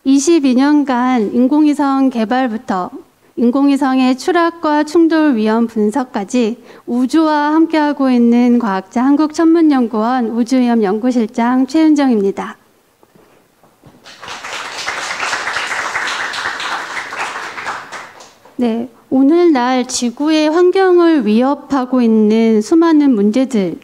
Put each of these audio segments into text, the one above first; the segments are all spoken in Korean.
22년간 인공위성 개발부터 인공위성의 추락과 충돌 위험 분석까지 우주와 함께하고 있는 과학자 한국천문연구원 우주위험연구실장 최윤정입니다. 네, 오늘날 지구의 환경을 위협하고 있는 수많은 문제들,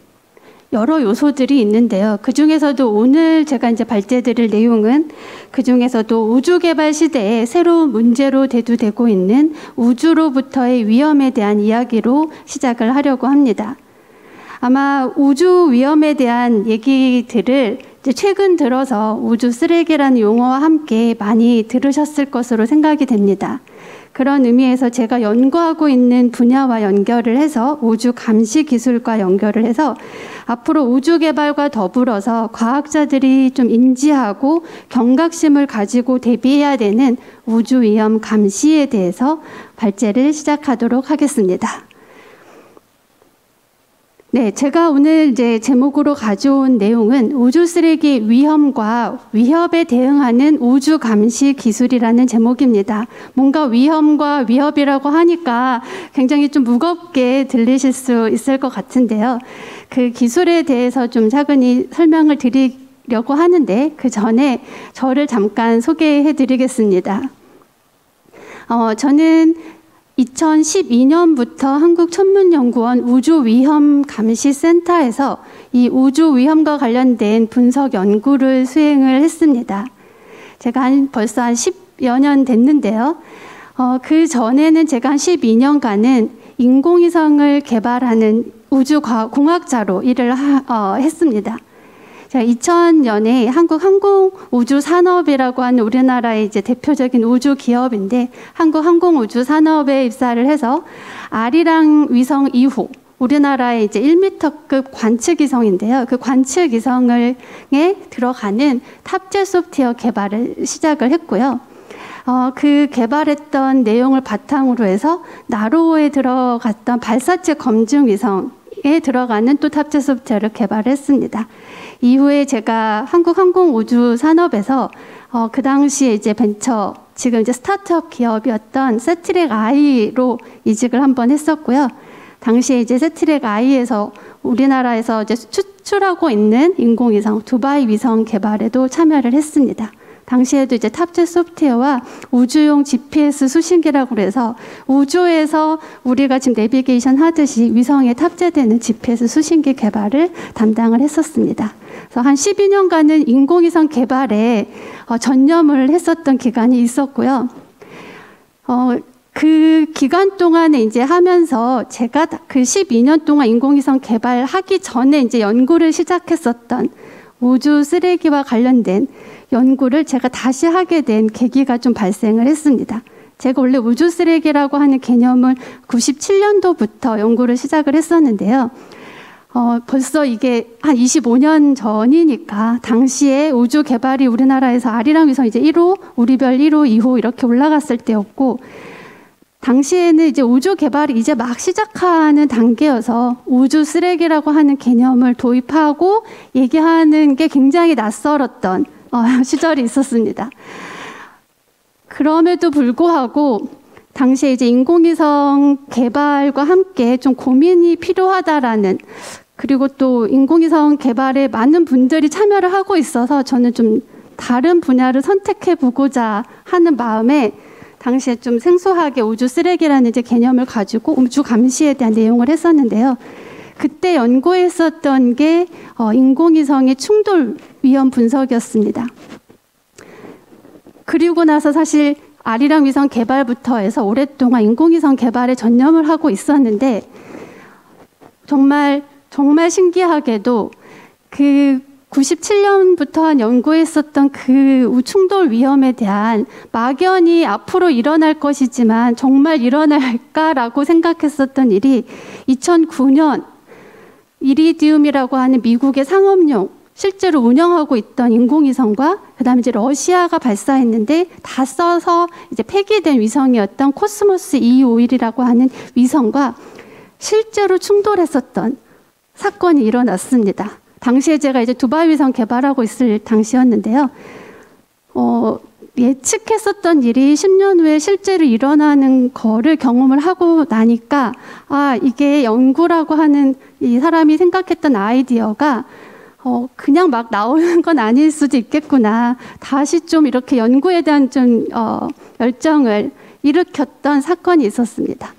여러 요소들이 있는데요. 그 중에서도 오늘 제가 이제 발제드릴 내용은 그 중에서도 우주 개발 시대에 새로운 문제로 대두되고 있는 우주로부터의 위험에 대한 이야기로 시작을 하려고 합니다. 아마 우주 위험에 대한 얘기들을 이제 최근 들어서 우주 쓰레기라는 용어와 함께 많이 들으셨을 것으로 생각이 됩니다. 그런 의미에서 제가 연구하고 있는 분야와 연결을 해서 우주 감시 기술과 연결을 해서 앞으로 우주 개발과 더불어서 과학자들이 좀 인지하고 경각심을 가지고 대비해야 되는 우주 위험 감시에 대해서 발제를 시작하도록 하겠습니다. 네, 제가 오늘 이제 제목으로 가져온 내용은 우주 쓰레기 위험과 위협에 대응하는 우주 감시 기술이라는 제목입니다. 뭔가 위험과 위협이라고 하니까 굉장히 좀 무겁게 들리실 수 있을 것 같은데요. 그 기술에 대해서 좀 차근히 설명을 드리려고 하는데 그 전에 저를 잠깐 소개해 드리겠습니다. 저는 2012년부터 한국천문연구원 우주위험감시센터에서 이 우주위험과 관련된 분석 연구를 수행을 했습니다. 제가 벌써 한 10여 년 됐는데요. 그 전에는 제가 한 12년간은 인공위성을 개발하는 우주공학자로 일을 했습니다. 제가 2000년에 한국항공우주산업이라고 하는 우리나라의 이제 대표적인 우주 기업인데 한국항공우주산업에 입사를 해서 아리랑 위성 2호 우리나라의 이제 1m급 관측위성인데요. 그 관측위성에 들어가는 탑재 소프트웨어 개발을 시작을 했고요. 그 개발했던 내용을 바탕으로 해서 나로호에 들어갔던 발사체 검증 위성에 들어가는 또 탑재 소프트웨어를 개발했습니다. 이후에 제가 한국항공우주산업에서 그 당시에 이제 벤처, 지금 이제 스타트업 기업이었던 세트랙 I로 이직을 한번 했었고요. 당시에 이제 세트랙 I에서 우리나라에서 이제 추출하고 있는 인공위성 두바이 위성 개발에도 참여를 했습니다. 당시에도 이제 탑재 소프트웨어와 우주용 GPS 수신기라고 해서 우주에서 우리가 지금 내비게이션 하듯이 위성에 탑재되는 GPS 수신기 개발을 담당을 했었습니다. 그래서 한 12년간은 인공위성 개발에 전념을 했었던 기간이 있었고요. 그 기간 동안에 이제 하면서 제가 그 12년 동안 인공위성 개발하기 전에 이제 연구를 시작했었던 우주 쓰레기와 관련된 연구를 제가 다시 하게 된 계기가 좀 발생을 했습니다. 제가 원래 우주 쓰레기라고 하는 개념을 97년도부터 연구를 시작을 했었는데요. 벌써 이게 한 25년 전이니까 당시에 우주 개발이 우리나라에서 아리랑 위성 이제 1호, 우리별 1호, 2호 이렇게 올라갔을 때였고 당시에는 이제 우주 개발이 이제 막 시작하는 단계여서 우주 쓰레기라고 하는 개념을 도입하고 얘기하는 게 굉장히 낯설었던 시절이 있었습니다. 그럼에도 불구하고 당시에 이제 인공위성 개발과 함께 좀 고민이 필요하다라는 그리고 또 인공위성 개발에 많은 분들이 참여를 하고 있어서 저는 좀 다른 분야를 선택해 보고자 하는 마음에 당시에 좀 생소하게 우주 쓰레기라는 이제 개념을 가지고 우주 감시에 대한 내용을 했었는데요. 그때 연구했었던 게 인공위성의 충돌 위험 분석이었습니다. 그리고 나서 사실 아리랑 위성 개발부터 해서 오랫동안 인공위성 개발에 전념을 하고 있었는데 정말 신기하게도 그 97년부터 연구했었던 그 충돌 위험에 대한 막연히 앞으로 일어날 것이지만 정말 일어날까라고 생각했었던 일이 2009년 이리디움이라고 하는 미국의 상업용 실제로 운영하고 있던 인공위성과 그다음에 이제 러시아가 발사했는데 다 써서 이제 폐기된 위성이었던 코스모스 251이라고 하는 위성과 실제로 충돌했었던 사건이 일어났습니다. 당시에 제가 이제 두바이 위성 개발하고 있을 당시였는데요. 예측했었던 일이 10년 후에 실제로 일어나는 거를 경험을 하고 나니까 이게 연구라고 하는 이 사람이 생각했던 아이디어가 그냥 막 나오는 건 아닐 수도 있겠구나. 다시 좀 이렇게 연구에 대한 좀 열정을 일으켰던 사건이 있었습니다.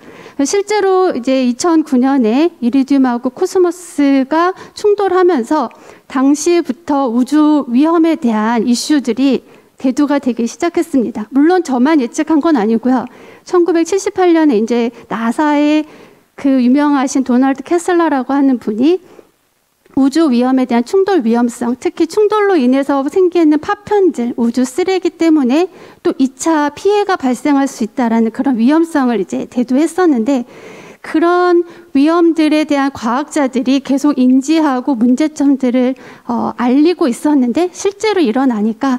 실제로 이제 2009년에 이리듐하고 코스모스가 충돌하면서 당시부터 우주 위험에 대한 이슈들이 대두가 되기 시작했습니다. 물론 저만 예측한 건 아니고요. 1978년에 이제 나사의 그 유명하신 도널드 캐슬러라고 하는 분이 우주 위험에 대한 충돌 위험성, 특히 충돌로 인해서 생기는 파편들, 우주 쓰레기 때문에 또 2차 피해가 발생할 수 있다라는 그런 위험성을 이제 대두했었는데, 그런 위험들에 대한 과학자들이 계속 인지하고 문제점들을 알리고 있었는데, 실제로 일어나니까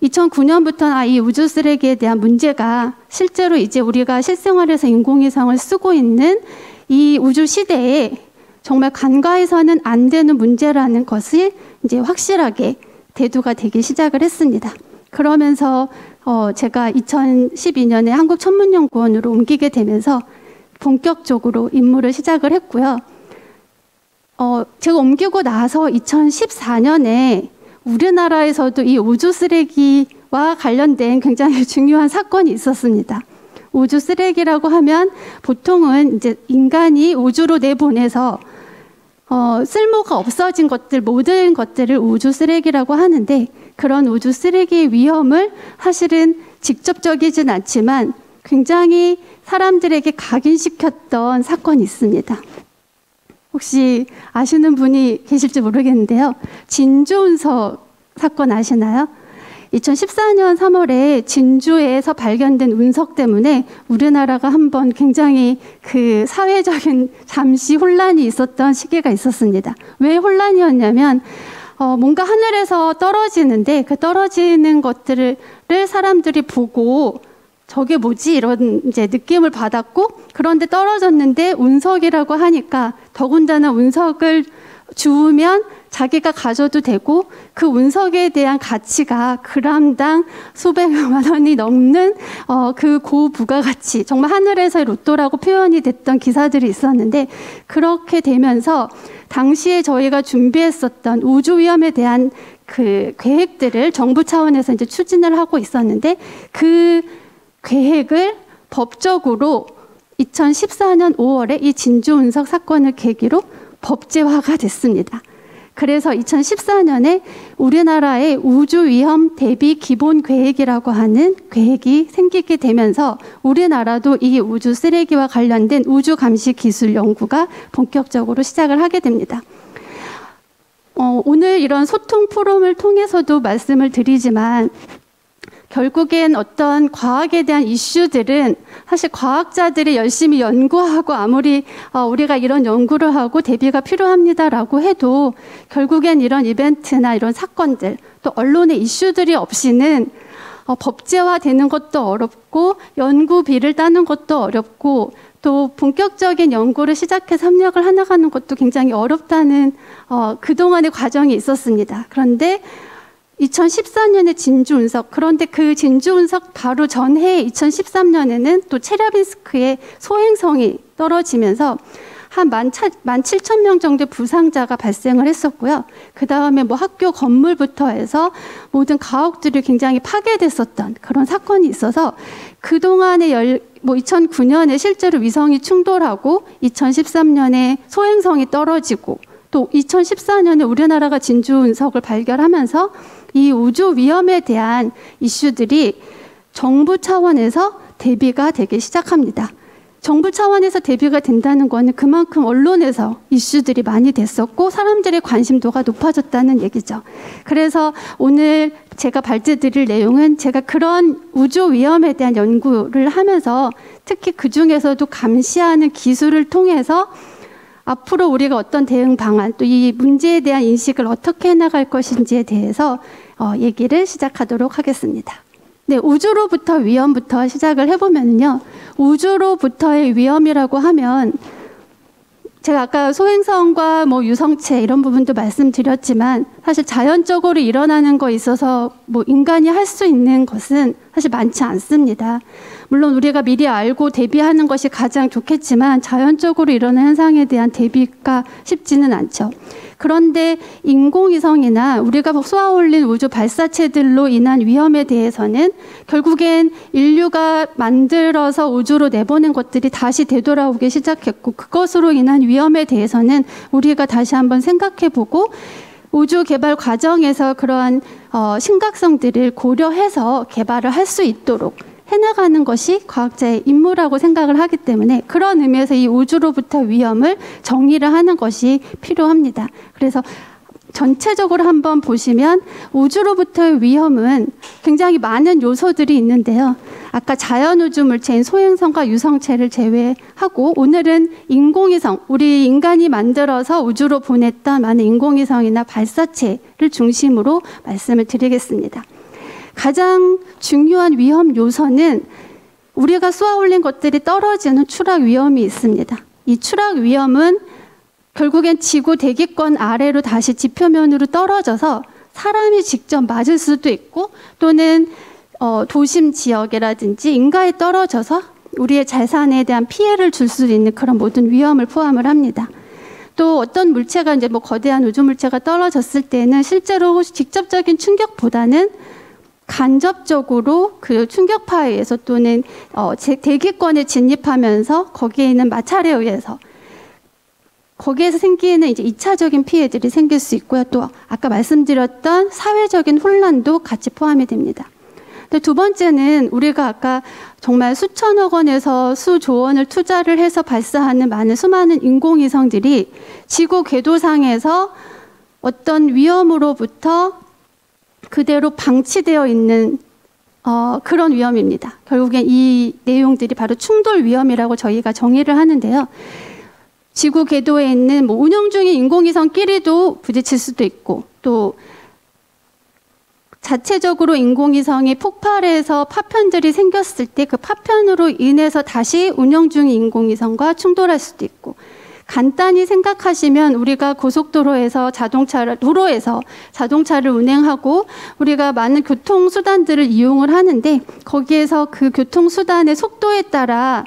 2009년부터 이 우주 쓰레기에 대한 문제가 실제로 이제 우리가 실생활에서 인공위성을 쓰고 있는 이 우주 시대에 정말 간과해서는 안 되는 문제라는 것이 이제 확실하게 대두가 되기 시작을 했습니다. 그러면서 제가 2012년에 한국천문연구원으로 옮기게 되면서 본격적으로 임무를 시작을 했고요. 제가 옮기고 나서 2014년에 우리나라에서도 이 우주 쓰레기와 관련된 굉장히 중요한 사건이 있었습니다. 우주 쓰레기라고 하면 보통은 이제 인간이 우주로 내보내서 쓸모가 없어진 것들, 모든 것들을 우주 쓰레기라고 하는데, 그런 우주 쓰레기의 위험을 사실은 직접적이진 않지만 굉장히 사람들에게 각인시켰던 사건이 있습니다. 혹시 아시는 분이 계실지 모르겠는데요. 진주운석 사건 아시나요? 2014년 3월에 진주에서 발견된 운석 때문에 우리나라가 한번 굉장히 그 사회적인 잠시 혼란이 있었던 시기가 있었습니다. 왜 혼란이었냐면 뭔가 하늘에서 떨어지는데 그 떨어지는 것들을 사람들이 보고 저게 뭐지? 이런 이제 느낌을 받았고, 그런데 떨어졌는데 운석이라고 하니까 더군다나 운석을 주우면 자기가 가져도 되고, 그 운석에 대한 가치가 그람당 수백만 원이 넘는 그 고부가가치, 정말 하늘에서의 로또라고 표현이 됐던 기사들이 있었는데, 그렇게 되면서 당시에 저희가 준비했었던 우주 위험에 대한 그 계획들을 정부 차원에서 이제 추진을 하고 있었는데, 그 계획을 법적으로 2014년 5월에 이 진주 운석 사건을 계기로 법제화가 됐습니다. 그래서 2014년에 우리나라의 우주 위험 대비 기본 계획이라고 하는 계획이 생기게 되면서 우리나라도 이 우주 쓰레기와 관련된 우주 감시 기술 연구가 본격적으로 시작을 하게 됩니다. 오늘 이런 소통 포럼을 통해서도 말씀을 드리지만, 결국엔 어떤 과학에 대한 이슈들은 사실 과학자들이 열심히 연구하고 아무리 우리가 이런 연구를 하고 대비가 필요합니다라고 해도 결국엔 이런 이벤트나 이런 사건들, 또 언론의 이슈들이 없이는 법제화되는 것도 어렵고 연구비를 따는 것도 어렵고 또 본격적인 연구를 시작해서 협력을 해나가는 것도 굉장히 어렵다는 그동안의 과정이 있었습니다. 그런데 2014년에 진주운석, 그런데 그 진주운석 바로 전해 2013년에는 또 체랴빈스크의 소행성이 떨어지면서 한 17,000명 정도의 부상자가 발생을 했었고요. 그 다음에 뭐 학교 건물부터 해서 모든 가옥들이 굉장히 파괴됐었던 그런 사건이 있어서 그동안에 2009년에 실제로 위성이 충돌하고 2013년에 소행성이 떨어지고 또 2014년에 우리나라가 진주운석을 발견하면서 이 우주 위험에 대한 이슈들이 정부 차원에서 대비가 되기 시작합니다. 정부 차원에서 대비가 된다는 거는 그만큼 언론에서 이슈들이 많이 됐었고 사람들의 관심도가 높아졌다는 얘기죠. 그래서 오늘 제가 발제드릴 내용은 제가 그런 우주 위험에 대한 연구를 하면서 특히 그중에서도 감시하는 기술을 통해서 앞으로 우리가 어떤 대응 방안, 또 이 문제에 대한 인식을 어떻게 해나갈 것인지에 대해서 얘기를 시작하도록 하겠습니다. 네, 우주로부터 위험부터 시작을 해보면요. 우주로부터의 위험이라고 하면 제가 아까 소행성과 뭐 유성체 이런 부분도 말씀드렸지만 사실 자연적으로 일어나는 거에 있어서 뭐 인간이 할 수 있는 것은 사실 많지 않습니다. 물론 우리가 미리 알고 대비하는 것이 가장 좋겠지만 자연적으로 일어나는 현상에 대한 대비가 쉽지는 않죠. 그런데 인공위성이나 우리가 쏘아올린 우주 발사체들로 인한 위험에 대해서는 결국엔 인류가 만들어서 우주로 내보낸 것들이 다시 되돌아오기 시작했고, 그것으로 인한 위험에 대해서는 우리가 다시 한번 생각해보고 우주 개발 과정에서 그러한 심각성들을 고려해서 개발을 할 수 있도록 해나가는 것이 과학자의 임무라고 생각을 하기 때문에 그런 의미에서 이 우주로부터 위험을 정의를 하는 것이 필요합니다. 그래서 전체적으로 한번 보시면 우주로부터의 위험은 굉장히 많은 요소들이 있는데요. 아까 자연우주 물체인 소행성과 유성체를 제외하고 오늘은 인공위성, 우리 인간이 만들어서 우주로 보냈던 많은 인공위성이나 발사체를 중심으로 말씀을 드리겠습니다. 가장 중요한 위험 요소는 우리가 쏘아올린 것들이 떨어지는 추락 위험이 있습니다. 이 추락 위험은 결국엔 지구 대기권 아래로 다시 지표면으로 떨어져서 사람이 직접 맞을 수도 있고 또는 도심 지역이라든지 인가에 떨어져서 우리의 자산에 대한 피해를 줄 수 있는 그런 모든 위험을 포함을 합니다. 또 어떤 물체가 이제 뭐 거대한 우주 물체가 떨어졌을 때는 실제로 직접적인 충격보다는 간접적으로 그 충격파에 의해서 또는 대기권에 진입하면서 거기에 있는 마찰에 의해서 거기에서 생기는 이제 2차적인 피해들이 생길 수 있고요. 또 아까 말씀드렸던 사회적인 혼란도 같이 포함이 됩니다. 근데 두 번째는 우리가 아까 정말 수천억 원에서 수조 원을 투자를 해서 발사하는 수많은 인공위성들이 지구 궤도상에서 어떤 위험으로부터 그대로 방치되어 있는 그런 위험입니다. 결국엔 이 내용들이 바로 충돌 위험이라고 저희가 정의를 하는데요. 지구 궤도에 있는 운영 중인 인공위성끼리도 부딪힐 수도 있고 또 자체적으로 인공위성이 폭발해서 파편들이 생겼을 때 그 파편으로 인해서 다시 운영 중인 인공위성과 충돌할 수도 있고, 간단히 생각하시면 우리가 고속도로에서 도로에서 자동차를 운행하고 우리가 많은 교통수단들을 이용을 하는데 거기에서 그 교통수단의 속도에 따라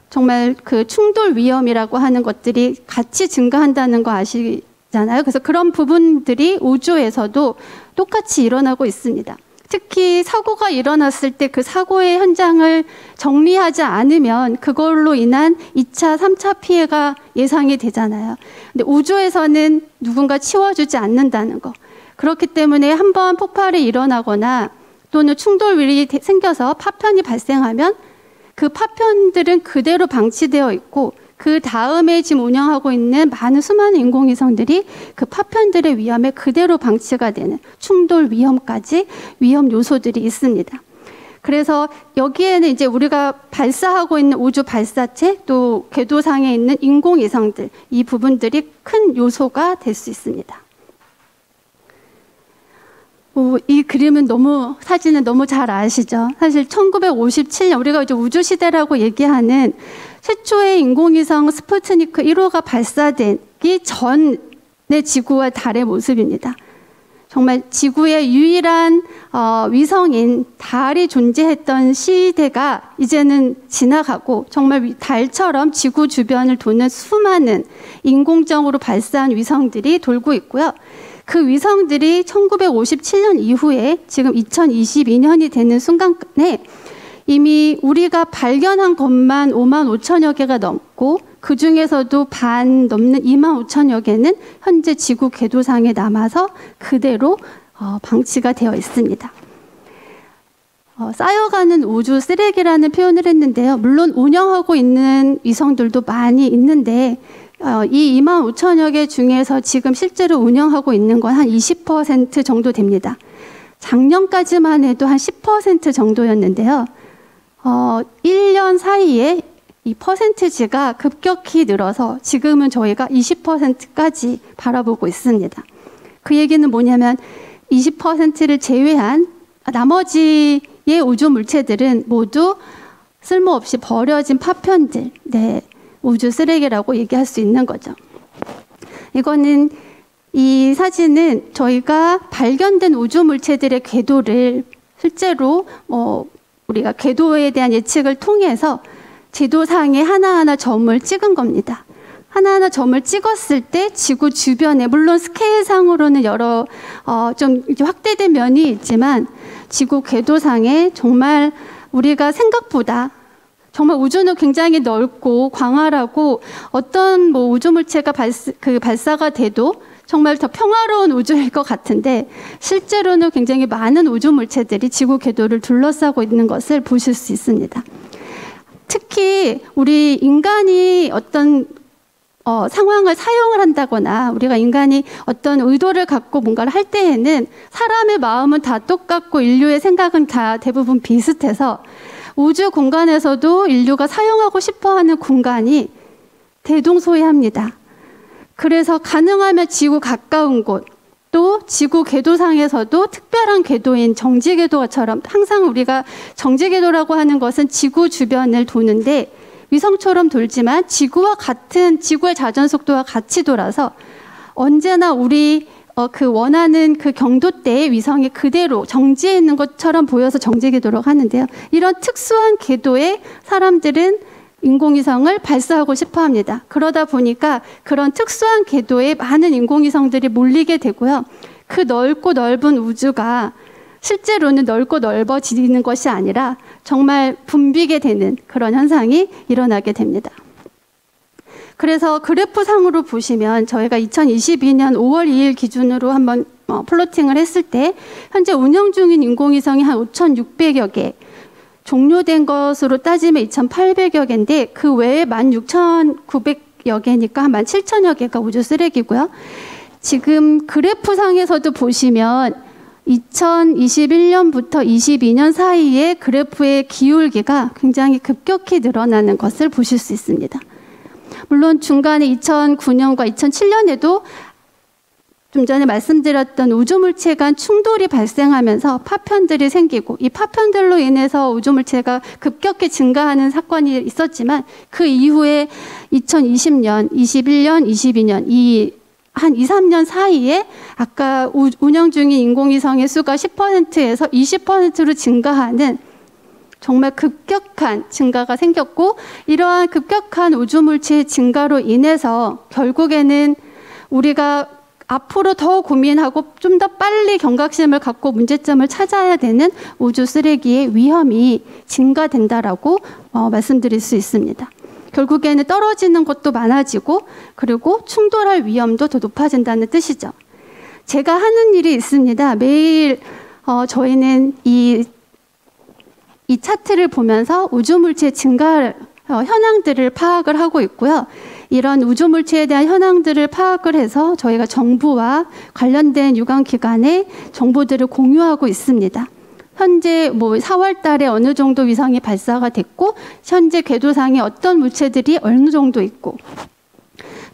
정말 그 충돌 위험이라고 하는 것들이 같이 증가한다는 거 아시잖아요. 그래서 그런 부분들이 우주에서도 똑같이 일어나고 있습니다. 특히 사고가 일어났을 때 그 사고의 현장을 정리하지 않으면 그걸로 인한 2차, 3차 피해가 예상이 되잖아요. 근데 우주에서는 누군가 치워주지 않는다는 거. 그렇기 때문에 한번 폭발이 일어나거나 또는 충돌이 생겨서 파편이 발생하면 그 파편들은 그대로 방치되어 있고 그 다음에 지금 운영하고 있는 수많은 인공위성들이 그 파편들의 위험에 그대로 방치가 되는 충돌 위험까지 위험 요소들이 있습니다. 그래서 여기에는 이제 우리가 발사하고 있는 우주 발사체 또 궤도상에 있는 인공위성들 이 부분들이 큰 요소가 될 수 있습니다. 이 그림은 사진은 너무 잘 아시죠? 사실 1957년 우리가 이제 우주시대라고 얘기하는 최초의 인공위성 스푸트니크 1호가 발사되기 전의 지구와 달의 모습입니다. 정말 지구의 유일한 위성인 달이 존재했던 시대가 이제는 지나가고 정말 달처럼 지구 주변을 도는 수많은 인공적으로 발사한 위성들이 돌고 있고요. 그 위성들이 1957년 이후에 지금 2022년이 되는 순간에 이미 우리가 발견한 것만 5만 5천여 개가 넘고 그 중에서도 반 넘는 2만 5천여 개는 현재 지구 궤도상에 남아서 그대로 방치가 되어 있습니다. 쌓여가는 우주 쓰레기라는 표현을 했는데요. 물론 운영하고 있는 위성들도 많이 있는데 이 2만 5천여 개 중에서 지금 실제로 운영하고 있는 건 한 20% 정도 됩니다. 작년까지만 해도 한 10% 정도였는데요. 1년 사이에 이 퍼센티지가 급격히 늘어서 지금은 저희가 20%까지 바라보고 있습니다. 그 얘기는 뭐냐면 20%를 제외한 나머지의 우주 물체들은 모두 쓸모없이 버려진 파편들, 우주 쓰레기라고 얘기할 수 있는 거죠. 이거는 이 사진은 저희가 발견된 우주 물체들의 궤도를 실제로 우리가 궤도에 대한 예측을 통해서 지도상에 하나하나 점을 찍은 겁니다. 하나하나 점을 찍었을 때 지구 주변에 물론 스케일상으로는 여러 좀 확대된 면이 있지만 지구 궤도상에 정말 우리가 생각보다 정말 우주는 굉장히 넓고 광활하고 어떤 뭐 우주 물체가 발사가 돼도 정말 더 평화로운 우주일 것 같은데 실제로는 굉장히 많은 우주 물체들이 지구 궤도를 둘러싸고 있는 것을 보실 수 있습니다. 특히 우리 인간이 어떤 상황을 사용을 한다거나 우리가 인간이 어떤 의도를 갖고 뭔가를 할 때에는 사람의 마음은 다 똑같고 인류의 생각은 다 대부분 비슷해서 우주 공간에서도 인류가 사용하고 싶어하는 공간이 대동소이합니다. 그래서 가능하면 지구 가까운 곳, 또 지구 궤도상에서도 특별한 궤도인 정지 궤도처럼 항상 우리가 정지 궤도라고 하는 것은 지구 주변을 도는데 위성처럼 돌지만 지구와 같은 지구의 자전 속도와 같이 돌아서 언제나 우리 그 원하는 그 경도대의 위성이 그대로 정지해 있는 것처럼 보여서 정지 궤도라고 하는데요. 이런 특수한 궤도에 사람들은 인공위성을 발사하고 싶어 합니다. 그러다 보니까 그런 특수한 궤도에 많은 인공위성들이 몰리게 되고요. 그 넓고 넓은 우주가 실제로는 넓고 넓어지는 것이 아니라 정말 붐비게 되는 그런 현상이 일어나게 됩니다. 그래서 그래프상으로 보시면 저희가 2022년 5월 2일 기준으로 한번 플로팅을 했을 때 현재 운영 중인 인공위성이 한 5,600여 개, 종료된 것으로 따지면 2,800여 개인데 그 외에 16,900여 개니까 한 17,000여 개가 우주 쓰레기고요. 지금 그래프상에서도 보시면 2021년부터 22년 사이에 그래프의 기울기가 굉장히 급격히 늘어나는 것을 보실 수 있습니다. 물론 중간에 2009년과 2007년에도 좀 전에 말씀드렸던 우주물체 간 충돌이 발생하면서 파편들이 생기고 이 파편들로 인해서 우주물체가 급격히 증가하는 사건이 있었지만 그 이후에 2020년, 21년, 22년 이 한 2, 3년 사이에 아까 운영 중인 인공위성의 수가 10%에서 20%로 증가하는 정말 급격한 증가가 생겼고 이러한 급격한 우주물체의 증가로 인해서 결국에는 우리가 앞으로 더 고민하고 좀 더 빨리 경각심을 갖고 문제점을 찾아야 되는 우주 쓰레기의 위험이 증가된다라고 말씀드릴 수 있습니다. 결국에는 떨어지는 것도 많아지고 그리고 충돌할 위험도 더 높아진다는 뜻이죠. 제가 하는 일이 있습니다. 매일 저희는 이 차트를 보면서 우주물체 증가 현황들을 파악을 하고 있고요. 이런 우주물체에 대한 현황들을 파악을 해서 저희가 정부와 관련된 유관기관에 정보들을 공유하고 있습니다. 현재 4월 달에 어느 정도 위성이 발사가 됐고 현재 궤도상에 어떤 물체들이 어느 정도 있고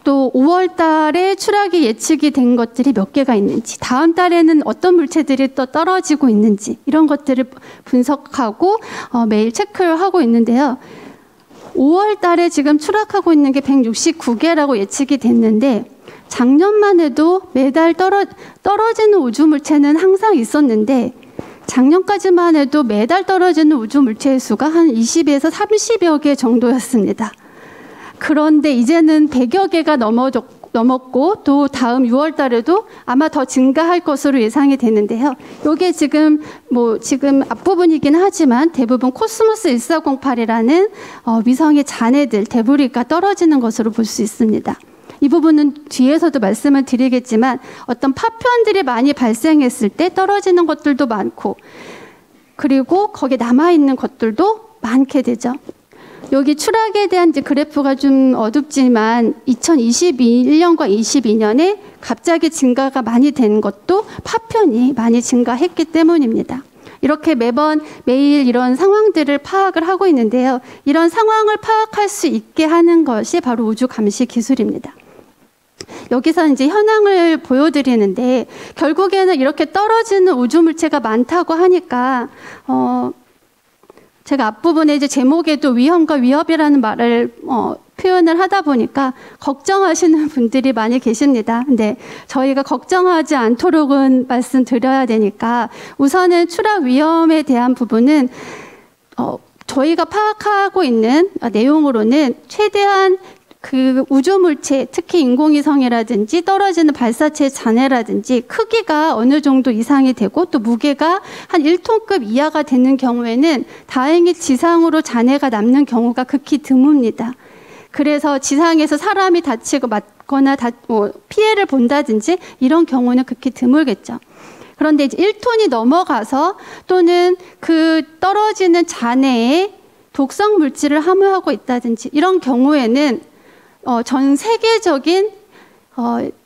또 5월 달에 추락이 예측이 된 것들이 몇 개가 있는지 다음 달에는 어떤 물체들이 또 떨어지고 있는지 이런 것들을 분석하고 매일 체크를 하고 있는데요. 5월 달에 지금 추락하고 있는 게 169개라고 예측이 됐는데 작년만 해도 매달 떨어지는 우주물체는 항상 있었는데 작년까지만 해도 매달 떨어지는 우주물체의 수가 한 20에서 30여 개 정도였습니다. 그런데 이제는 100여 개가 넘었고 또 다음 6월 달에도 아마 더 증가할 것으로 예상이 되는데요. 이게 지금 앞부분이긴 하지만 대부분 코스모스 1408이라는 위성의 잔해들, 데브리가 떨어지는 것으로 볼 수 있습니다. 이 부분은 뒤에서도 말씀을 드리겠지만 어떤 파편들이 많이 발생했을 때 떨어지는 것들도 많고 그리고 거기에 남아있는 것들도 많게 되죠. 여기 추락에 대한 이제 그래프가 좀 어둡지만 2021년과 22년에 갑자기 증가가 많이 된 것도 파편이 많이 증가했기 때문입니다. 이렇게 매일 이런 상황들을 파악을 하고 있는데요. 이런 상황을 파악할 수 있게 하는 것이 바로 우주 감시 기술입니다. 여기서 이제 현황을 보여드리는데 결국에는 이렇게 떨어지는 우주물체가 많다고 하니까 제가 앞부분에 이제 제목에도 위험과 위협이라는 말을 표현을 하다 보니까 걱정하시는 분들이 많이 계십니다. 근데 저희가 걱정하지 않도록은 말씀드려야 되니까 우선은 추락 위험에 대한 부분은 저희가 파악하고 있는 내용으로는 최대한 그 우주물체, 특히 인공위성이라든지 떨어지는 발사체 잔해라든지 크기가 어느 정도 이상이 되고 또 무게가 한 1톤급 이하가 되는 경우에는 다행히 지상으로 잔해가 남는 경우가 극히 드뭅니다. 그래서 지상에서 사람이 다치고 맞거나 피해를 본다든지 이런 경우는 극히 드물겠죠. 그런데 이제 1톤이 넘어가서 또는 그 떨어지는 잔해에 독성 물질을 함유하고 있다든지 이런 경우에는 전 세계적인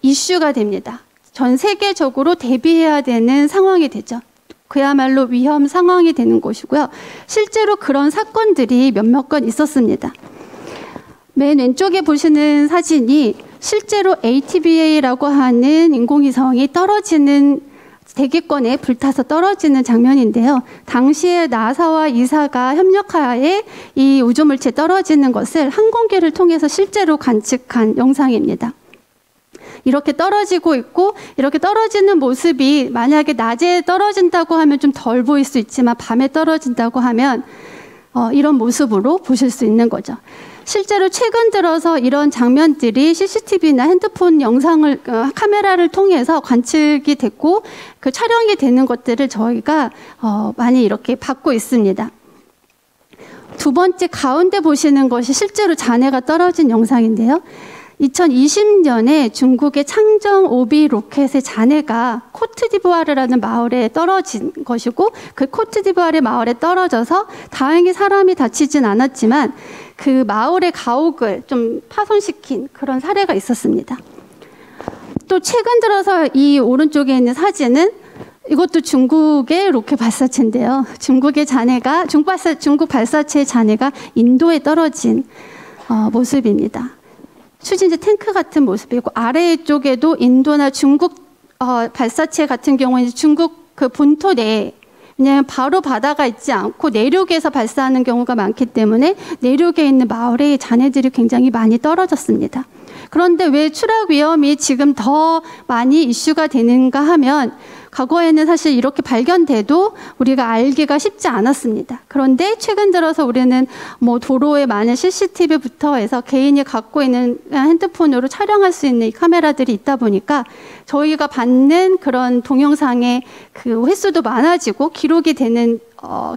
이슈가 됩니다. 전 세계적으로 대비해야 되는 상황이 되죠. 그야말로 위험 상황이 되는 것이고요. 실제로 그런 사건들이 몇몇 건 있었습니다. 맨 왼쪽에 보시는 사진이 실제로 ATBA라고 하는 인공위성이 떨어지는 대기권에 불타서 떨어지는 장면인데요. 당시에 나사와 이사가 협력하에 이 우주물체 떨어지는 것을 항공기를 통해서 실제로 관측한 영상입니다. 이렇게 떨어지고 있고 이렇게 떨어지는 모습이 만약에 낮에 떨어진다고 하면 좀 덜 보일 수 있지만 밤에 떨어진다고 하면 이런 모습으로 보실 수 있는 거죠. 실제로 최근 들어서 이런 장면들이 CCTV나 핸드폰 영상을 카메라를 통해서 관측이 됐고 그 촬영이 되는 것들을 저희가 많이 이렇게 받고 있습니다. 두 번째 가운데 보시는 것이 실제로 잔해가 떨어진 영상인데요. 2020년에 중국의 창정 5B 로켓의 잔해가 코트디부아르라는 마을에 떨어진 것이고 그 코트디부아르 마을에 떨어져서 다행히 사람이 다치진 않았지만 그 마을의 가옥을 좀 파손시킨 그런 사례가 있었습니다. 또 최근 들어서 이 오른쪽에 있는 사진은 이것도 중국의 로켓 발사체인데요. 중국의 잔해가 중국 발사체의 잔해가 인도에 떨어진 모습입니다. 추진제 탱크 같은 모습이고 아래 쪽에도 인도나 중국 발사체 같은 경우는 중국 그 본토 내에 왜냐하면 바로 바다가 있지 않고 내륙에서 발사하는 경우가 많기 때문에 내륙에 있는 마을에 잔해들이 굉장히 많이 떨어졌습니다. 그런데 왜 추락 위험이 지금 더 많이 이슈가 되는가 하면 과거에는 사실 이렇게 발견돼도 우리가 알기가 쉽지 않았습니다. 그런데 최근 들어서 우리는 뭐 도로에 많은 CCTV부터 해서 개인이 갖고 있는 핸드폰으로 촬영할 수 있는 이 카메라들이 있다 보니까 저희가 받는 그런 동영상의 그 횟수도 많아지고 기록이 되는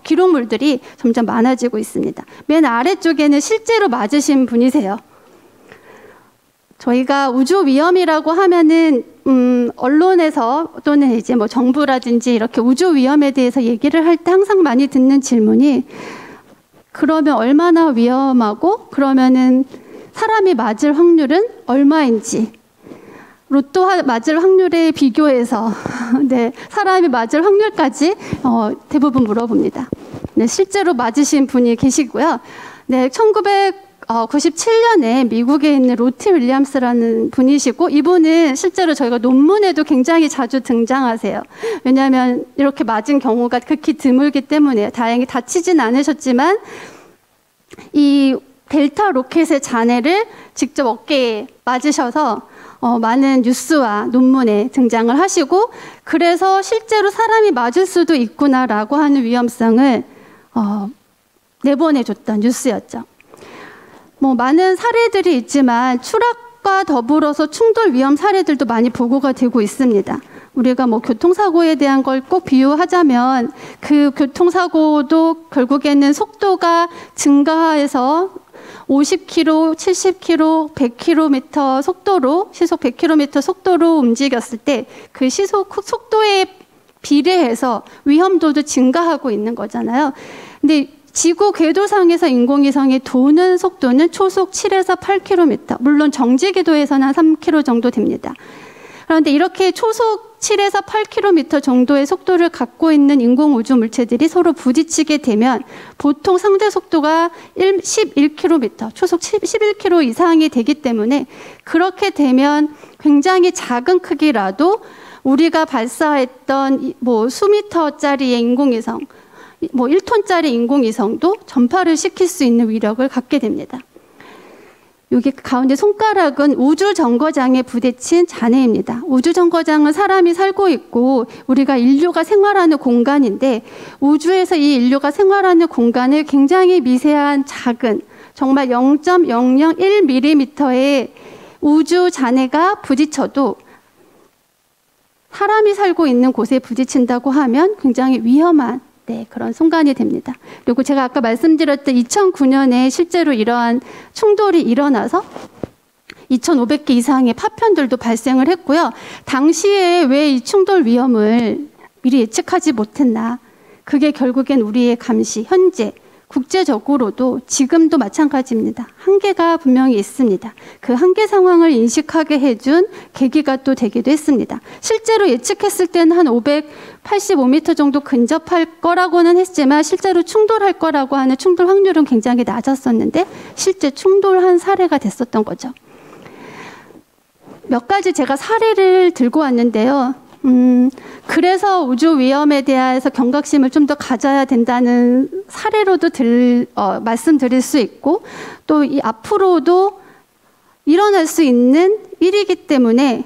기록물들이 점점 많아지고 있습니다. 맨 아래쪽에는 실제로 맞으신 분이세요. 저희가 우주 위험이라고 하면은 언론에서 또는 이제 뭐 정부라든지 이렇게 우주 위험에 대해서 얘기를 할 때 항상 많이 듣는 질문이 그러면 얼마나 위험하고 그러면은 사람이 맞을 확률은 얼마인지 로또 맞을 확률에 비교해서 네, 사람이 맞을 확률까지 대부분 물어봅니다. 네, 실제로 맞으신 분이 계시고요. 네, 1997년에 미국에 있는 로티 윌리엄스라는 분이시고 이분은 실제로 저희가 논문에도 굉장히 자주 등장하세요. 왜냐하면 이렇게 맞은 경우가 극히 드물기 때문에 다행히 다치진 않으셨지만 이 델타 로켓의 잔해를 직접 어깨에 맞으셔서 많은 뉴스와 논문에 등장을 하시고 그래서 실제로 사람이 맞을 수도 있구나라고 하는 위험성을 내보내줬던 뉴스였죠. 뭐 많은 사례들이 있지만 추락과 더불어서 충돌 위험 사례들도 많이 보고가 되고 있습니다. 우리가 뭐 교통사고에 대한 걸 꼭 비유하자면 그 교통사고도 결국에는 속도가 증가해서 50km, 70km, 100km 속도로 시속 100km 속도로 움직였을 때 그 시속 속도에 비례해서 위험도도 증가하고 있는 거잖아요. 근데 지구 궤도상에서 인공위성이 도는 속도는 초속 7에서 8km, 물론 정지 궤도에서는 한 3km 정도 됩니다. 그런데 이렇게 초속 7에서 8km 정도의 속도를 갖고 있는 인공 우주 물체들이 서로 부딪히게 되면 보통 상대 속도가 11km, 초속 11km 이상이 되기 때문에 그렇게 되면 굉장히 작은 크기라도 우리가 발사했던 뭐 수미터짜리의 인공위성, 뭐 1톤짜리 인공위성도 전파를 시킬 수 있는 위력을 갖게 됩니다. 여기 가운데 손가락은 우주정거장에 부딪힌 잔해입니다. 우주정거장은 사람이 살고 있고 우리가 인류가 생활하는 공간인데, 우주에서 이 인류가 생활하는 공간을 굉장히 미세한 작은, 정말 0.001mm의 우주 잔해가 부딪혀도 사람이 살고 있는 곳에 부딪힌다고 하면 굉장히 위험한 그런 순간이 됩니다. 그리고 제가 아까 말씀드렸던 2009년에 실제로 이러한 충돌이 일어나서 2,500개 이상의 파편들도 발생을 했고요. 당시에 왜 이 충돌 위험을 미리 예측하지 못했나? 그게 결국엔 우리의 감시, 현재 국제적으로도 지금도 마찬가지입니다. 한계가 분명히 있습니다. 그 한계 상황을 인식하게 해준 계기가 또 되기도 했습니다. 실제로 예측했을 때는 한 585m 정도 근접할 거라고는 했지만 실제로 충돌할 거라고 하는 충돌 확률은 굉장히 낮았었는데 실제 충돌한 사례가 됐었던 거죠. 몇 가지 제가 사례를 들고 왔는데요. 그래서 우주 위험에 대해서 경각심을 좀 더 가져야 된다는 사례로도 말씀드릴 수 있고, 또 이 앞으로도 일어날 수 있는 일이기 때문에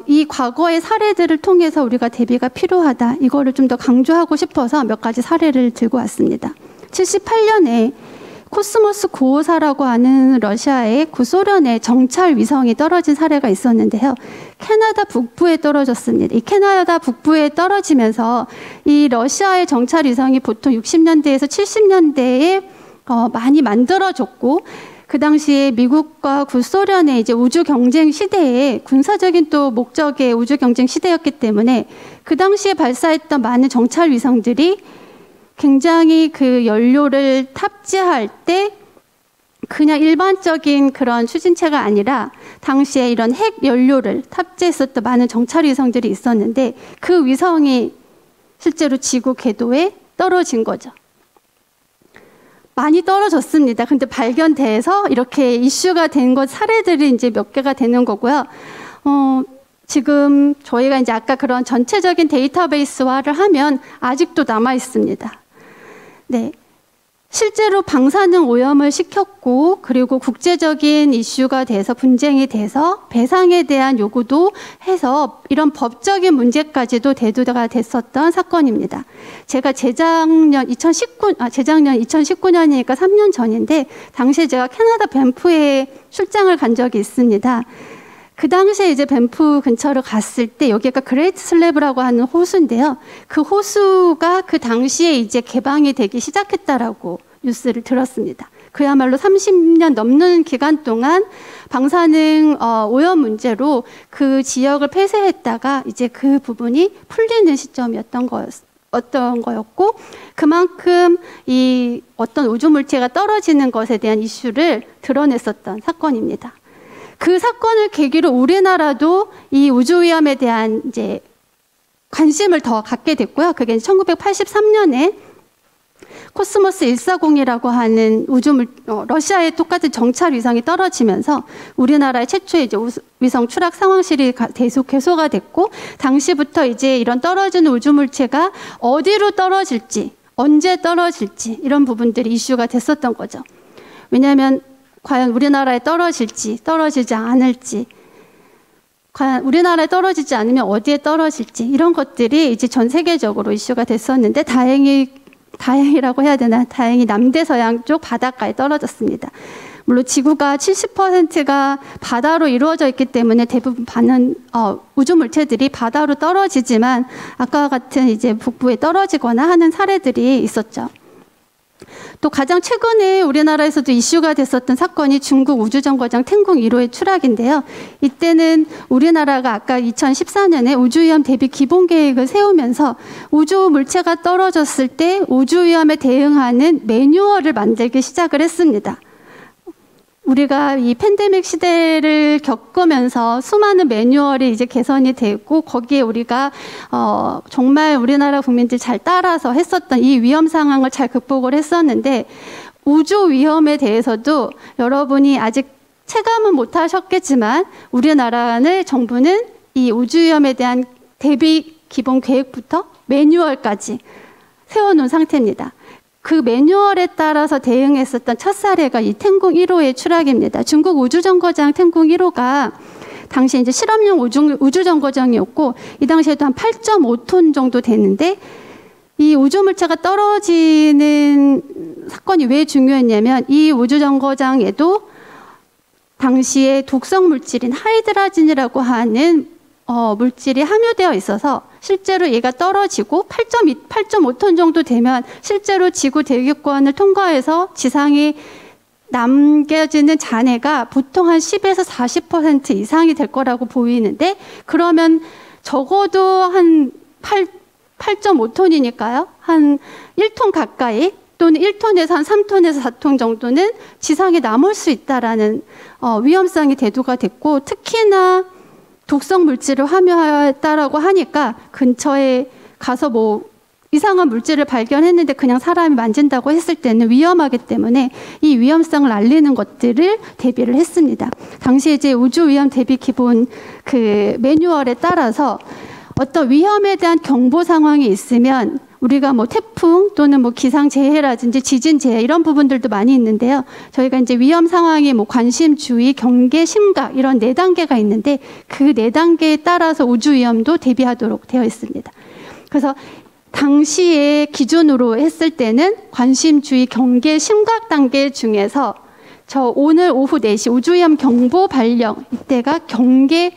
이 과거의 사례들을 통해서 우리가 대비가 필요하다. 이거를 좀 더 강조하고 싶어서 몇 가지 사례를 들고 왔습니다. 78년에 코스모스 954라고 하는 러시아의 구소련의 정찰 위성이 떨어진 사례가 있었는데요. 캐나다 북부에 떨어졌습니다. 이 캐나다 북부에 떨어지면서 이 러시아의 정찰 위성이 보통 60년대에서 70년대에 많이 만들어졌고, 그 당시에 미국과 구소련의 이제 우주 경쟁 시대에 군사적인 또 목적의 우주 경쟁 시대였기 때문에 그 당시에 발사했던 많은 정찰 위성들이 굉장히 그 연료를 탑재할 때 그냥 일반적인 그런 추진체가 아니라 당시에 이런 핵 연료를 탑재했었던 많은 정찰 위성들이 있었는데 그 위성이 실제로 지구 궤도에 떨어진 거죠. 많이 떨어졌습니다. 근데 발견돼서 이렇게 이슈가 된 것 사례들이 이제 몇 개가 되는 거고요. 지금 저희가 이제 아까 그런 전체적인 데이터베이스화를 하면 아직도 남아 있습니다. 네. 실제로 방사능 오염을 시켰고, 그리고 국제적인 이슈가 돼서 분쟁이 돼서 배상에 대한 요구도 해서 이런 법적인 문제까지도 대두가 됐었던 사건입니다. 제가 재작년 2019년이니까 3년 전인데, 당시에 제가 캐나다 밴프에 출장을 간 적이 있습니다. 그 당시에 이제 밴프 근처를 갔을 때 여기가 그레이트 슬래브라고 하는 호수인데요. 그 호수가 그 당시에 이제 개방이 되기 시작했다라고 뉴스를 들었습니다. 그야말로 30년 넘는 기간 동안 방사능 오염 문제로 그 지역을 폐쇄했다가 이제 그 부분이 풀리는 시점이었던 거였고, 그만큼 이 어떤 우주 물체가 떨어지는 것에 대한 이슈를 드러냈었던 사건입니다. 그 사건을 계기로 우리나라도 이 우주 위험에 대한 이제 관심을 더 갖게 됐고요. 그게 1983년에 코스모스 140이라고 하는 러시아의 똑같은 정찰 위성이 떨어지면서 우리나라의 최초의 이제 위성 추락 상황실이 개소가 됐고, 당시부터 이제 이런 떨어지는 우주 물체가 어디로 떨어질지, 언제 떨어질지 이런 부분들이 이슈가 됐었던 거죠. 왜냐하면 과연 우리나라에 떨어질지, 떨어지지 않을지, 과연 우리나라에 떨어지지 않으면 어디에 떨어질지 이런 것들이 이제 전 세계적으로 이슈가 됐었는데 다행이라고 해야 되나? 다행히 남대서양 쪽 바닷가에 떨어졌습니다. 물론 지구가 70%가 바다로 이루어져 있기 때문에 대부분 많은 우주 물체들이 바다로 떨어지지만 아까와 같은 이제 북부에 떨어지거나 하는 사례들이 있었죠. 또 가장 최근에 우리나라에서도 이슈가 됐었던 사건이 중국 우주정거장 텐궁 1호의 추락인데요. 이때는 우리나라가 아까 2014년에 우주위험 대비 기본계획을 세우면서 우주 물체가 떨어졌을 때 우주위험에 대응하는 매뉴얼을 만들기 시작을 했습니다. 우리가 이 팬데믹 시대를 겪으면서 수많은 매뉴얼이 이제 개선이 되고 거기에 우리가 정말 우리나라 국민들이 잘 따라서 했었던 이 위험 상황을 잘 극복을 했었는데, 우주 위험에 대해서도 여러분이 아직 체감은 못 하셨겠지만 우리나라의 정부는 이 우주 위험에 대한 대비 기본 계획부터 매뉴얼까지 세워놓은 상태입니다. 그 매뉴얼에 따라서 대응했었던 첫 사례가 이 텐궁 1호의 추락입니다. 중국 우주정거장 텐궁 1호가 당시 이제 실험용 우주정거장이었고 이 당시에도 한 8.5톤 정도 됐는데 이 우주물체가 떨어지는 사건이 왜 중요했냐면 이 우주정거장에도 당시에 독성 물질인 하이드라진이라고 하는 물질이 함유되어 있어서 실제로 얘가 떨어지고 8.5톤 정도 되면 실제로 지구 대기권을 통과해서 지상에 남겨지는 잔해가 보통 한 10에서 40% 이상이 될 거라고 보이는데 그러면 적어도 한 8.5톤이니까요. 한 1톤 가까이 또는 1톤에서 한 3톤에서 4톤 정도는 지상에 남을 수 있다라는 위험성이 대두가 됐고 특히나 독성 물질을 함유했다라고 하니까 근처에 가서 뭐 이상한 물질을 발견했는데 그냥 사람이 만진다고 했을 때는 위험하기 때문에 이 위험성을 알리는 것들을 대비를 했습니다. 당시 이제 우주 위험 대비 기본 그 매뉴얼에 따라서 어떤 위험에 대한 경보 상황이 있으면 우리가 뭐 태풍 또는 뭐 기상재해라든지 지진재해 이런 부분들도 많이 있는데요. 저희가 이제 위험 상황이 뭐 관심, 주의, 경계, 심각 이런 4단계가 있는데 그 4단계에 따라서 우주 위험도 대비하도록 되어 있습니다. 그래서 당시에 기준으로 했을 때는 관심, 주의, 경계, 심각 단계 중에서 저 오늘 오후 4시 우주위험 경보 발령 이때가 경계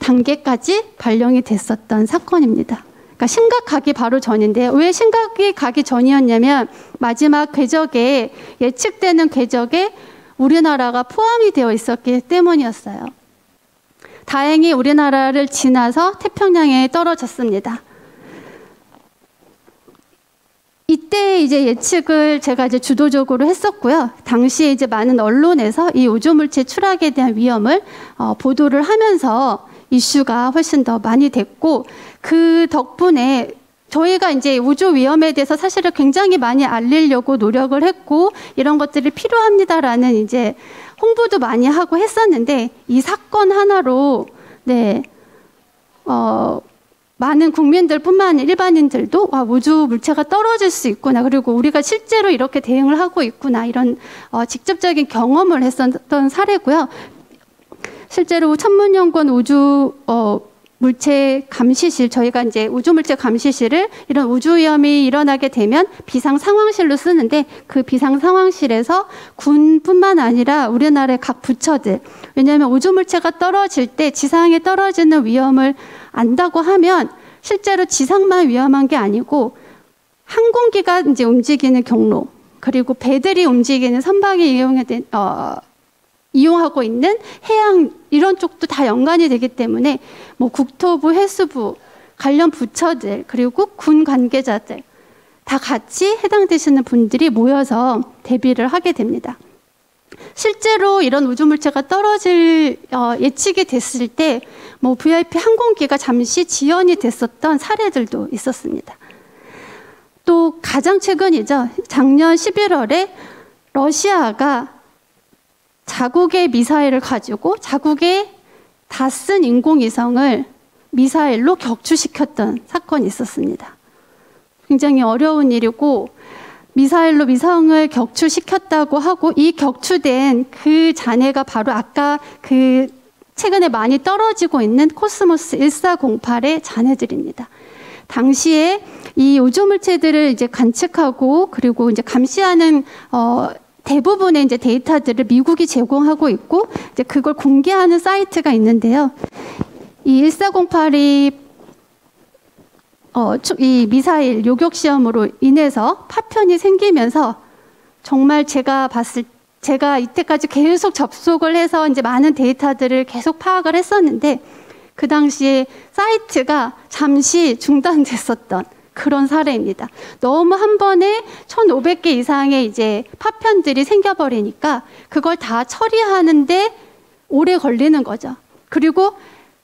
단계까지 발령이 됐었던 사건입니다. 그러니까 심각하기 바로 전인데요. 왜 심각이 가기 전이었냐면 마지막 궤적에 예측되는 궤적에 우리나라가 포함이 되어 있었기 때문이었어요. 다행히 우리나라를 지나서 태평양에 떨어졌습니다. 이때 이제 예측을 제가 이제 주도적으로 했었고요. 당시에 이제 많은 언론에서 이 우주물체 추락에 대한 위험을 보도를 하면서 이슈가 훨씬 더 많이 됐고 그 덕분에 저희가 이제 우주 위험에 대해서 사실은 굉장히 많이 알리려고 노력을 했고 이런 것들이 필요합니다라는 이제 홍보도 많이 하고 했었는데 이 사건 하나로 많은 국민들뿐만 아니라 일반인들도 우주 물체가 떨어질 수 있구나 그리고 우리가 실제로 이렇게 대응을 하고 있구나 이런 직접적인 경험을 했었던 사례고요. 실제로 천문연구원 우주 물체 감시실 저희가 이제 우주 물체 감시실을 이런 우주 위험이 일어나게 되면 비상 상황실로 쓰는데 그 비상 상황실에서 군뿐만 아니라 우리나라의 각 부처들 왜냐하면 우주 물체가 떨어질 때 지상에 떨어지는 위험을 안다고 하면 실제로 지상만 위험한 게 아니고 항공기가 이제 움직이는 경로 그리고 배들이 움직이는 선박이 이용하고 있는 해양 이런 쪽도 다 연관이 되기 때문에 뭐 국토부, 해수부, 관련 부처들 그리고 군 관계자들 다 같이 해당되시는 분들이 모여서 대비를 하게 됩니다. 실제로 이런 우주물체가 떨어질 예측이 됐을 때 뭐 VIP 항공기가 잠시 지연이 됐었던 사례들도 있었습니다. 또 가장 최근이죠. 작년 11월에 러시아가 자국의 미사일을 가지고 자국의 다 쓴 인공위성을 미사일로 격추시켰던 사건이 있었습니다. 굉장히 어려운 일이고 미사일로 위성을 격추시켰다고 하고 이 격추된 그 잔해가 바로 아까 그 최근에 많이 떨어지고 있는 코스모스 1408의 잔해들입니다. 당시에 이 우주물체들을 이제 관측하고 그리고 이제 감시하는 대부분의 이제 데이터들을 미국이 제공하고 있고 이제 그걸 공개하는 사이트가 있는데요. 이 1408이 이 미사일 요격 시험으로 인해서 파편이 생기면서 정말 제가 이때까지 계속 접속을 해서 이제 많은 데이터들을 계속 파악을 했었는데 그 당시에 사이트가 잠시 중단됐었던 그런 사례입니다. 너무 한 번에 1,500개 이상의 이제 파편들이 생겨버리니까 그걸 다 처리하는데 오래 걸리는 거죠. 그리고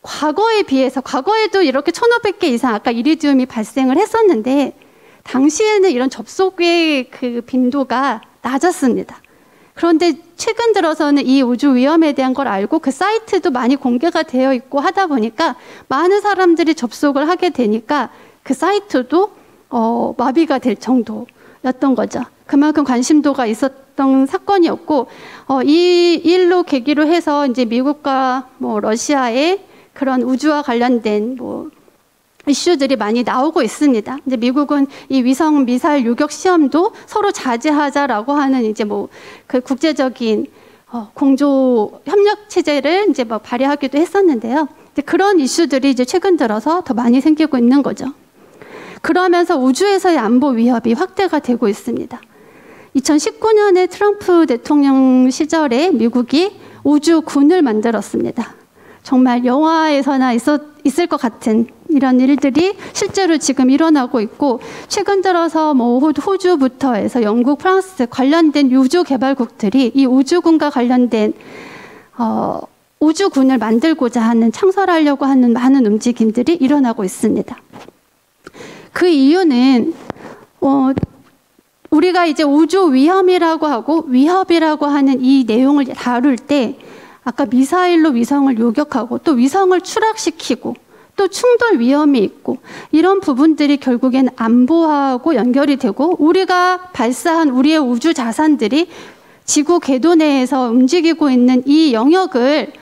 과거에 비해서 과거에도 이렇게 1,500개 이상 아까 이리디움이 발생을 했었는데 당시에는 이런 접속의 그 빈도가 낮았습니다. 그런데 최근 들어서는 이 우주 위험에 대한 걸 알고 그 사이트도 많이 공개가 되어 있고 하다 보니까 많은 사람들이 접속을 하게 되니까 그 사이트도 마비가 될 정도였던 거죠. 그만큼 관심도가 있었던 사건이었고, 이 일로 계기로 해서 이제 미국과 뭐 러시아의 그런 우주와 관련된 뭐 이슈들이 많이 나오고 있습니다. 이제 미국은 이 위성 미사일 요격 시험도 서로 자제하자라고 하는 이제 뭐 그 국제적인 공조 협력 체제를 이제 뭐 발휘하기도 했었는데요. 이제 그런 이슈들이 이제 최근 들어서 더 많이 생기고 있는 거죠. 그러면서 우주에서의 안보 위협이 확대가 되고 있습니다. 2019년에 트럼프 대통령 시절에 미국이 우주군을 만들었습니다. 정말 영화에서나 있을 것 같은 이런 일들이 실제로 지금 일어나고 있고, 최근 들어서 뭐 호주부터 해서 영국, 프랑스 관련된 우주 개발국들이 이 우주군과 관련된 우주군을 만들고자 하는, 창설하려고 하는 많은 움직임들이 일어나고 있습니다. 그 이유는 우리가 이제 우주 위험이라고 하고 위협이라고 하는 이 내용을 다룰 때, 아까 미사일로 위성을 요격하고 또 위성을 추락시키고 또 충돌 위험이 있고, 이런 부분들이 결국엔 안보하고 연결이 되고, 우리가 발사한 우리의 우주 자산들이 지구 궤도 내에서 움직이고 있는 이 영역을,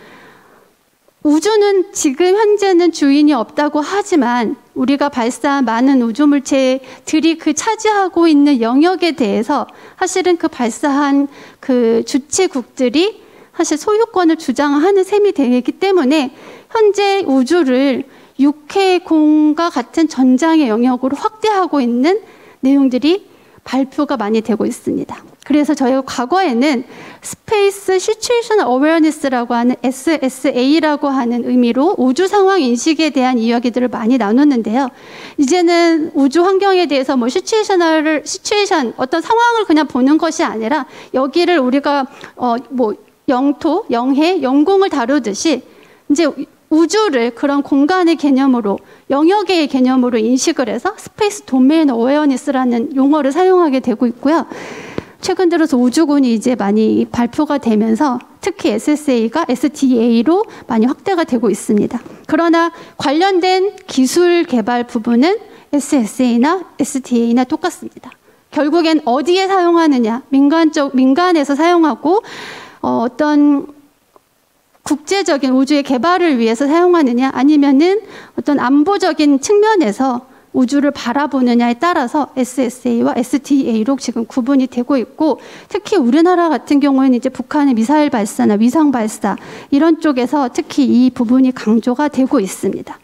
우주는 지금 현재는 주인이 없다고 하지만 우리가 발사한 많은 우주 물체들이 그 차지하고 있는 영역에 대해서 사실은 그 발사한 그 주체국들이 사실 소유권을 주장하는 셈이 되기 때문에, 현재 우주를 육해공과 같은 전장의 영역으로 확대하고 있는 내용들이 발표가 많이 되고 있습니다. 그래서 저희가 과거에는 스페이스 시츄에이션 어웨어니스라고 하는 SSA라고 하는 의미로 우주 상황 인식에 대한 이야기들을 많이 나눴는데요. 이제는 우주 환경에 대해서 뭐 시츄에이션 어떤 상황을 그냥 보는 것이 아니라, 여기를 우리가 뭐 영토, 영해, 영공을 다루듯이 이제 우주를 그런 공간의 개념으로, 영역의 개념으로 인식을 해서 스페이스 도메인 어웨어니스라는 용어를 사용하게 되고 있고요. 최근 들어서 우주군이 이제 많이 발표가 되면서 특히 SSA가 SDA로 많이 확대가 되고 있습니다. 그러나 관련된 기술 개발 부분은 SSA나 SDA나 똑같습니다. 결국엔 어디에 사용하느냐, 민간에서 사용하고 어떤 국제적인 우주의 개발을 위해서 사용하느냐, 아니면은 어떤 안보적인 측면에서 우주를 바라보느냐에 따라서 SSA와 SDA로 지금 구분이 되고 있고, 특히 우리나라 같은 경우에는 이제 북한의 미사일 발사나 위성 발사 이런 쪽에서 특히 이 부분이 강조가 되고 있습니다.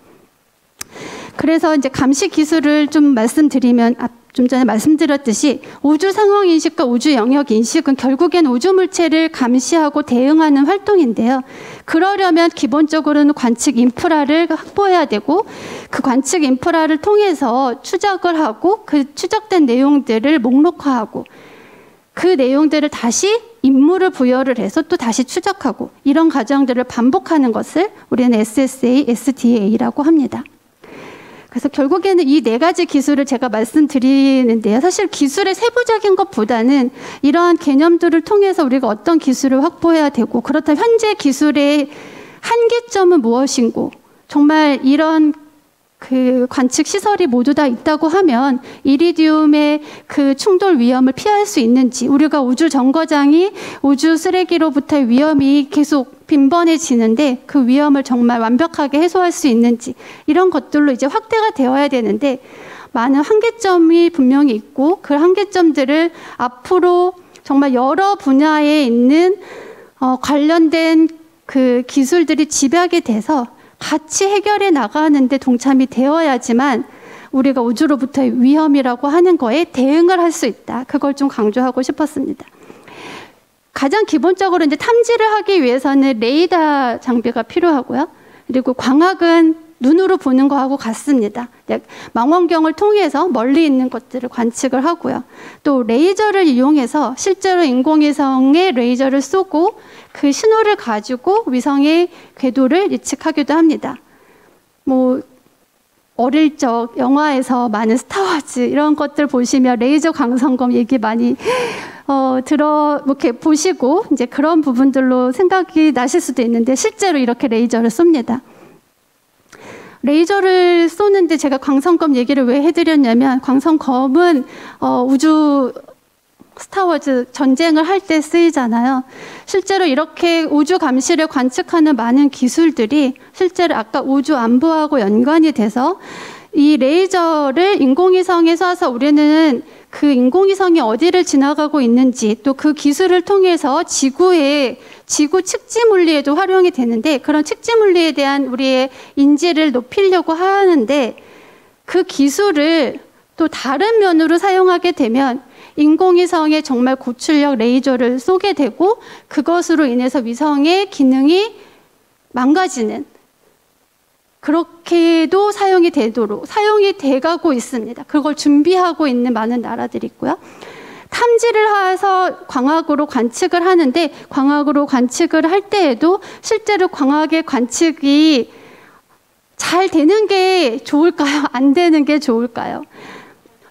그래서 이제 감시 기술을 좀 말씀드리면, 좀 전에 말씀드렸듯이 우주 상황 인식과 우주 영역 인식은 결국엔 우주 물체를 감시하고 대응하는 활동인데요. 그러려면 기본적으로는 관측 인프라를 확보해야 되고, 그 관측 인프라를 통해서 추적을 하고 그 추적된 내용들을 목록화하고 그 내용들을 다시 임무를 부여를 해서 또 다시 추적하고, 이런 과정들을 반복하는 것을 우리는 SSA, SDA라고 합니다. 그래서 결국에는 이 네 가지 기술을 제가 말씀드리는데요. 사실 기술의 세부적인 것보다는 이러한 개념들을 통해서 우리가 어떤 기술을 확보해야 되고, 그렇다면 현재 기술의 한계점은 무엇인고, 정말 이런 그 관측 시설이 모두 다 있다고 하면 이리디움의 그 충돌 위험을 피할 수 있는지, 우리가 우주 정거장이 우주 쓰레기로부터의 위험이 계속 빈번해지는데 그 위험을 정말 완벽하게 해소할 수 있는지, 이런 것들로 이제 확대가 되어야 되는데, 많은 한계점이 분명히 있고, 그 한계점들을 앞으로 정말 여러 분야에 있는 관련된 그 기술들이 집약이 돼서 같이 해결해 나가는데 동참이 되어야지만 우리가 우주로부터의 위험이라고 하는 거에 대응을 할 수 있다. 그걸 좀 강조하고 싶었습니다. 가장 기본적으로 이제 탐지를 하기 위해서는 레이더 장비가 필요하고요. 그리고 광학은 눈으로 보는 거하고 같습니다. 망원경을 통해서 멀리 있는 것들을 관측을 하고요. 또 레이저를 이용해서 실제로 인공위성에 레이저를 쏘고 그 신호를 가지고 위성의 궤도를 예측하기도 합니다. 뭐 어릴 적 영화에서 많은 스타워즈 이런 것들 보시면 레이저 광선검 얘기 많이 이렇게 보시고 이제 그런 부분들로 생각이 나실 수도 있는데, 실제로 이렇게 레이저를 쏩니다. 레이저를 쏘는데 제가 광선검 얘기를 왜 해드렸냐면, 광선검은 우주 스타워즈 전쟁을 할 때 쓰이잖아요. 실제로 이렇게 우주 감시를 관측하는 많은 기술들이 실제로 아까 우주 안보하고 연관이 돼서 이 레이저를 인공위성에 쏴서 우리는 그 인공위성이 어디를 지나가고 있는지 또 그 기술을 통해서 지구 측지 물리에도 활용이 되는데, 그런 측지 물리에 대한 우리의 인지를 높이려고 하는데, 그 기술을 또 다른 면으로 사용하게 되면 인공위성에 정말 고출력 레이저를 쏘게 되고 그것으로 인해서 위성의 기능이 망가지는, 그렇게도 사용이 돼가고 있습니다. 그걸 준비하고 있는 많은 나라들이 있고요. 탐지를 해서 광학으로 관측을 하는데, 광학으로 관측을 할 때에도 실제로 광학의 관측이 잘 되는 게 좋을까요? 안 되는 게 좋을까요?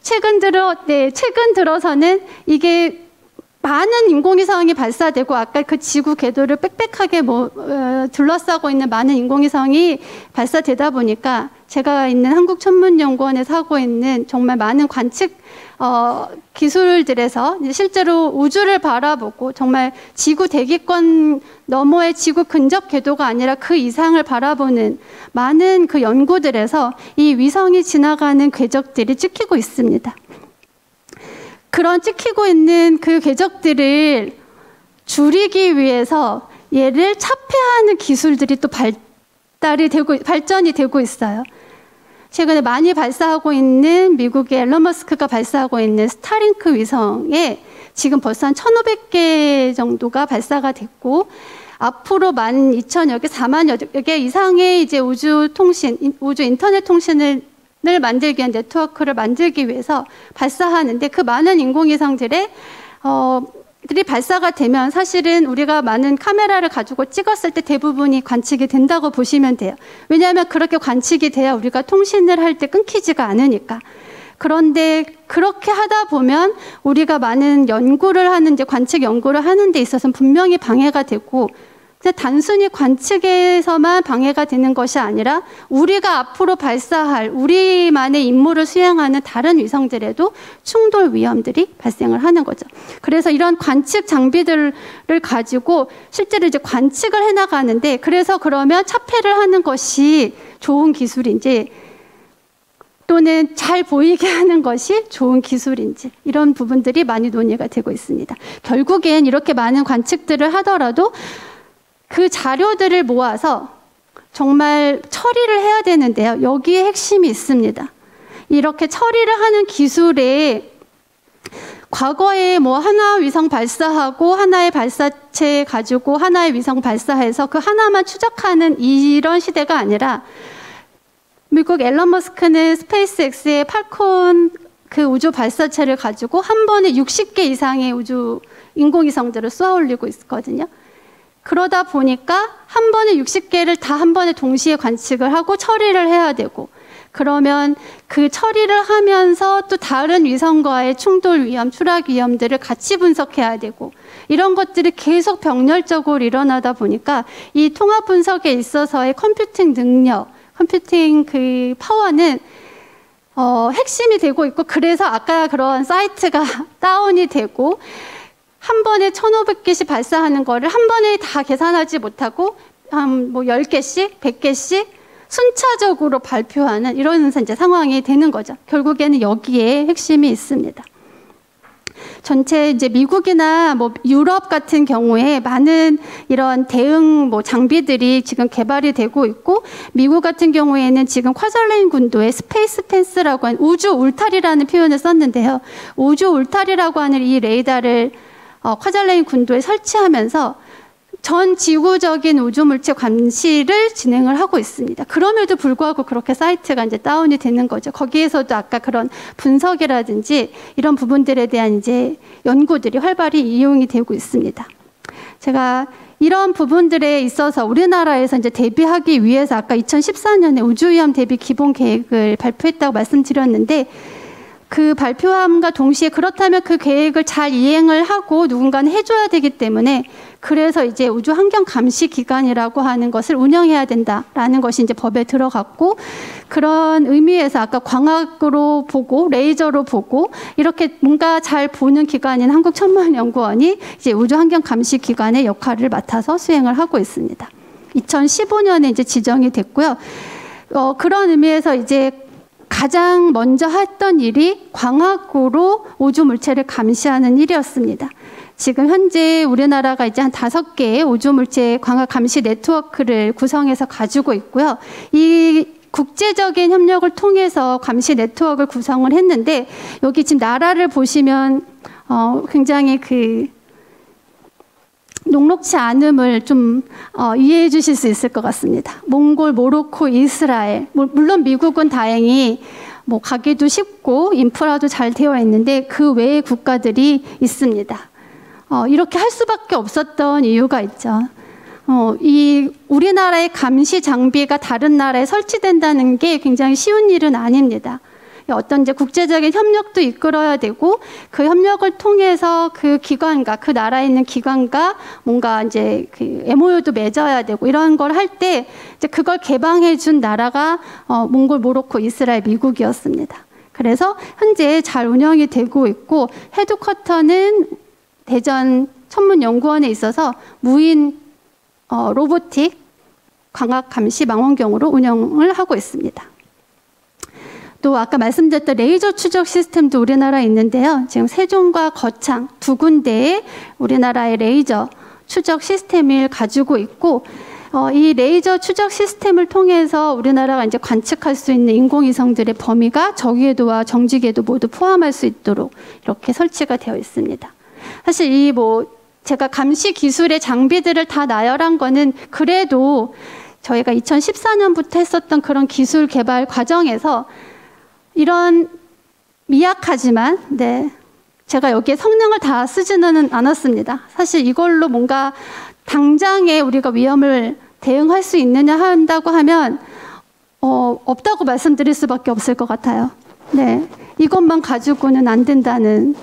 최근 들어서는 이게 많은 인공위성이 발사되고, 아까 그 지구 궤도를 빽빽하게 둘러싸고 있는 많은 인공위성이 발사되다 보니까 제가 있는 한국천문연구원에서 하고 있는 정말 많은 관측 기술들에서 실제로 우주를 바라보고 정말 지구 대기권 너머의 지구 근접 궤도가 아니라 그 이상을 바라보는 많은 그 연구들에서 이 위성이 지나가는 궤적들이 찍히고 있습니다. 그런 찍히고 있는 그 궤적들을 줄이기 위해서 얘를 차폐하는 기술들이 또 발전이 되고 있어요. 최근에 많이 발사하고 있는 미국의 앨런 머스크가 발사하고 있는 스타링크 위성에 지금 벌써 한 1,500개 정도가 발사가 됐고, 앞으로 12,000여 개, 40,000여 개 이상의 이제 우주 인터넷 통신을 만들기 위한 네트워크를 만들기 위해서 발사하는데, 그 많은 인공위성들이 발사가 되면 사실은 우리가 많은 카메라를 가지고 찍었을 때 대부분이 관측이 된다고 보시면 돼요. 왜냐하면 그렇게 관측이 돼야 우리가 통신을 할 때 끊기지가 않으니까. 그런데 그렇게 하다 보면 우리가 많은 연구를 하는, 이제 관측 연구를 하는 데 있어서는 분명히 방해가 되고, 단순히 관측에서만 방해가 되는 것이 아니라 우리가 앞으로 발사할 우리만의 임무를 수행하는 다른 위성들에도 충돌 위험들이 발생을 하는 거죠. 그래서 이런 관측 장비들을 가지고 실제로 이제 관측을 해나가는데, 그래서 그러면 차폐를 하는 것이 좋은 기술인지 또는 잘 보이게 하는 것이 좋은 기술인지, 이런 부분들이 많이 논의가 되고 있습니다. 결국엔 이렇게 많은 관측들을 하더라도 그 자료들을 모아서 정말 처리를 해야 되는데요. 여기에 핵심이 있습니다. 이렇게 처리를 하는 기술에 과거에 하나 위성 발사하고 하나의 발사체 가지고 하나의 위성 발사해서 그 하나만 추적하는 이런 시대가 아니라, 미국 앨런 머스크는 스페이스X의 팔콘 그 우주 발사체를 가지고 한 번에 60개 이상의 우주 인공위성들을 쏘아 올리고 있거든요. 그러다 보니까 한 번에 60개를 다 한 번에 동시에 관측을 하고 처리를 해야 되고, 그러면 그 처리를 하면서 또 다른 위성과의 충돌 위험, 추락 위험들을 같이 분석해야 되고, 이런 것들이 계속 병렬적으로 일어나다 보니까 이 통합 분석에 있어서의 컴퓨팅 능력, 컴퓨팅 그 파워는 핵심이 되고 있고, 그래서 아까 그런 사이트가 다운이 되고, 한 번에 1,500개씩 발사하는 거를 한 번에 다 계산하지 못하고 한 10개씩, 100개씩 순차적으로 발표하는 이런 이제 상황이 되는 거죠. 결국에는 여기에 핵심이 있습니다. 전체 이제 미국이나 유럽 같은 경우에 많은 이런 대응 장비들이 지금 개발이 되고 있고, 미국 같은 경우에는 지금 쿼절레인 군도에 스페이스 펜스라고 하는 우주 울타리라는 표현을 썼는데요. 우주 울타리라고 하는 이 레이더를 쿼절레인 군도에 설치하면서 전 지구적인 우주물체 감시를 진행을 하고 있습니다. 그럼에도 불구하고 그렇게 사이트가 이제 다운이 되는 거죠. 거기에서도 아까 그런 분석이라든지 이런 부분들에 대한 이제 연구들이 활발히 이용이 되고 있습니다. 제가 이런 부분들에 있어서 우리나라에서 이제 대비하기 위해서 아까 2014년에 우주위험 대비 기본 계획을 발표했다고 말씀드렸는데, 그 발표함과 동시에 그렇다면 그 계획을 잘 이행을 하고 누군가는 해줘야 되기 때문에 그래서 이제 우주 환경 감시 기관이라고 하는 것을 운영해야 된다라는 것이 이제 법에 들어갔고, 그런 의미에서 아까 광학으로 보고 레이저로 보고 이렇게 뭔가 잘 보는 기관인 한국천문연구원이 이제 우주 환경 감시 기관의 역할을 맡아서 수행을 하고 있습니다. 2015년에 이제 지정이 됐고요. 그런 의미에서 이제 가장 먼저 했던 일이 광학으로 우주 물체를 감시하는 일이었습니다. 지금 현재 우리나라가 이제 한 5개의 우주 물체 광학 감시 네트워크를 구성해서 가지고 있고요. 이 국제적인 협력을 통해서 감시 네트워크를 구성을 했는데, 여기 지금 나라를 보시면 굉장히 그 녹록치 않음을 좀 이해해 주실 수 있을 것 같습니다. 몽골, 모로코, 이스라엘, 물론 미국은 다행히 뭐 가기도 쉽고 인프라도 잘 되어 있는데 그 외의 국가들이 있습니다. 이렇게 할 수밖에 없었던 이유가 있죠. 이 우리나라의 감시 장비가 다른 나라에 설치된다는 게 굉장히 쉬운 일은 아닙니다. 어떤 이제 국제적인 협력도 이끌어야 되고, 그 협력을 통해서 그 기관과 그 나라에 있는 기관과 뭔가 이제 그 MOU도 맺어야 되고, 이런 걸 할 때 이제 그걸 개방해 준 나라가 몽골, 모로코, 이스라엘, 미국이었습니다. 그래서 현재 잘 운영이 되고 있고, 헤드쿼터는 대전 천문연구원에 있어서 무인 로보틱 광학 감시 망원경으로 운영을 하고 있습니다. 또 아까 말씀드렸던 레이저 추적 시스템도 우리나라에 있는데요. 지금 세종과 거창 두 군데의 우리나라의 레이저 추적 시스템을 가지고 있고, 이 레이저 추적 시스템을 통해서 우리나라가 이제 관측할 수 있는 인공위성들의 범위가 저궤도와 정지궤도 모두 포함할 수 있도록 이렇게 설치가 되어 있습니다. 사실 이 제가 감시 기술의 장비들을 다 나열한 거는 그래도 저희가 2014년부터 했었던 그런 기술 개발 과정에서 이런 미약하지만 제가 여기에 성능을 다 쓰지는 않았습니다. 사실 이걸로 뭔가 당장에 우리가 위험을 대응할 수 있느냐 한다고 하면 없다고 말씀드릴 수밖에 없을 것 같아요. 이것만 가지고는 안 된다는.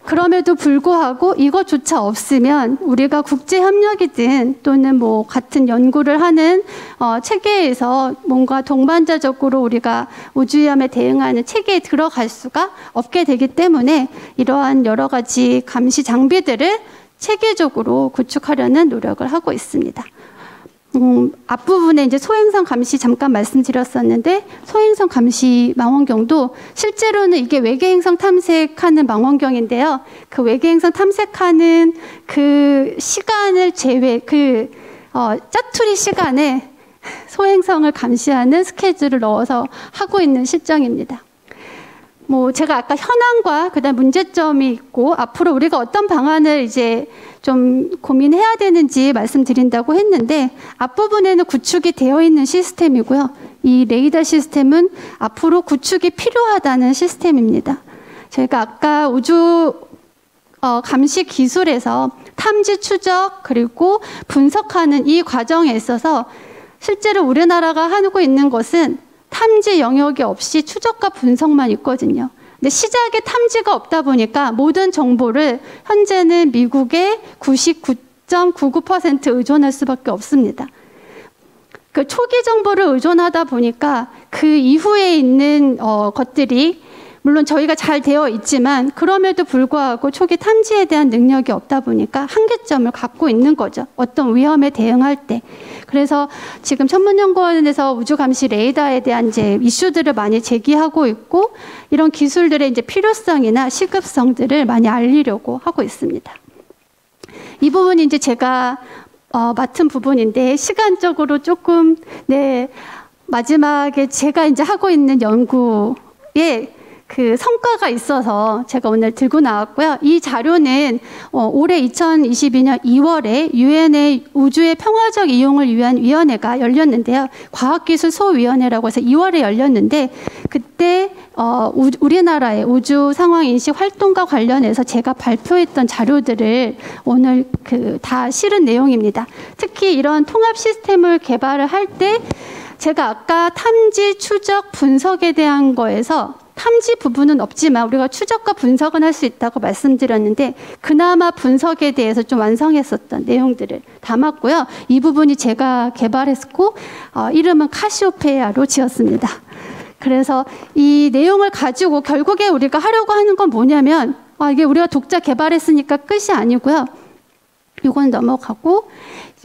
그럼에도 불구하고 이것조차 없으면 우리가 국제협력이든 또는 뭐 같은 연구를 하는 체계에서 뭔가 동반자적으로 우리가 우주위험에 대응하는 체계에 들어갈 수가 없게 되기 때문에 이러한 여러 가지 감시 장비들을 체계적으로 구축하려는 노력을 하고 있습니다. 앞부분에 이제 소행성 감시 잠깐 말씀드렸었는데, 소행성 감시 망원경도 실제로는 이게 외계행성 탐색하는 망원경인데요. 그 외계행성 탐색하는 그 시간을 짜투리 시간에 소행성을 감시하는 스케줄을 넣어서 하고 있는 실정입니다. 제가 아까 현황과 그다음 문제점이 있고 앞으로 우리가 어떤 방안을 이제 좀 고민해야 되는지 말씀드린다고 했는데, 앞부분에는 구축이 되어 있는 시스템이고요. 이 레이더 시스템은 앞으로 구축이 필요하다는 시스템입니다. 저희가 아까 우주 감시 기술에서 탐지 추적 그리고 분석하는 이 과정에 있어서 실제로 우리나라가 하고 있는 것은 탐지 영역이 없이 추적과 분석만 있거든요. 근데 시작에 탐지가 없다 보니까 모든 정보를 현재는 미국의 99.99% 의존할 수밖에 없습니다. 그 초기 정보를 의존하다 보니까 그 이후에 있는 것들이 물론 저희가 잘 되어 있지만 그럼에도 불구하고 초기 탐지에 대한 능력이 없다 보니까 한계점을 갖고 있는 거죠. 어떤 위험에 대응할 때. 그래서 지금 천문연구원에서 우주감시 레이더에 대한 이제 이슈들을 많이 제기하고 있고, 이런 기술들의 이제 필요성이나 시급성들을 많이 알리려고 하고 있습니다. 이 부분이 이제 제가 맡은 부분인데, 시간적으로 조금 마지막에 제가 이제 하고 있는 연구에 그 성과가 있어서 제가 오늘 들고 나왔고요. 이 자료는 올해 2022년 2월에 유엔의 우주의 평화적 이용을 위한 위원회가 열렸는데요. 과학기술소위원회라고 해서 2월에 열렸는데, 그때 우리나라의 우주 상황 인식 활동과 관련해서 제가 발표했던 자료들을 오늘 다 실은 내용입니다. 특히 이런 통합 시스템을 개발을 할 때 제가 아까 탐지, 추적, 분석에 대한 거에서 탐지 부분은 없지만 우리가 추적과 분석은 할 수 있다고 말씀드렸는데 그나마 분석에 대해서 좀 완성했었던 내용들을 담았고요. 이 부분이 제가 개발했고 이름은 카시오페이아로 지었습니다. 그래서 이 내용을 가지고 결국에 우리가 하려고 하는 건 뭐냐면 이게 우리가 독자 개발했으니까 끝이 아니고요. 이건 넘어가고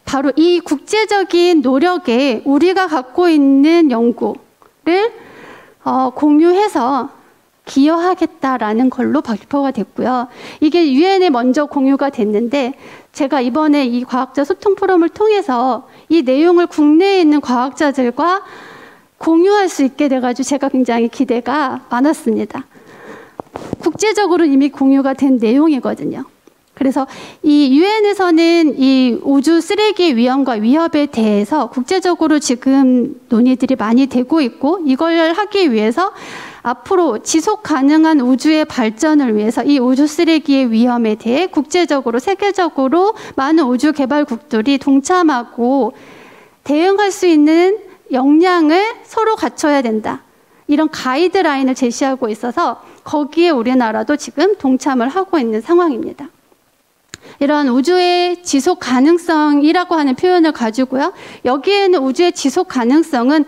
바로 이 국제적인 노력에 우리가 갖고 있는 연구를 공유해서 기여하겠다라는 걸로 발표가 됐고요. 이게 유엔에 먼저 공유가 됐는데 제가 이번에 이 과학자 소통 포럼을 통해서 이 내용을 국내에 있는 과학자들과 공유할 수 있게 돼가지고 제가 굉장히 기대가 많았습니다. 국제적으로 이미 공유가 된 내용이거든요. 그래서 이 유엔에서는 이 우주 쓰레기 위험과 위협에 대해서 국제적으로 지금 논의들이 많이 되고 있고 이걸 하기 위해서 앞으로 지속 가능한 우주의 발전을 위해서 이 우주 쓰레기의 위험에 대해 국제적으로 세계적으로 많은 우주 개발국들이 동참하고 대응할 수 있는 역량을 서로 갖춰야 된다. 이런 가이드라인을 제시하고 있어서 거기에 우리나라도 지금 동참을 하고 있는 상황입니다. 이런 우주의 지속 가능성이라고 하는 표현을 가지고요. 여기에는 우주의 지속 가능성은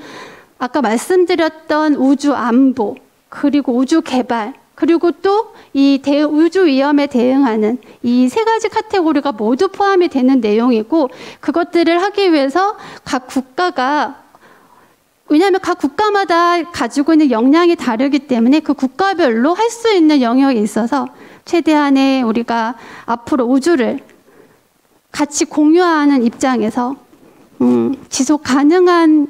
아까 말씀드렸던 우주 안보, 그리고 우주 개발, 그리고 또 이 우주 위험에 대응하는 이 세 가지 카테고리가 모두 포함이 되는 내용이고 그것들을 하기 위해서 각 국가가 왜냐하면 각 국가마다 가지고 있는 역량이 다르기 때문에 그 국가별로 할 수 있는 영역에 있어서 최대한의 우리가 앞으로 우주를 같이 공유하는 입장에서 지속 가능한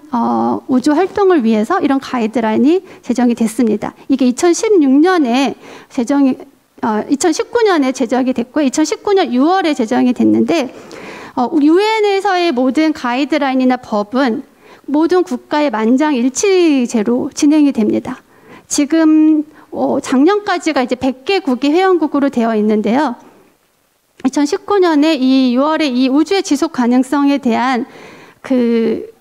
우주 활동을 위해서 이런 가이드라인이 제정이 됐습니다. 이게 2016년에 2019년에 제정이 됐고 2019년 6월에 제정이 됐는데 유엔에서의 모든 가이드라인이나 법은 모든 국가의 만장일치제로 진행이 됩니다. 지금 작년까지가 이제 100개국이 회원국으로 되어 있는데요. 2019년에 이 6월에 이 우주의 지속 가능성에 대한 그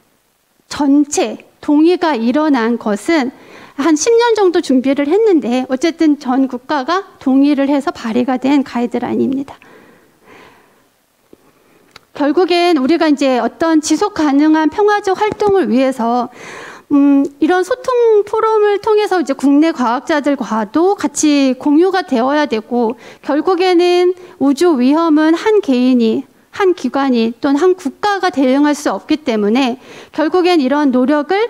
전체 동의가 일어난 것은 한 10년 정도 준비를 했는데 어쨌든 전 국가가 동의를 해서 발의가 된 가이드라인입니다. 결국엔 우리가 이제 어떤 지속 가능한 평화적 활동을 위해서 이런 소통 포럼을 통해서 이제 국내 과학자들과도 같이 공유가 되어야 되고 결국에는 우주 위험은 한 개인이 한 기관이 또는 한 국가가 대응할 수 없기 때문에 결국엔 이런 노력을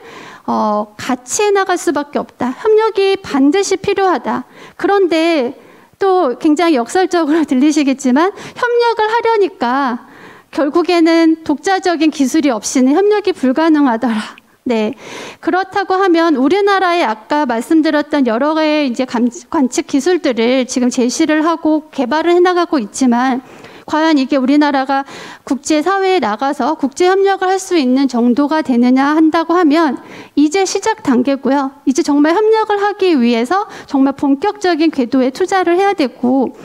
같이 해나갈 수밖에 없다. 협력이 반드시 필요하다. 그런데 또 굉장히 역설적으로 들리시겠지만 협력을 하려니까 결국에는 독자적인 기술이 없이는 협력이 불가능하더라. 네. 그렇다고 하면 우리나라의 아까 말씀드렸던 여러 개의 이제 관측 기술들을 지금 제시를 하고 개발을 해나가고 있지만 과연 이게 우리나라가 국제사회에 나가서 국제협력을 할 수 있는 정도가 되느냐 한다고 하면 이제 시작 단계고요. 이제 정말 협력을 하기 위해서 정말 본격적인 궤도에 투자를 해야 되고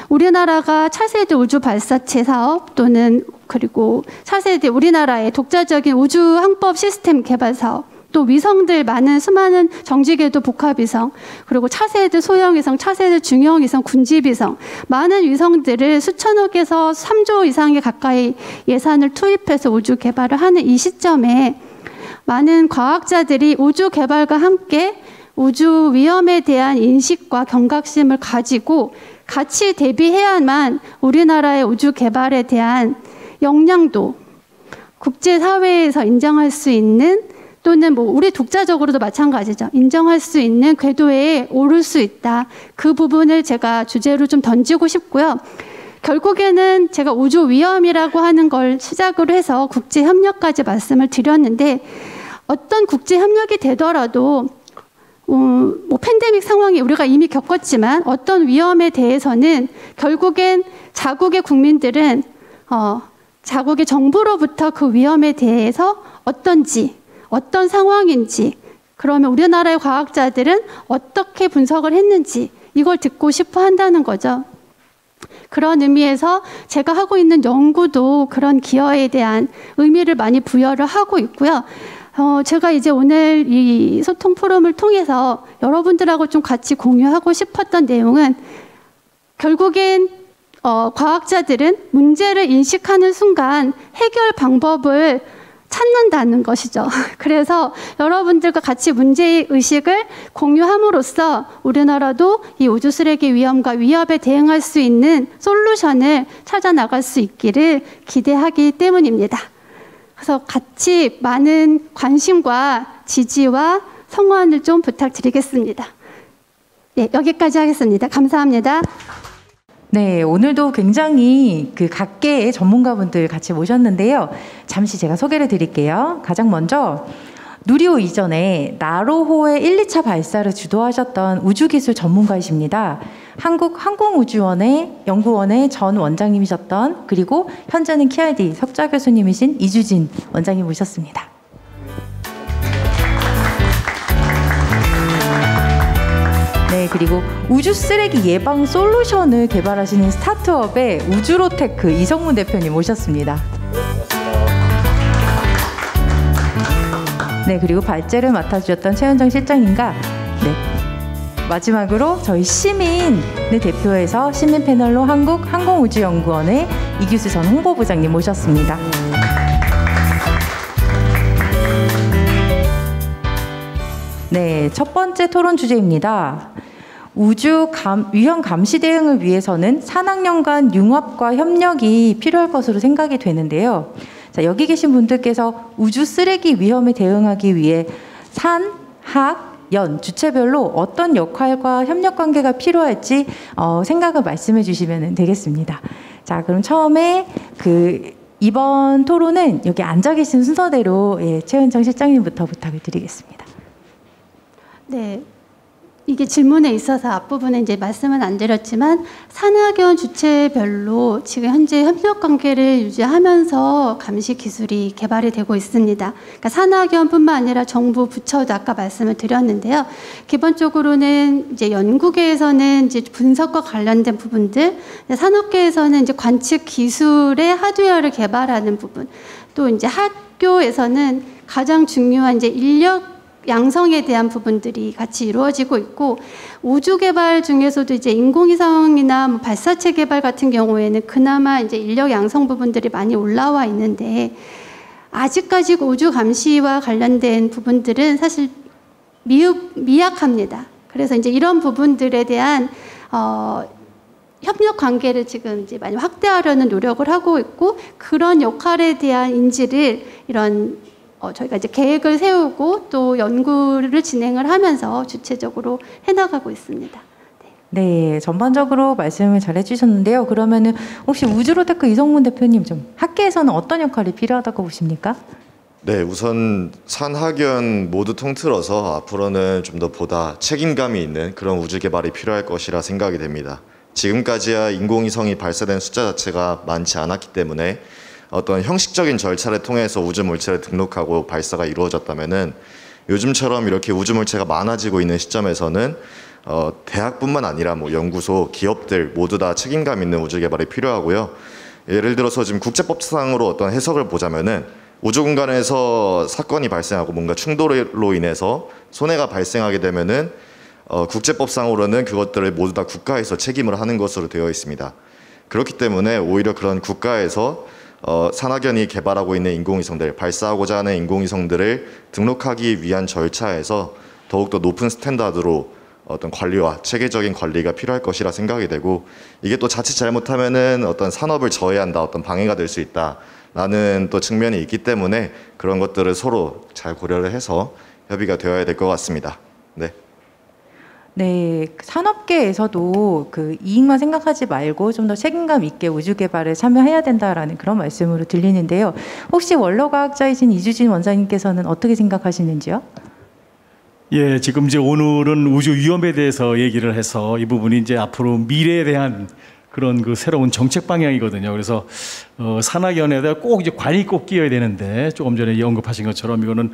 우리나라가 차세대 우주 발사체 사업 또는 그리고 차세대 우리나라의 독자적인 우주 항법 시스템 개발 사업 또 위성들 수많은 정지궤도 복합위성 그리고 차세대 소형위성, 차세대 중형위성, 군집위성 많은 위성들을 수천억에서 3조 이상의 가까이 예산을 투입해서 우주 개발을 하는 이 시점에 많은 과학자들이 우주 개발과 함께 우주 위험에 대한 인식과 경각심을 가지고 같이 대비해야만 우리나라의 우주 개발에 대한 역량도 국제사회에서 인정할 수 있는 또는 우리 독자적으로도 마찬가지죠. 인정할 수 있는 궤도에 오를 수 있다. 그 부분을 제가 주제로 좀 던지고 싶고요. 결국에는 제가 우주 위험이라고 하는 걸 시작으로 해서 국제협력까지 말씀을 드렸는데 어떤 국제협력이 되더라도 팬데믹 상황이 우리가 이미 겪었지만 어떤 위험에 대해서는 결국엔 자국의 국민들은 자국의 정부로부터 그 위험에 대해서 어떤 상황인지 그러면 우리나라의 과학자들은 어떻게 분석을 했는지 이걸 듣고 싶어 한다는 거죠. 그런 의미에서 제가 하고 있는 연구도 그런 기여에 대한 의미를 많이 부여를 하고 있고요. 제가 이제 오늘 이 소통 포럼을 통해서 여러분들하고 좀 같이 공유하고 싶었던 내용은 결국엔 과학자들은 문제를 인식하는 순간 해결 방법을 찾는다는 것이죠. 그래서 여러분들과 같이 문제의식을 공유함으로써 우리나라도 이 우주 쓰레기 위험과 위협에 대응할 수 있는 솔루션을 찾아 나갈 수 있기를 기대하기 때문입니다. 그래서 같이 많은 관심과 지지와 성원을 좀 부탁드리겠습니다. 네, 여기까지 하겠습니다. 감사합니다. 네, 오늘도 굉장히 각계의 전문가분들 같이 모셨는데요. 잠시 제가 소개를 드릴게요. 가장 먼저 누리호 이전에 나로호의 1, 2차 발사를 주도하셨던 우주기술 전문가이십니다. 한국항공우주원의 연구원의 전 원장님이셨던, 그리고 현재는 KID 석좌 교수님이신 이주진 원장님 모셨습니다. 네, 그리고 우주 쓰레기 예방 솔루션을 개발하시는 스타트업의 우주로테크 이성문 대표님 모셨습니다. 네, 그리고 발제를 맡아주셨던 최현정 실장님과 마지막으로 저희 시민을 대표해서 시민 패널로 한국항공우주연구원의 이규수 전 홍보부장님 모셨습니다. 네, 첫 번째 토론 주제입니다. 우주 위험 감시 대응을 위해서는 산학연 간 융합과 협력이 필요할 것으로 생각이 되는데요. 자, 여기 계신 분들께서 우주 쓰레기 위험에 대응하기 위해 산, 학, 연 주체별로 어떤 역할과 협력 관계가 필요할지 생각을 말씀해 주시면 되겠습니다. 자, 그럼 처음에 이번 토론은 여기 앉아 계신 순서대로 최은정 실장님부터 부탁을 드리겠습니다. 네. 이게 질문에 있어서 앞부분에 이제 말씀은 안 드렸지만 산학연 주체별로 지금 현재 협력 관계를 유지하면서 감시 기술이 개발이 되고 있습니다. 그러니까 산학연뿐만 아니라 정부 부처도 아까 말씀을 드렸는데요. 기본적으로는 이제 연구계에서는 이제 분석과 관련된 부분들, 산업계에서는 이제 관측 기술의 하드웨어를 개발하는 부분, 또 이제 학교에서는 가장 중요한 이제 인력 양성에 대한 부분들이 같이 이루어지고 있고, 우주 개발 중에서도 이제 인공위성이나 발사체 개발 같은 경우에는 그나마 이제 인력 양성 부분들이 많이 올라와 있는데, 아직까지 우주 감시와 관련된 부분들은 사실 미약합니다. 그래서 이제 이런 부분들에 대한 협력 관계를 지금 이제 많이 확대하려는 노력을 하고 있고, 그런 역할에 대한 인지를 저희가 이제 계획을 세우고 또 연구를 진행을 하면서 주체적으로 해나가고 있습니다. 네, 전반적으로 말씀을 잘 해주셨는데요. 그러면은 혹시 우주로테크 이성문 대표님, 좀 학계에서는 어떤 역할이 필요하다고 보십니까? 네, 우선 산학연 모두 통틀어서 앞으로는 좀 더 보다 책임감이 있는 그런 우주 개발이 필요할 것이라 생각이 됩니다. 지금까지야 인공위성이 발사된 숫자 자체가 많지 않았기 때문에 어떤 형식적인 절차를 통해서 우주 물체를 등록하고 발사가 이루어졌다면은, 요즘처럼 이렇게 우주 물체가 많아지고 있는 시점에서는 대학뿐만 아니라 연구소, 기업들 모두 다 책임감 있는 우주 개발이 필요하고요. 예를 들어서 지금 국제법상으로 어떤 해석을 보자면은, 우주 공간에서 사건이 발생하고 뭔가 충돌로 인해서 손해가 발생하게 되면은 국제법상으로는 그것들을 모두 다 국가에서 책임을 하는 것으로 되어 있습니다. 그렇기 때문에 오히려 그런 국가에서 산학연이 개발하고 있는 인공위성들, 발사하고자 하는 인공위성들을 등록하기 위한 절차에서 더욱더 높은 스탠다드로 어떤 관리와 체계적인 관리가 필요할 것이라 생각이 되고, 이게 또 자칫 잘못하면은 어떤 산업을 저해한다, 어떤 방해가 될 수 있다라는 또 측면이 있기 때문에 그런 것들을 서로 잘 고려를 해서 협의가 되어야 될 것 같습니다. 네. 네, 산업계에서도 이익만 생각하지 말고 좀 더 책임감 있게 우주 개발에 참여해야 된다라는 그런 말씀으로 들리는데요. 혹시 원로과학자이신 이주진 원장님께서는 어떻게 생각하시는지요? 예, 지금 이제 오늘은 우주 위험에 대해서 얘기를 해서 이 부분이 이제 앞으로 미래에 대한 그런 새로운 정책 방향이거든요. 그래서 산학연에다 꼭 이제 관이 꼭 끼어야 되는데, 조금 전에 언급하신 것처럼 이거는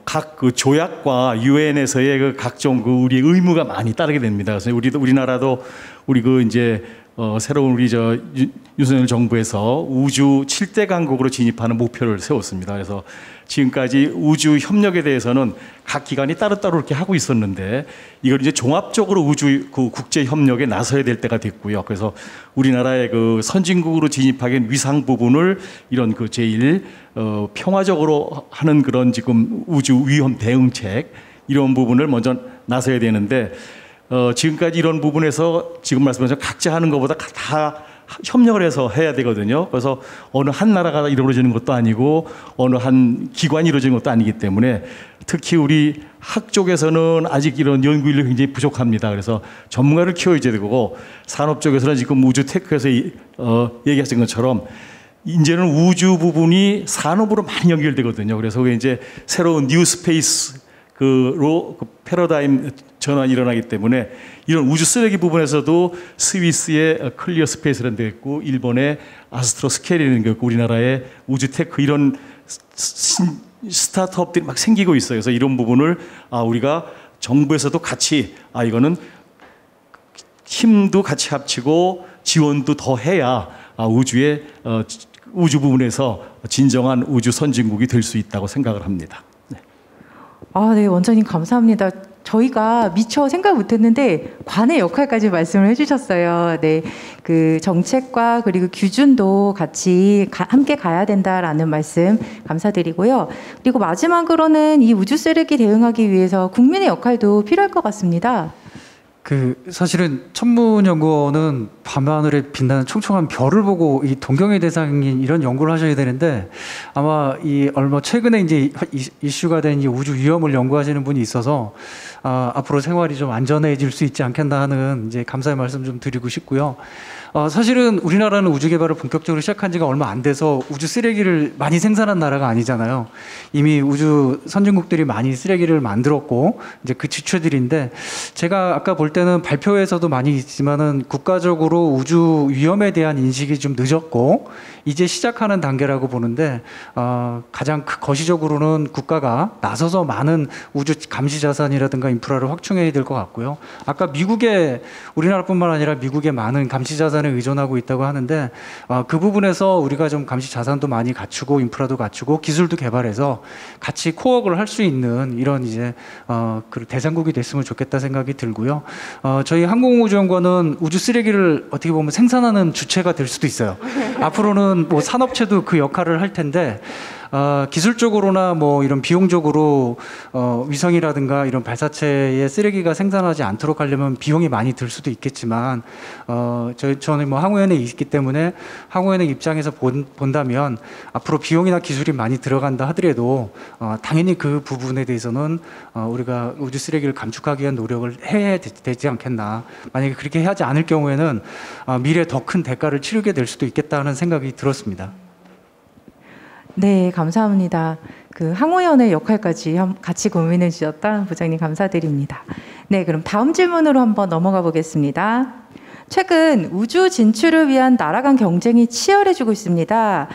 각 조약과 유엔에서의 각종 우리 의무가 많이 따르게 됩니다. 그래서 우리나라도 이제 새로운 우리 윤석열 정부에서 우주 7대 강국으로 진입하는 목표를 세웠습니다. 그래서 지금까지 우주 협력에 대해서는 각 기관이 따로따로 이렇게 하고 있었는데 이걸 이제 종합적으로 우주 그 국제 협력에 나서야 될 때가 됐고요. 그래서 우리나라의 그 선진국으로 진입하기 위한 위상 부분을 이런 그 제일 평화적으로 하는 그런 지금 우주 위험 대응책 이런 부분을 먼저 나서야 되는데 지금까지 이런 부분에서 지금 말씀하신 각자 하는 것보다 다 협력을 해서 해야 되거든요. 그래서 어느 한 나라가 이루어지는 것도 아니고 어느 한 기관이 이루어지는 것도 아니기 때문에 특히 우리 학 쪽에서는 아직 이런 연구 인력이 굉장히 부족합니다. 그래서 전문가를 키워야 되고 산업 쪽에서는 지금 우주 테크에서 얘기하신 것처럼 이제는 우주 부분이 산업으로 많이 연결되거든요. 그래서 이제 새로운 뉴 스페이스 그 패러다임 전환이 일어나기 때문에 이런 우주 쓰레기 부분에서도 스위스의 클리어 스페이스라는 데 있고 일본의 아스트로 스케일이라는 게 있고 우리나라의 우주 테크 이런 스타트업들이 막 생기고 있어요. 그래서 이런 부분을 우리가 정부에서도 같이 이거는 힘도 같이 합치고 지원도 더 해야 우주 부분에서 진정한 우주 선진국이 될 수 있다고 생각을 합니다. 네, 원장님 감사합니다. 저희가 미처 생각 못했는데 관의 역할까지 말씀을 해주셨어요. 네, 그 정책과 그리고 규준도 같이 함께 가야 된다라는 말씀 감사드리고요. 그리고 마지막으로는 이 우주 쓰레기 대응하기 위해서 국민의 역할도 필요할 것 같습니다. 사실은 천문연구원은 밤하늘에 빛나는 촘촘한 별을 보고 이 동경의 대상인 이런 연구를 하셔야 되는데 아마 얼마 최근에 이제 이슈가 된 이 우주 위험을 연구하시는 분이 있어서 앞으로 생활이 좀 안전해질 수 있지 않겠나 하는 이제 감사의 말씀 좀 드리고 싶고요. 사실은 우리나라는 우주 개발을 본격적으로 시작한 지가 얼마 안 돼서 우주 쓰레기를 많이 생산한 나라가 아니잖아요. 이미 우주 선진국들이 많이 쓰레기를 만들었고 이제 그 지표들인데 제가 아까 볼 때는 발표에서도 많이 있지만은 국가적으로 우주 위험에 대한 인식이 좀 늦었고 이제 시작하는 단계라고 보는데 가장 거시적으로는 국가가 나서서 많은 우주 감시 자산이라든가 인프라를 확충해야 될 것 같고요. 아까 우리나라뿐만 아니라 미국의 많은 감시 자산에 의존하고 있다고 하는데 그 부분에서 우리가 좀 감시 자산도 많이 갖추고 인프라도 갖추고 기술도 개발해서 같이 코업을 할 수 있는 이런 이제 그 대상국이 됐으면 좋겠다 생각이 들고요. 저희 항공우주연구원은 우주 쓰레기를 어떻게 보면 생산하는 주체가 될 수도 있어요. 앞으로는 뭐 산업체도 그 역할을 할 텐데 기술적으로나 뭐 이런 비용적으로 위성이라든가 이런 발사체의 쓰레기가 생산하지 않도록 하려면 비용이 많이 들 수도 있겠지만 저는 뭐 항우연에 있기 때문에 항우연의 입장에서 본다면 앞으로 비용이나 기술이 많이 들어간다 하더라도 당연히 그 부분에 대해서는 우리가 우주 쓰레기를 감축하기 위한 노력을 해야 되지 않겠나. 만약에 그렇게 하지 않을 경우에는 미래에 더 큰 대가를 치르게 될 수도 있겠다는 생각이 들었습니다. 네, 감사합니다. 그 항우연의 역할까지 같이 고민해 주셨던 부장님 감사드립니다. 네, 그럼 다음 질문으로 한번 넘어가 보겠습니다. 최근 우주 진출을 위한 나라 간 경쟁이 치열해지고 있습니다.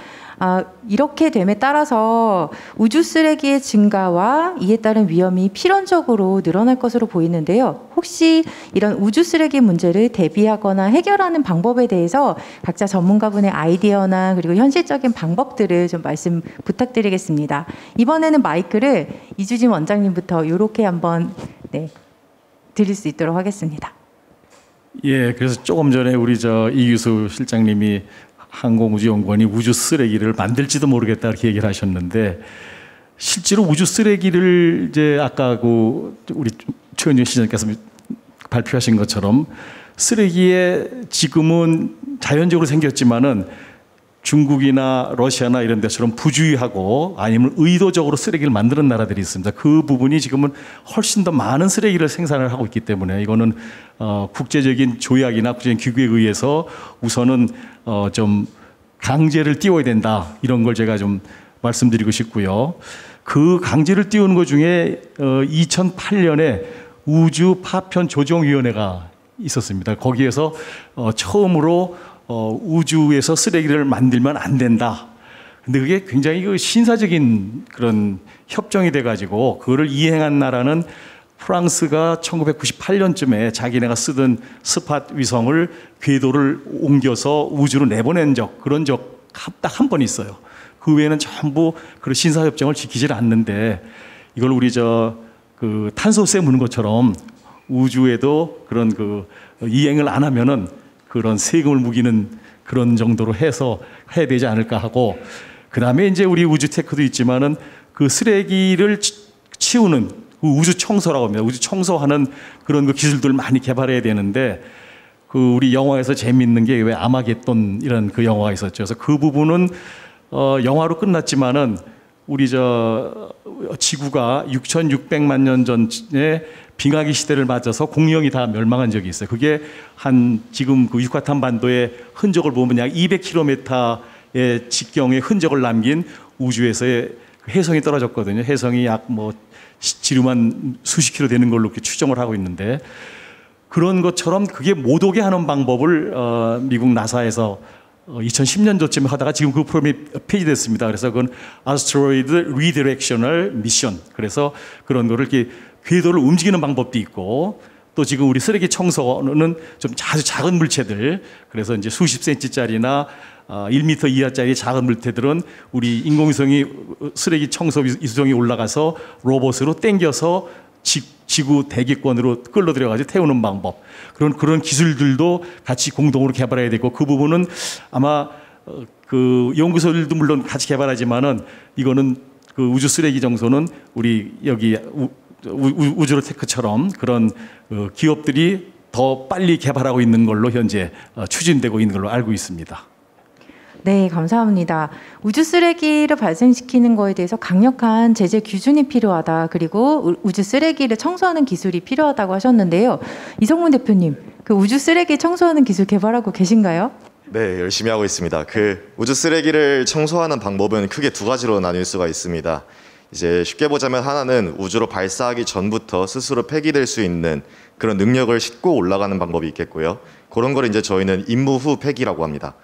이렇게 됨에 따라서 우주 쓰레기의 증가와 이에 따른 위험이 필연적으로 늘어날 것으로 보이는데요. 혹시 이런 우주 쓰레기 문제를 대비하거나 해결하는 방법에 대해서 각자 전문가분의 아이디어나 그리고 현실적인 방법들을 좀 말씀 부탁드리겠습니다. 이번에는 마이크를 이주진 원장님부터 이렇게 한번 드릴 수 있도록 하겠습니다. 예, 그래서 조금 전에 우리 이규수 실장님이 항공우주연구원이 우주 쓰레기를 만들지도 모르겠다 이렇게 얘기를 하셨는데 실제로 우주 쓰레기를 이제 아까 우리 최은정 시장님께서 발표하신 것처럼 쓰레기에 지금은 자연적으로 생겼지만은 중국이나 러시아나 이런 데처럼 부주의하고 아니면 의도적으로 쓰레기를 만드는 나라들이 있습니다. 그 부분이 지금은 훨씬 더 많은 쓰레기를 생산을 하고 있기 때문에 이거는 국제적인 조약이나 국제적인 기구에 의해서 우선은 좀 강제를 띄워야 된다. 이런 걸 제가 좀 말씀드리고 싶고요. 그 강제를 띄우는 것 중에 2008년에 우주 파편 조정위원회가 있었습니다. 거기에서 처음으로 우주에서 쓰레기를 만들면 안 된다. 근데 그게 굉장히 신사적인 그런 협정이 돼가지고 그거를 이행한 나라는 프랑스가 1998년쯤에 자기네가 쓰던 스팟 위성을 궤도를 옮겨서 우주로 내보낸 그런 적 딱 한 번 있어요. 그 외에는 전부 그런 신사협정을 지키질 않는데, 이걸 우리 그 탄소세 무는 것처럼 우주에도 그런 그 이행을 안 하면은 그런 세금을 무기는 그런 정도로 해서 해야 되지 않을까 하고, 그 다음에 이제 우리 우주 테크도 있지만은 그 쓰레기를 치우는 그 우주 청소라고 합니다. 우주 청소하는 그런 그 기술들 많이 개발해야 되는데, 그 우리 영화에서 재밌는 게 왜 아마겟돈 이런 그 영화가 있었죠. 그래서 그 부분은 영화로 끝났지만은 우리 지구가 6,600만 년 전에 빙하기 시대를 맞아서 공룡이 다 멸망한 적이 있어요. 그게 지금 그 유카탄 반도의 흔적을 보면 약 200km의 직경의 흔적을 남긴 우주에서의 혜성이 떨어졌거든요. 혜성이 약 지름한 수십 킬로 되는 걸로 이렇게 추정을 하고 있는데, 그런 것처럼 그게 못 오게 하는 방법을 미국 나사에서 2010년도쯤에 하다가 지금 그 프로그램이 폐지됐습니다. 그래서 그건 Asteroid Redirectional Mission. 그래서 그런 거를 이렇게 궤도를 움직이는 방법도 있고, 또 지금 우리 쓰레기 청소는 좀 아주 작은 물체들, 그래서 이제 수십 센치짜리나 1m 이하짜리 작은 물체들은 우리 인공위성이 쓰레기 청소 위성이 올라가서 로봇으로 땡겨서 지구 대기권으로 끌어들여가지고 태우는 방법, 그런 기술들도 같이 공동으로 개발해야 되고, 그 부분은 아마 그 연구소들도 물론 같이 개발하지만은 이거는 그 우주 쓰레기 정소는 우리 여기 우주로테크처럼 그런 기업들이 더 빨리 개발하고 있는 걸로 현재 추진되고 있는 걸로 알고 있습니다. 네, 감사합니다. 우주 쓰레기를 발생시키는 거에 대해서 강력한 제재 기준이 필요하다. 그리고 우주 쓰레기를 청소하는 기술이 필요하다고 하셨는데요. 이성문 대표님, 그 우주 쓰레기 청소하는 기술 개발하고 계신가요? 네, 열심히 하고 있습니다. 그 우주 쓰레기를 청소하는 방법은 크게 두 가지로 나뉠 수가 있습니다. 이제 쉽게 보자면 하나는 우주로 발사하기 전부터 스스로 폐기될 수 있는 그런 능력을 싣고 올라가는 방법이 있겠고요. 그런 걸 이제 저희는 임무 후 폐기라고 합니다.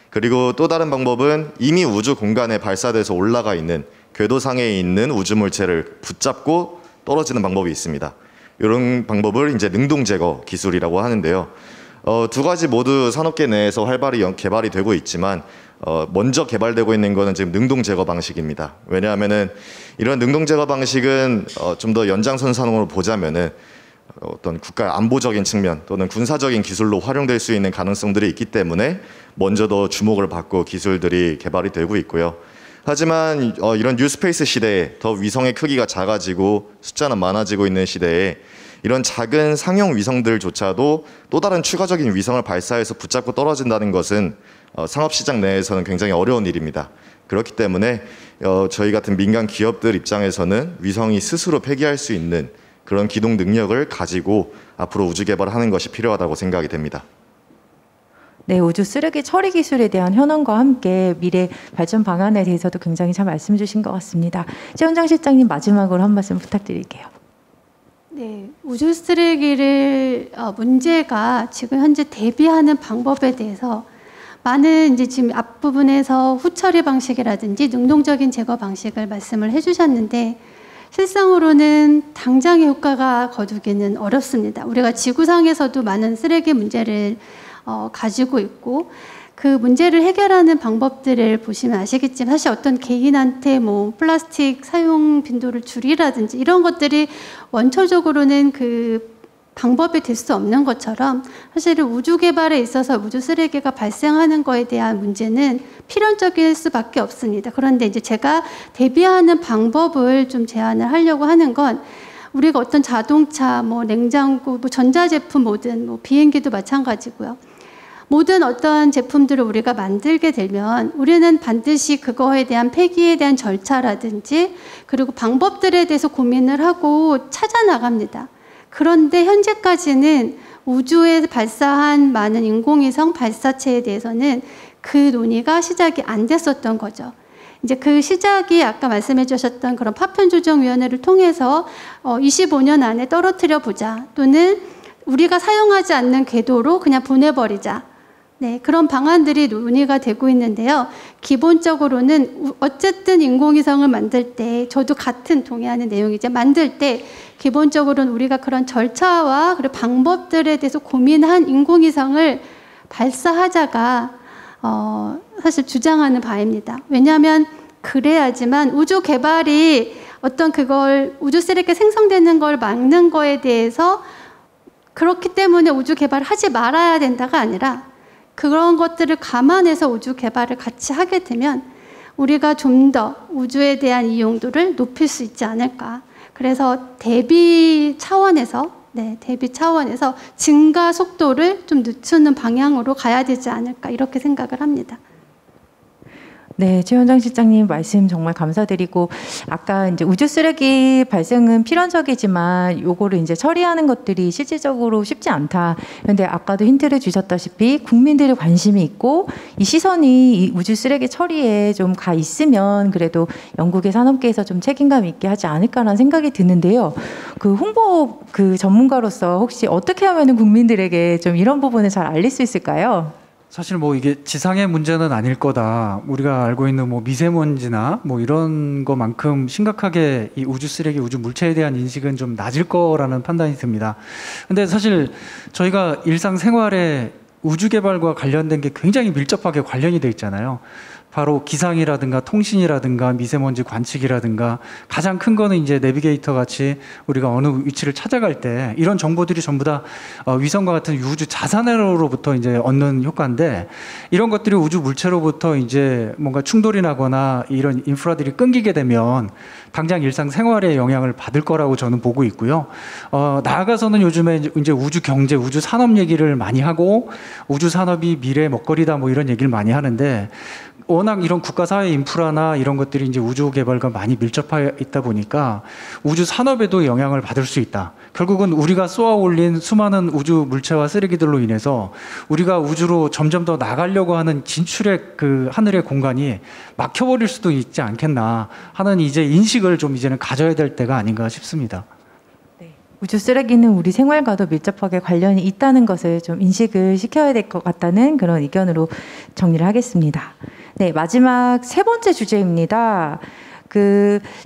그리고 또 다른 방법은 이미 우주 공간에 발사돼서 올라가 있는 궤도상에 있는 우주 물체를 붙잡고 떨어지는 방법이 있습니다. 이런 방법을 이제 능동 제거 기술이라고 하는데요. 두 가지 모두 산업계 내에서 활발히 개발이 되고 있지만 먼저 개발되고 있는 거는 지금 능동 제거 방식입니다. 왜냐하면은 이런 능동 제거 방식은 좀 더 연장선상으로 보자면은 어떤 국가 안보적인 측면 또는 군사적인 기술로 활용될 수 있는 가능성들이 있기 때문에 먼저 더 주목을 받고 기술들이 개발이 되고 있고요. 하지만 이런 뉴스페이스 시대에 더 위성의 크기가 작아지고 숫자는 많아지고 있는 시대에 이런 작은 상용 위성들조차도 또 다른 추가적인 위성을 발사해서 붙잡고 떨어진다는 것은 상업시장 내에서는 굉장히 어려운 일입니다. 그렇기 때문에 저희 같은 민간 기업들 입장에서는 위성이 스스로 폐기할 수 있는 그런 기동 능력을 가지고 앞으로 우주 개발을 하는 것이 필요하다고 생각이 됩니다. 네, 우주 쓰레기 처리 기술에 대한 현황과 함께 미래 발전 방안에 대해서도 굉장히 잘 말씀 주신 것 같습니다. 최원장 실장님, 마지막으로 한 말씀 부탁드릴게요. 네, 우주 쓰레기를 문제가 지금 현재 대비하는 방법에 대해서 많은 이제 지금 앞부분에서 후처리 방식이라든지 능동적인 제거 방식을 말씀을 해주셨는데, 실상으로는 당장의 효과가 거두기는 어렵습니다. 우리가 지구상에서도 많은 쓰레기 문제를 가지고 있고, 그 문제를 해결하는 방법들을 보시면 아시겠지만 사실 어떤 개인한테 플라스틱 사용 빈도를 줄이라든지 이런 것들이 원초적으로는 그 방법이 될 수 없는 것처럼, 사실은 우주 개발에 있어서 우주 쓰레기가 발생하는 거에 대한 문제는 필연적일 수밖에 없습니다. 그런데 이제 제가 대비하는 방법을 좀 제안을 하려고 하는 건, 우리가 어떤 자동차, 냉장고, 전자제품 뭐든 비행기도 마찬가지고요. 모든 어떤 제품들을 우리가 만들게 되면 우리는 반드시 그거에 대한 폐기에 대한 절차라든지 그리고 방법들에 대해서 고민을 하고 찾아 나갑니다. 그런데 현재까지는 우주에 발사한 많은 인공위성 발사체에 대해서는 그 논의가 시작이 안 됐었던 거죠. 이제 그 시작이 아까 말씀해 주셨던 그런 파편조정위원회를 통해서 25년 안에 떨어뜨려 보자, 또는 우리가 사용하지 않는 궤도로 그냥 보내버리자, 네, 그런 방안들이 논의가 되고 있는데요. 기본적으로는 어쨌든 인공위성을 만들 때, 저도 같은 동의하는 내용이죠. 만들 때 기본적으로는 우리가 그런 절차와 그리고 방법들에 대해서 고민한 인공위성을 발사하자가 사실 주장하는 바입니다. 왜냐하면 그래야지만 우주 개발이 어떤 그걸 우주 쓰레기 생성되는 걸 막는 거에 대해서 그렇기 때문에 우주 개발을 하지 말아야 된다가 아니라 그런 것들을 감안해서 우주 개발을 같이 하게 되면 우리가 좀 더 우주에 대한 이용도를 높일 수 있지 않을까. 그래서 대비 차원에서 증가 속도를 좀 늦추는 방향으로 가야 되지 않을까 이렇게 생각을 합니다. 네, 최현정 실장님 말씀 정말 감사드리고, 아까 이제 우주 쓰레기 발생은 필연적이지만 요거를 이제 처리하는 것들이 실질적으로 쉽지 않다. 그런데 아까도 힌트를 주셨다시피 국민들의 관심이 있고 이 시선이 이 우주 쓰레기 처리에 좀 가 있으면 그래도 영국의 산업계에서 좀 책임감 있게 하지 않을까라는 생각이 드는데요. 그 홍보 그 전문가로서 혹시 어떻게 하면은 국민들에게 좀 이런 부분을 잘 알릴 수 있을까요? 사실 뭐 이게 지상의 문제는 아닐 거다. 우리가 알고 있는 뭐 미세먼지나 뭐 이런 거만큼 심각하게 이 우주 쓰레기, 우주 물체에 대한 인식은 좀 낮을 거라는 판단이 듭니다. 근데 사실 저희가 일상생활에 우주 개발과 관련된 게 굉장히 밀접하게 관련이 돼 있잖아요. 바로 기상이라든가 통신이라든가 미세먼지 관측이라든가 가장 큰 거는 이제 내비게이터 같이 우리가 어느 위치를 찾아갈 때 이런 정보들이 전부 다 위성과 같은 우주 자산으로부터 이제 얻는 효과인데, 이런 것들이 우주 물체로부터 이제 뭔가 충돌이 나거나 이런 인프라들이 끊기게 되면 당장 일상 생활에 영향을 받을 거라고 저는 보고 있고요. 나아가서는 요즘에 이제 우주 경제, 우주 산업 얘기를 많이 하고 우주 산업이 미래의 먹거리다 뭐 이런 얘기를 많이 하는데, 워낙 이런 국가 사회 인프라나 이런 것들이 이제 우주 개발과 많이 밀접해 있다 보니까 우주 산업에도 영향을 받을 수 있다. 결국은 우리가 쏘아 올린 수많은 우주 물체와 쓰레기들로 인해서 우리가 우주로 점점 더 나가려고 하는 진출의 그 하늘의 공간이 막혀버릴 수도 있지 않겠나 하는 이제 인식을 좀 이제는 가져야 될 때가 아닌가 싶습니다. 우주 쓰레기는 우리 생활과도 밀접하게 관련이 있다는 것을 좀 인식을 시켜야 될 것 같다는 그런 의견으로 정리를 하겠습니다. 네, 마지막 세 번째 주제입니다.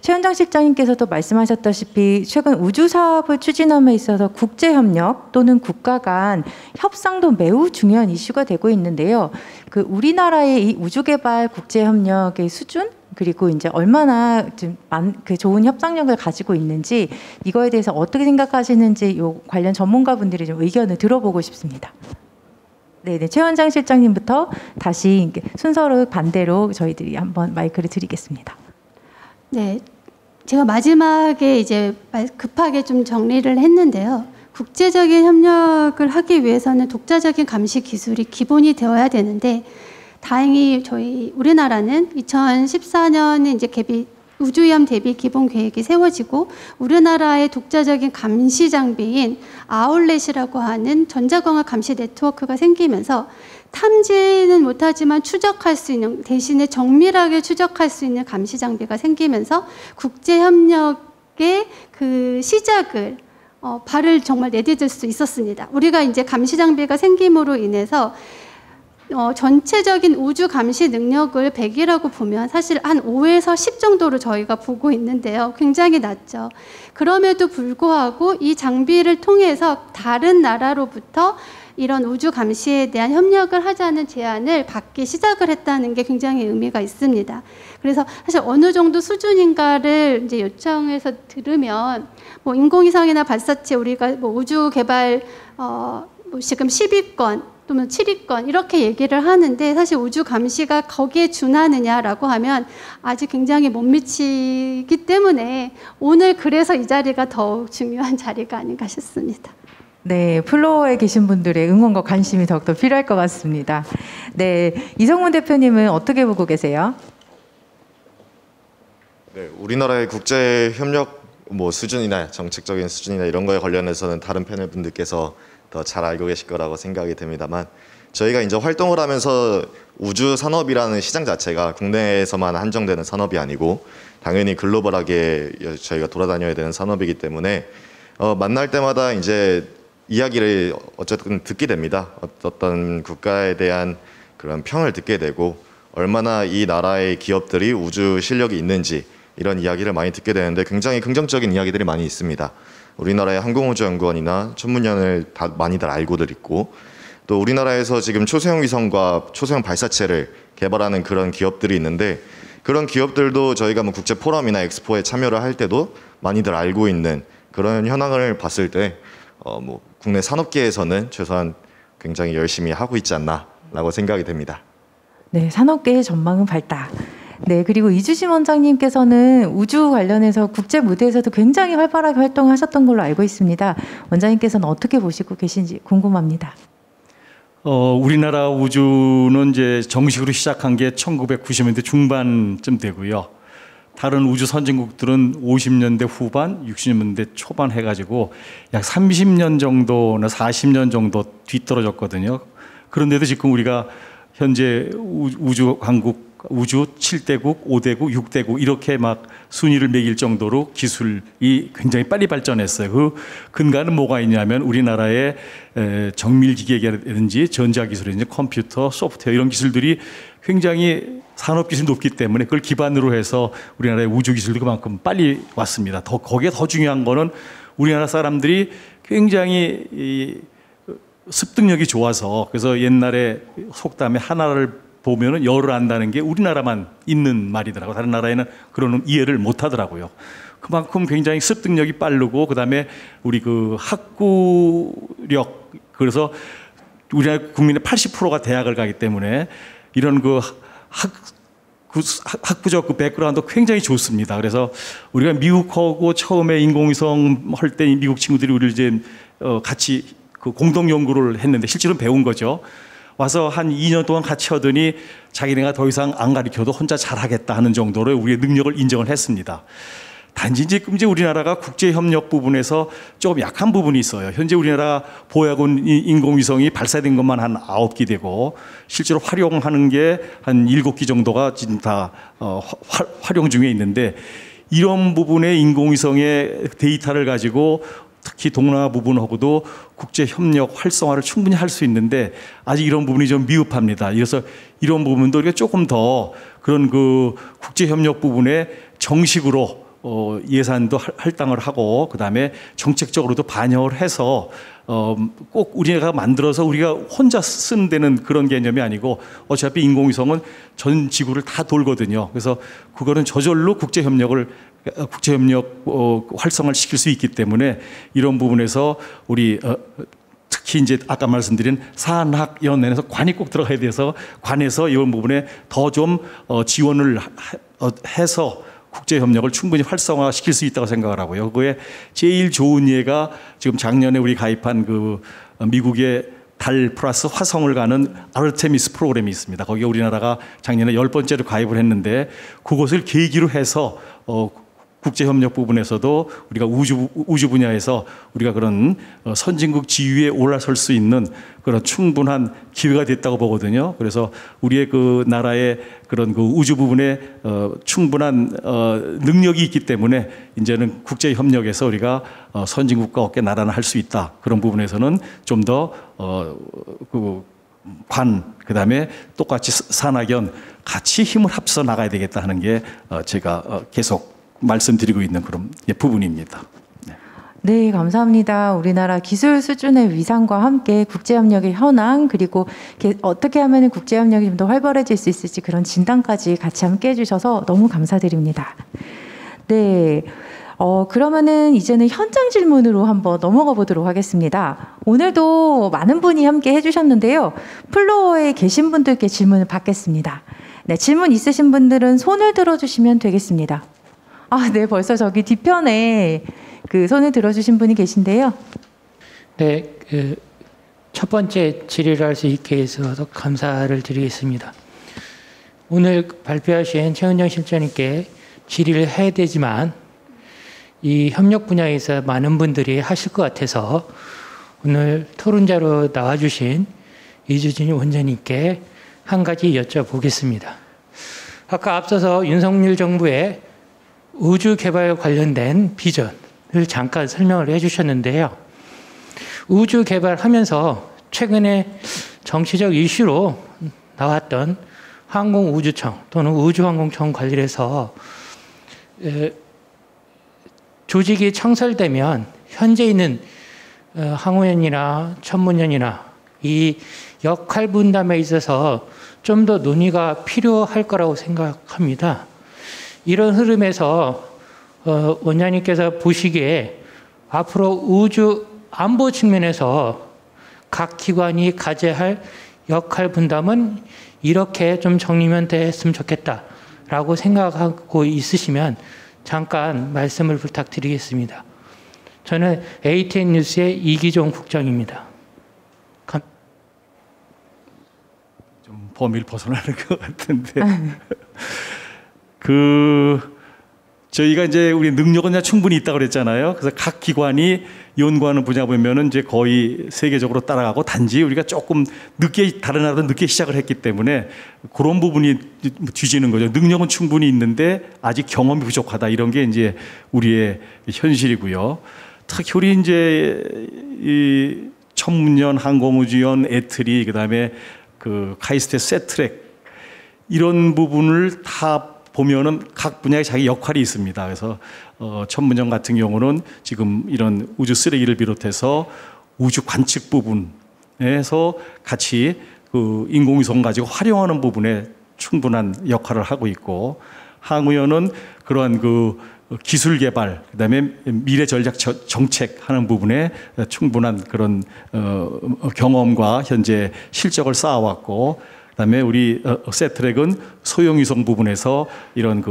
최현정 실장님께서도 말씀하셨다시피 최근 우주 사업을 추진함에 있어서 국제 협력 또는 국가 간 협상도 매우 중요한 이슈가 되고 있는데요. 우리나라의 이 우주 개발 국제 협력의 수준, 그리고 이제 얼마나 좀 좋은 협상력을 가지고 있는지, 이거에 대해서 어떻게 생각하시는지 요 관련 전문가분들이 좀 의견을 들어보고 싶습니다. 네, 최원장 실장님부터 다시 순서를 반대로 저희들이 한번 마이크를 드리겠습니다. 네, 제가 마지막에 이제 급하게 좀 정리를 했는데요. 국제적인 협력을 하기 위해서는 독자적인 감시 기술이 기본이 되어야 되는데, 다행히 우리나라는 2014년에 이제 우주위험 대비 기본 계획이 세워지고 우리나라의 독자적인 감시 장비인 아울렛이라고 하는 전자광학 감시 네트워크가 생기면서 탐지는 못하지만 추적할 수 있는, 대신에 정밀하게 추적할 수 있는 감시 장비가 생기면서 국제 협력의 그 시작을 발을 정말 내디딜 수 있었습니다. 우리가 이제 감시 장비가 생김으로 인해서 전체적인 우주 감시 능력을 100이라고 보면 사실 한 5에서 10 정도로 저희가 보고 있는데요. 굉장히 낮죠. 그럼에도 불구하고 이 장비를 통해서 다른 나라로부터 이런 우주 감시에 대한 협력을 하자는 제안을 받기 시작을 했다는 게 굉장히 의미가 있습니다. 그래서 사실 어느 정도 수준인가를 이제 요청해서 들으면 뭐 인공위성이나 발사체 우리가 뭐 우주 개발 뭐 지금 10위권 또는 7위권 이렇게 얘기를 하는데, 사실 우주 감시가 거기에 준하느냐라고 하면 아직 굉장히 못 미치기 때문에 오늘 그래서 이 자리가 더욱 중요한 자리가 아닌가 싶습니다. 네, 플로어에 계신 분들의 응원과 관심이 더욱더 필요할 것 같습니다. 네, 이성문 대표님은 어떻게 보고 계세요? 네, 우리나라의 국제 협력 수준이나 정책적인 수준이나 이런 거에 관련해서는 다른 패널 분들께서 더 잘 알고 계실 거라고 생각이 됩니다만, 저희가 이제 활동을 하면서 우주 산업이라는 시장 자체가 국내에서만 한정되는 산업이 아니고 당연히 글로벌하게 저희가 돌아다녀야 되는 산업이기 때문에 만날 때마다 이제 이야기를 어쨌든 듣게 됩니다. 어떤 국가에 대한 그런 평을 듣게 되고 얼마나 이 나라의 기업들이 우주 실력이 있는지 이런 이야기를 많이 듣게 되는데 굉장히 긍정적인 이야기들이 많이 있습니다. 우리나라의 항공우주연구원이나 천문연을 다 많이들 알고들 있고 또 우리나라에서 지금 초소형 위성과 초소형 발사체를 개발하는 그런 기업들이 있는데 그런 기업들도 저희가 뭐 국제 포럼이나 엑스포에 참여를 할 때도 많이들 알고 있는 그런 현황을 봤을 때 뭐 국내 산업계에서는 최소한 굉장히 열심히 하고 있지 않나라고 생각이 됩니다. 네, 산업계의 전망은 밝다. 네, 그리고 이주심 원장님께서는 우주 관련해서 국제 무대에서도 굉장히 활발하게 활동하셨던 걸로 알고 있습니다. 원장님께서는 어떻게 보시고 계신지 궁금합니다. 우리나라 우주는 이제 정식으로 시작한 게 1990년대 중반쯤 되고요. 다른 우주 선진국들은 50년대 후반, 60년대 초반 해가지고 약 30년 정도나 40년 정도 뒤떨어졌거든요. 그런데도 지금 우리가 현재 우주 강국, 우주 7대국, 5대국, 6대국 이렇게 막 순위를 매길 정도로 기술이 굉장히 빨리 발전했어요. 그 근간은 뭐가 있냐면 우리나라의 정밀기계라든지 전자기술이든지 컴퓨터, 소프트웨어 이런 기술들이 굉장히 산업기술이 높기 때문에 그걸 기반으로 해서 우리나라의 우주기술도 그만큼 빨리 왔습니다. 거기에 더 중요한 거는 우리나라 사람들이 굉장히 습득력이 좋아서 그래서 옛날에 속담에 하나를 보면은 열을 안다는 게 우리나라만 있는 말이더라고요. 다른 나라에는 그런 이해를 못 하더라고요. 그만큼 굉장히 습득력이 빠르고 그다음에 우리 그 학구력 그래서 우리나라 국민의 80%가 대학을 가기 때문에 이런 그 학부적 그 백그라운드 굉장히 좋습니다. 그래서 우리가 미국하고 처음에 인공위성 할 때 미국 친구들이 우리를 이제 같이 그 공동 연구를 했는데 실제로 배운 거죠. 와서 한 2년 동안 같이 하더니 자기네가 더 이상 안 가르쳐도 혼자 잘하겠다 하는 정도로 우리의 능력을 인정을 했습니다. 단지 지금 이제 우리나라가 국제협력 부분에서 조금 약한 부분이 있어요. 현재 우리나라 보야군 인공위성이 발사된 것만 한 9기 되고 실제로 활용하는 게 한 7기 정도가 지금 다 활용 중에 있는데 이런 부분의 인공위성의 데이터를 가지고 특히 동남아 부분하고도 국제협력 활성화를 충분히 할 수 있는데 아직 이런 부분이 좀 미흡합니다. 그래서 이런 부분도 우리가 조금 더 그런 그 국제협력 부분에 정식으로 예산도 할당을 하고 그다음에 정책적으로도 반영을 해서 꼭 우리가 만들어서 우리가 혼자 쓰는 데는 그런 개념이 아니고 어차피 인공위성은 전 지구를 다 돌거든요. 그래서 그거는 저절로 국제협력 활성화를 시킬 수 있기 때문에 이런 부분에서 우리 특히 이제 아까 말씀드린 산학연에서 관이 꼭 들어가야 돼서 관에서 이런 부분에 더 좀 지원을 해서 국제협력을 충분히 활성화시킬 수 있다고 생각을 하고요. 그거에 제일 좋은 예가 지금 작년에 우리 가입한 그 미국의 달 플러스 화성을 가는 아르테미스 프로그램이 있습니다. 거기에 우리나라가 작년에 10번째로 가입을 했는데 그것을 계기로 해서 국제협력 부분에서도 우리가 우주 분야에서 우리가 그런 선진국 지위에 올라설 수 있는 그런 충분한 기회가 됐다고 보거든요. 그래서 우리의 그 나라의 그런 그 우주 부분에 충분한 능력이 있기 때문에 이제는 국제협력에서 우리가 선진국과 어깨 나란히 할 수 있다. 그런 부분에서는 좀 더 그다음에 똑같이 산학연 같이 힘을 합쳐 나가야 되겠다 하는 게 제가 계속 말씀드리고 있는 그런 부분입니다. 네, 감사합니다. 우리나라 기술 수준의 위상과 함께 국제협력의 현황 그리고 어떻게 하면 국제협력이 좀 더 활발해질 수 있을지 그런 진단까지 같이 함께 해주셔서 너무 감사드립니다. 네, 그러면은 이제는 현장 질문으로 한번 넘어가 보도록 하겠습니다. 오늘도 많은 분이 함께 해주셨는데요. 플로어에 계신 분들께 질문을 받겠습니다. 네, 질문 있으신 분들은 손을 들어주시면 되겠습니다. 아, 네, 벌써 저기 뒤편에 그 손을 들어주신 분이 계신데요. 네, 첫 번째 질의를 할 수 있게 해서 감사를 드리겠습니다. 오늘 발표하신 최은정 실장님께 질의를 해야 되지만 이 협력 분야에서 많은 분들이 하실 것 같아서 오늘 토론자로 나와주신 이주진 원장님께 한 가지 여쭤보겠습니다. 아까 앞서서 윤석열 정부의 우주 개발 관련된 비전을 잠깐 설명을 해주셨는데요. 우주 개발하면서 최근에 정치적 이슈로 나왔던 항공우주청 또는 우주항공청 관련해서 조직이 창설되면 현재 있는 항우연이나 천문연이나 이 역할 분담에 있어서 좀 더 논의가 필요할 거라고 생각합니다. 이런 흐름에서 원장님께서 보시기에 앞으로 우주 안보 측면에서 각 기관이 가져야 할 역할 분담은 이렇게 좀 정리면 됐으면 좋겠다라고 생각하고 있으시면 잠깐 말씀을 부탁드리겠습니다. 저는 ATN 뉴스의 이기종 국장입니다. 좀 범위를 벗어나는 것 같은데 저희가 이제 우리 능력은 그냥 충분히 있다고 그랬잖아요. 그래서 각 기관이 연구하는 분야 보면은 이제 거의 세계적으로 따라가고, 단지 우리가 조금 늦게, 다른 나라도 늦게 시작을 했기 때문에 그런 부분이 뒤지는 거죠. 능력은 충분히 있는데 아직 경험이 부족하다, 이런 게 이제 우리의 현실이고요. 특히 우리 이제 이 천문연, 항공우주연, 애트리, 그다음에 그 카이스트의 세트랙, 이런 부분을 다 보면은 각 분야에 자기 역할이 있습니다. 그래서 천문연 같은 경우는 지금 이런 우주 쓰레기를 비롯해서 우주 관측 부분에서 같이 그 인공위성 가지고 활용하는 부분에 충분한 역할을 하고 있고, 항우연은 그러한 그 기술 개발, 그다음에 미래 전략 정책 하는 부분에 충분한 그런 경험과 현재 실적을 쌓아왔고, 그다음에 우리 세트랙은 소형 위성 부분에서 이런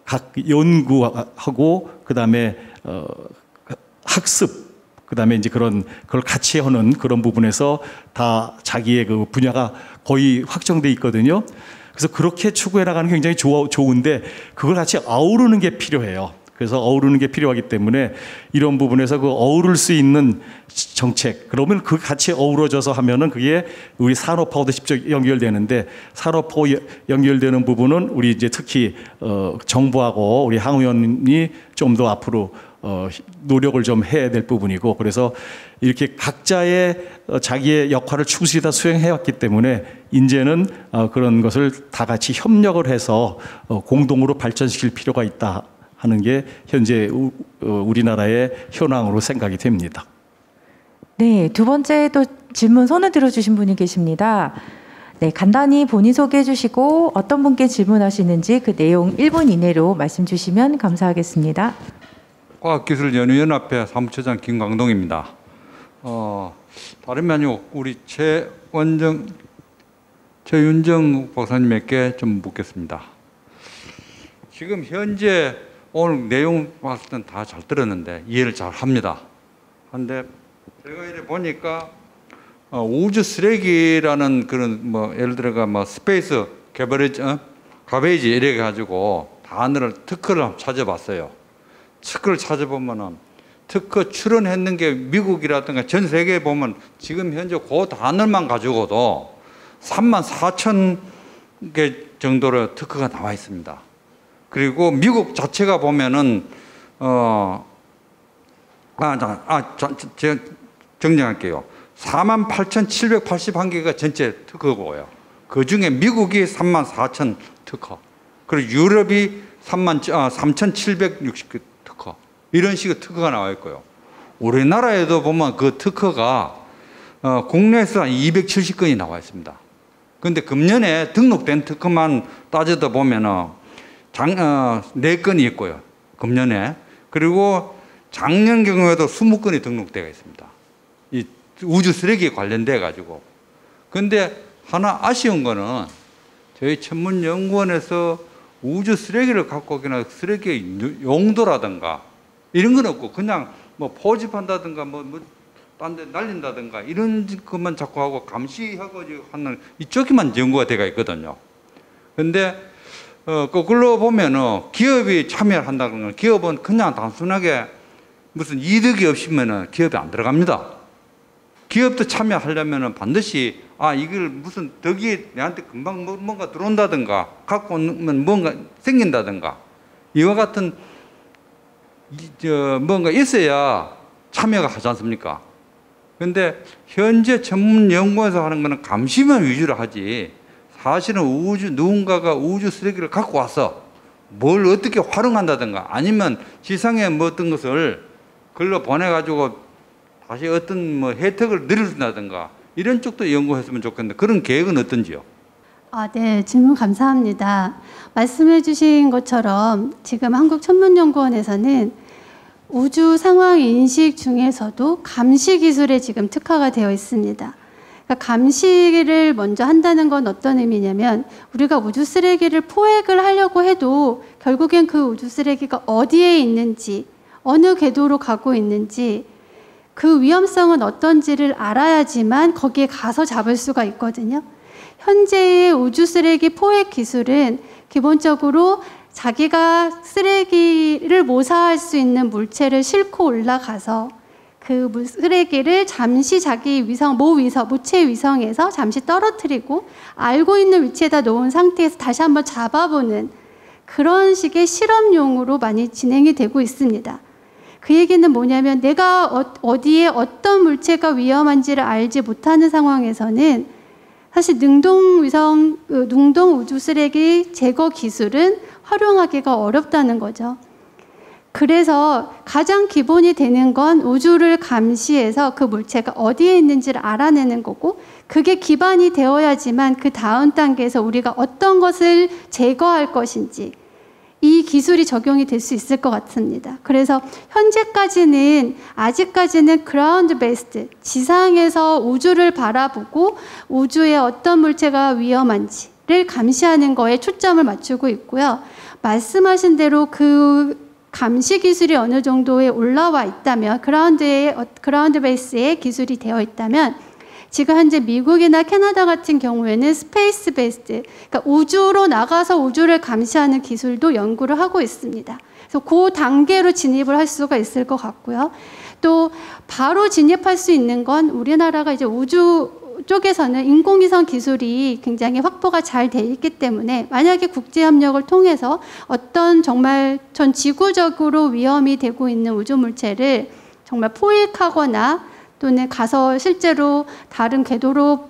각 연구하고, 그다음에 학습, 그다음에 이제 그걸 같이 하는 그런 부분에서 다 자기의 그 분야가 거의 확정돼 있거든요. 그래서 그렇게 추구해 나가는 게 굉장히 좋은데, 그걸 같이 아우르는 게 필요해요. 그래서 어우르는 게 필요하기 때문에 이런 부분에서 그 어우를 수 있는 정책, 그러면 그 같이 어우러져서 하면은 그게 우리 산업하고도 직접 연결되는데, 산업하고 연결되는 부분은 우리 이제 특히 정부하고 우리 항우연이 좀 더 앞으로 노력을 좀 해야 될 부분이고, 그래서 이렇게 각자의 자기의 역할을 충실히 다 수행해 왔기 때문에 이제는 그런 것을 다 같이 협력을 해서 공동으로 발전시킬 필요가 있다 하는 게 현재 우리나라의 현황으로 생각이 됩니다. 네, 두 번째 또 질문 손을 들어주신 분이 계십니다. 네, 간단히 본인 소개해 주시고 어떤 분께 질문하시는지 그 내용 1분 이내로 말씀 주시면 감사하겠습니다. 과학기술연구연합회 사무처장 김광동입니다. 다름이 아니고 우리 최윤정 박사님께 좀 묻겠습니다. 지금 현재 오늘 내용 봤을 땐 다 잘 들었는데 이해를 잘 합니다. 그런데 제가 이래 보니까 우주 쓰레기라는 그런 예를 들어가 스페이스 가베이지 이래 가지고 단어를 특허를 한번 찾아봤어요. 특허를 찾아보면은 특허 출원했는 게 미국이라든가 전 세계에 보면 지금 현재 그 단어만 가지고도 34,000개 정도로 특허가 나와 있습니다. 그리고 미국 자체가 보면은 제가 정리할게요. 48,781개가 전체 특허고요. 그 중에 미국이 34,000 특허, 그리고 유럽이 3,760개 특허, 이런 식의 특허가 나와 있고요. 우리나라에도 보면 그 특허가 국내에서 한 270건이 나와 있습니다. 그런데 금년에 등록된 특허만 따져도 보면은 4건이 있고요. 금년에. 그리고 작년 경우에도 20건이 등록되어 있습니다. 이 우주 쓰레기에 관련돼 가지고. 그런데 하나 아쉬운 거는 저희 천문연구원에서 우주 쓰레기를 갖고 오기나 쓰레기의 용도라든가 이런 건 없고, 그냥 포집한다든가 딴 데 날린다든가 이런 것만 자꾸 하고 감시하고 하는 이쪽에만 연구가 되어 있거든요. 그런데 거꾸로 보면은 기업이 참여를 한다는 건, 기업은 그냥 단순하게 무슨 이득이 없으면은 기업이 안 들어갑니다. 기업도 참여하려면은 반드시 이걸 무슨 덕이 내한테 금방 뭔가 들어온다든가 갖고 오면 뭔가 생긴다든가 이와 같은 뭔가 있어야 참여가 하지 않습니까? 근데 현재 전문 연구원에서 하는 거는 감시만 위주로 하지 사실은 누군가가 우주 쓰레기를 갖고 와서 뭘 어떻게 활용한다든가 아니면 지상에 뭐 어떤 것을 글로 보내가지고 다시 어떤 뭐 혜택을 누린다든가 이런 쪽도 연구했으면 좋겠는데 그런 계획은 어떤지요? 네, 질문 감사합니다. 말씀해 주신 것처럼 지금 한국천문연구원에서는 우주 상황 인식 중에서도 감시 기술에 지금 특화가 되어 있습니다. 그러니까 감시를 먼저 한다는 건 어떤 의미냐면 우리가 우주 쓰레기를 포획을 하려고 해도 결국엔 그 우주 쓰레기가 어디에 있는지 어느 궤도로 가고 있는지 그 위험성은 어떤지를 알아야지만 거기에 가서 잡을 수가 있거든요. 현재의 우주 쓰레기 포획 기술은 기본적으로 자기가 쓰레기를 모사할 수 있는 물체를 싣고 올라가서 그 쓰레기를 잠시 자기 모체 위성에서 잠시 떨어뜨리고 알고 있는 위치에다 놓은 상태에서 다시 한번 잡아보는 그런 식의 실험용으로 많이 진행이 되고 있습니다. 그 얘기는 뭐냐면 내가 어디에 어떤 물체가 위험한지를 알지 못하는 상황에서는 사실 능동 우주 쓰레기 제거 기술은 활용하기가 어렵다는 거죠. 그래서 가장 기본이 되는 건 우주를 감시해서 그 물체가 어디에 있는지를 알아내는 거고 그게 기반이 되어야지만 그 다음 단계에서 우리가 어떤 것을 제거할 것인지 이 기술이 적용이 될 수 있을 것 같습니다. 그래서 아직까지는 그라운드 베이스드, 지상에서 우주를 바라보고 우주에 어떤 물체가 위험한지를 감시하는 거에 초점을 맞추고 있고요. 말씀하신 대로 그 감시 기술이 어느 정도에 올라와 있다면, 그라운드 베이스의 기술이 되어 있다면 지금 현재 미국이나 캐나다 같은 경우에는 스페이스 베이스드, 그러니까 우주로 나가서 우주를 감시하는 기술도 연구를 하고 있습니다. 그래서 그 단계로 진입을 할 수가 있을 것 같고요. 또 바로 진입할 수 있는 건 우리나라가 이제 우주 쪽에서는 인공위성 기술이 굉장히 확보가 잘 돼 있기 때문에 만약에 국제협력을 통해서 어떤 정말 전 지구적으로 위험이 되고 있는 우주 물체를 정말 포획하거나 또는 가서 실제로 다른 궤도로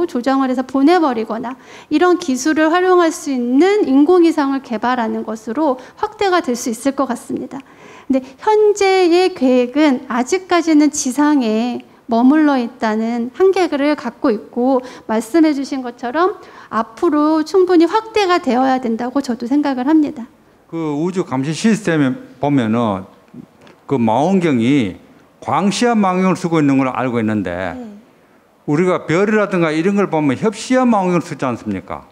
조정을 해서 보내버리거나 이런 기술을 활용할 수 있는 인공위성을 개발하는 것으로 확대가 될 수 있을 것 같습니다. 근데 현재의 계획은 아직까지는 지상에 머물러 있다는 한계를 갖고 있고 말씀해 주신 것처럼 앞으로 충분히 확대가 되어야 된다고 저도 생각을 합니다. 그 우주 감시 시스템에 보면은 그 망원경이 광시야 망원경을 쓰고 있는 걸 알고 있는데 우리가 별이라든가 이런 걸 보면 협시야 망원경을 쓰지 않습니까?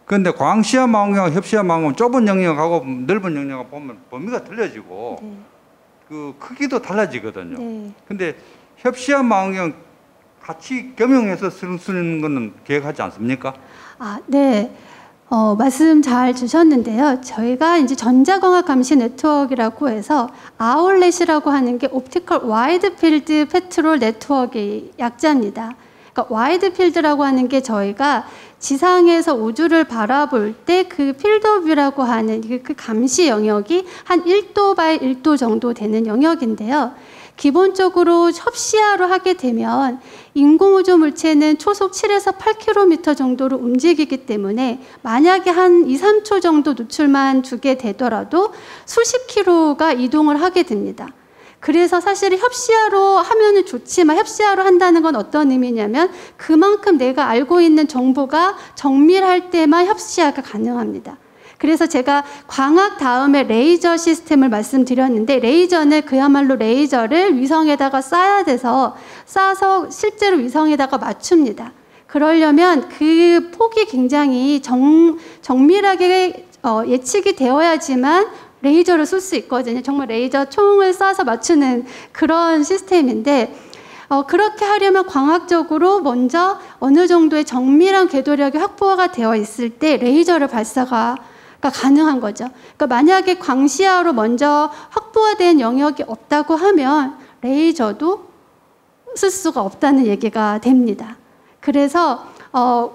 그런데 광시야 망원경과 협시야 망원경 좁은 영역하고 넓은 영역하고 보면 범위가 틀려지고 그 크기도 달라지거든요. 근데 협시야 망원경 같이 겸용해서 쓰는 거는 계획하지 않습니까? 네. 말씀 잘 주셨는데요. 저희가 이제 전자광학 감시 네트워크라고 해서 아울렛이라고 하는 게 옵티컬 와이드 필드 패트롤 네트워크의 약자입니다. 그러니까 와이드 필드라고 하는 게 저희가 지상에서 우주를 바라볼 때 그 필드 오브 뷰라고 하는 그 감시 영역이 한 1도 바이 1도 정도 되는 영역인데요. 기본적으로 협시야로 하게 되면 인공우주 물체는 초속 7에서 8km 정도로 움직이기 때문에 만약에 한 2, 3초 정도 노출만 주게 되더라도 수십 킬로가 이동을 하게 됩니다. 그래서 사실 협시야로 하면은 좋지만 협시야로 한다는 건 어떤 의미냐면 그만큼 내가 알고 있는 정보가 정밀할 때만 협시야가 가능합니다. 그래서 제가 광학 다음에 레이저 시스템을 말씀드렸는데 레이저는 그야말로 레이저를 위성에다가 쏴서 실제로 위성에다가 맞춥니다. 그러려면 그 폭이 굉장히 정밀하게 예측이 되어야지만 레이저를 쏠 수 있거든요. 정말 레이저 총을 쏴서 맞추는 그런 시스템인데 그렇게 하려면 광학적으로 먼저 어느 정도의 정밀한 궤도력이 확보가 되어 있을 때 레이저를 발사가 가능한 거죠. 그러니까 만약에 광시야로 먼저 확보가 된 영역이 없다고 하면 레이저도 쓸 수가 없다는 얘기가 됩니다. 그래서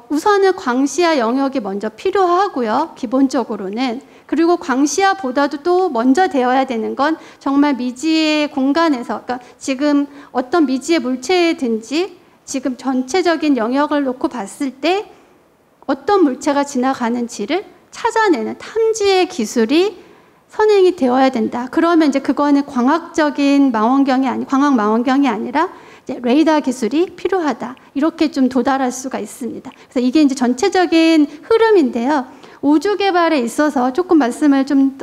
우선은 광시야 영역이 먼저 필요하고요. 기본적으로는 그리고 광시야보다도 또 먼저 되어야 되는 건 정말 미지의 공간에서, 그러니까 지금 어떤 미지의 물체든지 지금 전체적인 영역을 놓고 봤을 때 어떤 물체가 지나가는지를 찾아내는 탐지의 기술이 선행이 되어야 된다. 그러면 이제 그거는 광학적인 광학 망원경이 아니라 이제 레이더 기술이 필요하다. 이렇게 좀 도달할 수가 있습니다. 그래서 이게 이제 전체적인 흐름인데요. 우주 개발에 있어서 조금 말씀을 좀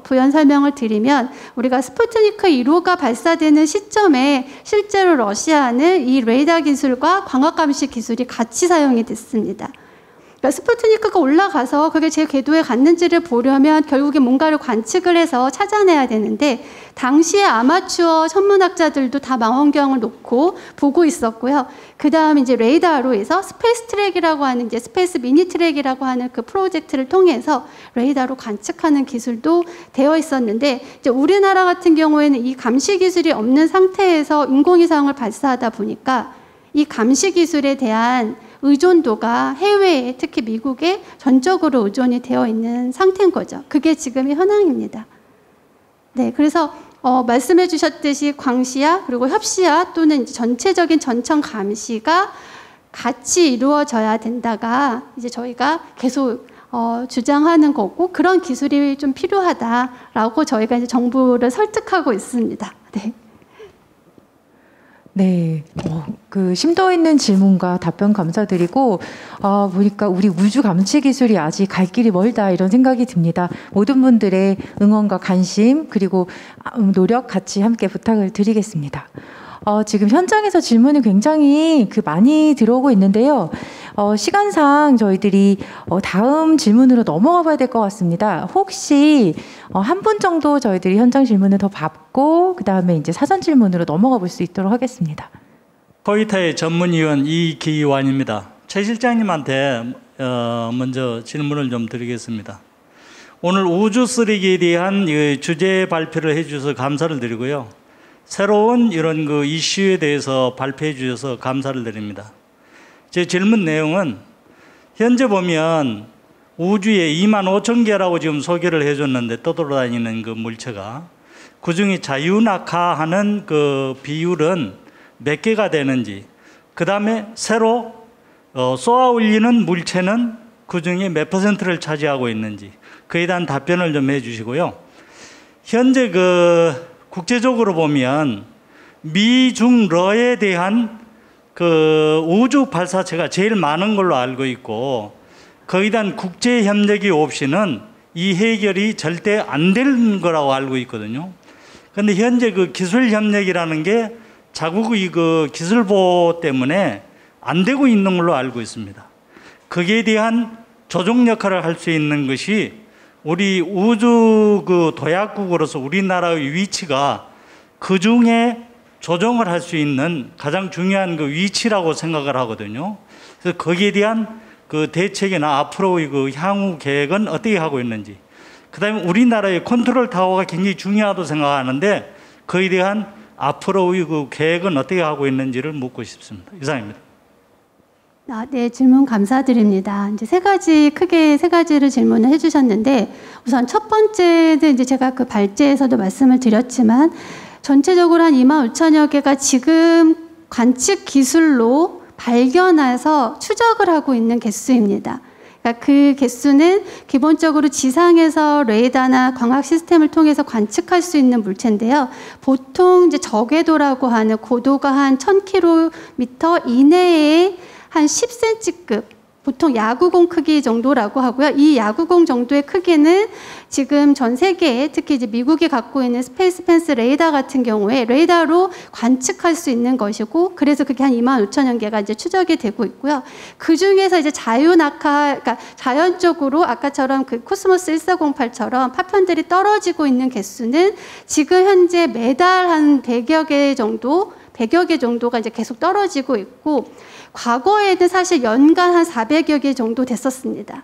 부연 설명을 드리면, 우리가 스푸트니크 1호가 발사되는 시점에 실제로 러시아는 이 레이더 기술과 광학 감시 기술이 같이 사용이 됐습니다. 그러니까 스푸트니크가 올라가서 그게 제 궤도에 갔는지를 보려면 결국에 뭔가를 관측을 해서 찾아내야 되는데, 당시에 아마추어 천문학자들도 다 망원경을 놓고 보고 있었고요. 그 다음에 이제 레이더로 해서 스페이스 트랙이라고 하는, 이제 스페이스 미니 트랙이라고 하는 그 프로젝트를 통해서 레이더로 관측하는 기술도 되어 있었는데, 이제 우리나라 같은 경우에는 이 감시 기술이 없는 상태에서 인공위성을 발사하다 보니까 이 감시 기술에 대한 의존도가 해외에, 특히 미국에 전적으로 의존이 되어 있는 상태인 거죠. 그게 지금의 현황입니다. 네, 그래서 말씀해 주셨듯이 광시야 그리고 협시야 또는 이제 전체적인 전청 감시가 같이 이루어져야 된다가 이제 저희가 계속 주장하는 거고, 그런 기술이 좀 필요하다라고 저희가 이제 정부를 설득하고 있습니다. 네. 네, 그 심도 있는 질문과 답변 감사드리고, 보니까 우리 우주 감시 기술이 아직 갈 길이 멀다 이런 생각이 듭니다. 모든 분들의 응원과 관심 그리고 노력 같이 함께 부탁을 드리겠습니다. 지금 현장에서 질문이 굉장히 많이 들어오고 있는데요. 시간상 저희들이 다음 질문으로 넘어가 봐야 될 것 같습니다. 혹시 한 분 정도 저희들이 현장 질문을 더 받고 그 다음에 이제 사전 질문으로 넘어가 볼 수 있도록 하겠습니다. 코이타의 전문위원 이기환입니다. 최 실장님한테 먼저 질문을 좀 드리겠습니다. 오늘 우주 쓰레기에 대한 주제 발표를 해주셔서 감사를 드리고요. 새로운 이런 그 이슈에 대해서 발표해 주셔서 감사를 드립니다. 제 질문 내용은, 현재 보면 우주에 25,000개라고 지금 소개를 해줬는데 떠돌아다니는 그 물체가, 그 중에 자유낙하하는 그 비율은 몇 개가 되는지, 그 다음에 새로 쏘아 올리는 물체는 그 중에 몇 %를 차지하고 있는지, 그에 대한 답변을 좀 해주시고요. 현재 국제적으로 보면 미중러에 대한 우주 발사체가 제일 많은 걸로 알고 있고, 거기에 대한 국제 협력이 없이는 이 해결이 절대 안 되는 거라고 알고 있거든요. 그런데 현재 기술 협력이라는 게 자국의 기술 보호 때문에 안 되고 있는 걸로 알고 있습니다. 거기에 대한 조정 역할을 할 수 있는 것이 우리 우주 도약국으로서 우리나라의 위치가 그 중에 조정을 할 수 있는 가장 중요한 위치라고 생각을 하거든요. 그래서 거기에 대한 대책이나 앞으로의 향후 계획은 어떻게 하고 있는지, 그 다음에 우리나라의 컨트롤 타워가 굉장히 중요하다고 생각하는데 그에 대한 앞으로의 계획은 어떻게 하고 있는지를 묻고 싶습니다. 이상입니다. 네, 질문 감사드립니다. 이제 크게 세 가지를 질문을 해주셨는데, 우선 첫 번째는 이제 제가 발제에서도 말씀을 드렸지만, 전체적으로 한 25,000여 개가 지금 관측 기술로 발견해서 추적을 하고 있는 개수입니다. 그러니까 그 개수는 기본적으로 지상에서 레이더나 광학 시스템을 통해서 관측할 수 있는 물체인데요. 보통 이제 저궤도라고 하는 고도가 한 1000km 이내에 한 10cm급, 보통 야구공 크기 정도라고 하고요. 이 야구공 정도의 크기는 지금 전 세계에, 특히 이제 미국이 갖고 있는 스페이스 펜스 레이더 같은 경우에 레이더로 관측할 수 있는 것이고, 그래서 그게 한 25,000여 개가 이제 추적이 되고 있고요. 그 중에서 이제 자유낙하, 그러니까 자연적으로 아까처럼 코스모스 1408처럼 파편들이 떨어지고 있는 개수는 지금 현재 매달 한 100여 개 정도가 이제 계속 떨어지고 있고, 과거에는 사실 연간 한 400여 개 정도 됐었습니다.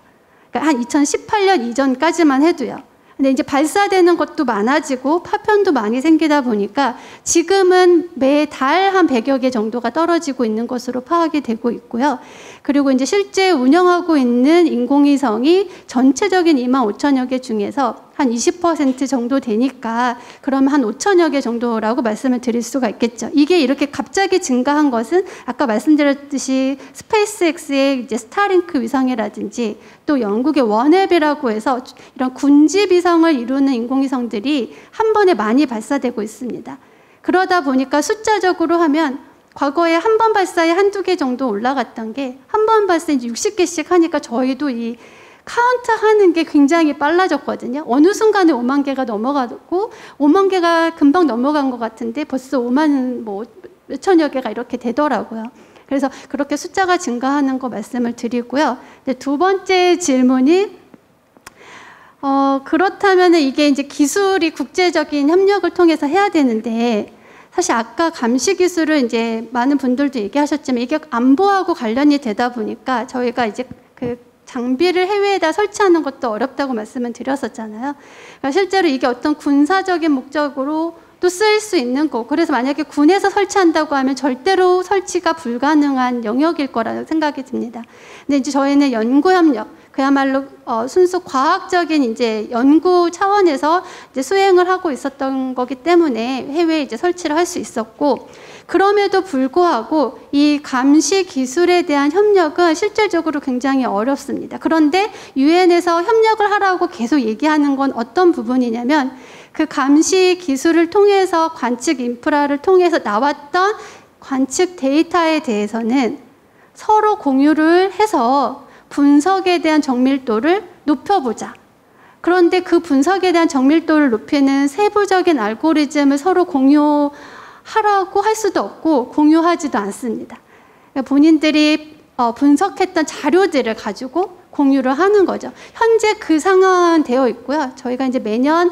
그러니까 한 2018년 이전까지만 해도요. 근데 이제 발사되는 것도 많아지고 파편도 많이 생기다 보니까 지금은 매달 한 100여 개 정도가 떨어지고 있는 것으로 파악이 되고 있고요. 그리고 이제 실제 운영하고 있는 인공위성이 전체적인 25,000여 개 중에서 한 20% 정도 되니까 그러면 한 5,000여 개 정도라고 말씀을 드릴 수가 있겠죠. 이게 이렇게 갑자기 증가한 것은 아까 말씀드렸듯이 스페이스X의 이제 스타링크 위성이라든지 또 영국의 원앱이라고 해서 이런 군집 위성을 이루는 인공위성들이 한 번에 많이 발사되고 있습니다. 그러다 보니까 숫자적으로 하면 과거에 한 번 발사에 한두 개 정도 올라갔던 게 한 번 발사에 이제 60개씩 하니까 저희도 이 카운트 하는 게 굉장히 빨라졌거든요. 어느 순간에 5만 개가 넘어가고 5만 개가 금방 넘어간 것 같은데 벌써 5만 뭐 몇천여 개가 이렇게 되더라고요. 그래서 그렇게 숫자가 증가하는 거 말씀을 드리고요. 두 번째 질문이 그렇다면 이게 이제 기술이 국제적인 협력을 통해서 해야 되는데 사실 아까 감시 기술을 이제 많은 분들도 얘기하셨지만 이게 안보하고 관련이 되다 보니까 저희가 이제 그 장비를 해외에다 설치하는 것도 어렵다고 말씀을 드렸었잖아요. 그러니까 실제로 이게 어떤 군사적인 목적으로 또 쓰일 수 있는 거. 그래서 만약에 군에서 설치한다고 하면 절대로 설치가 불가능한 영역일 거라고 생각이 듭니다. 근데 이제 저희는 연구 협력, 그야말로 순수 과학적인 이제 연구 차원에서 이제 수행을 하고 있었던 거기 때문에 해외에 이제 설치를 할 수 있었고, 그럼에도 불구하고 이 감시 기술에 대한 협력은 실질적으로 굉장히 어렵습니다. 그런데 유엔에서 협력을 하라고 계속 얘기하는 건 어떤 부분이냐면 그 감시 기술을 통해서 관측 인프라를 통해서 나왔던 관측 데이터에 대해서는 서로 공유를 해서 분석에 대한 정밀도를 높여보자. 그런데 그 분석에 대한 정밀도를 높이는 세부적인 알고리즘을 서로 공유하라고 할 수도 없고 공유하지도 않습니다. 그러니까 본인들이 분석했던 자료들을 가지고 공유를 하는 거죠. 현재 그 상황은 되어 있고요. 저희가 이제 매년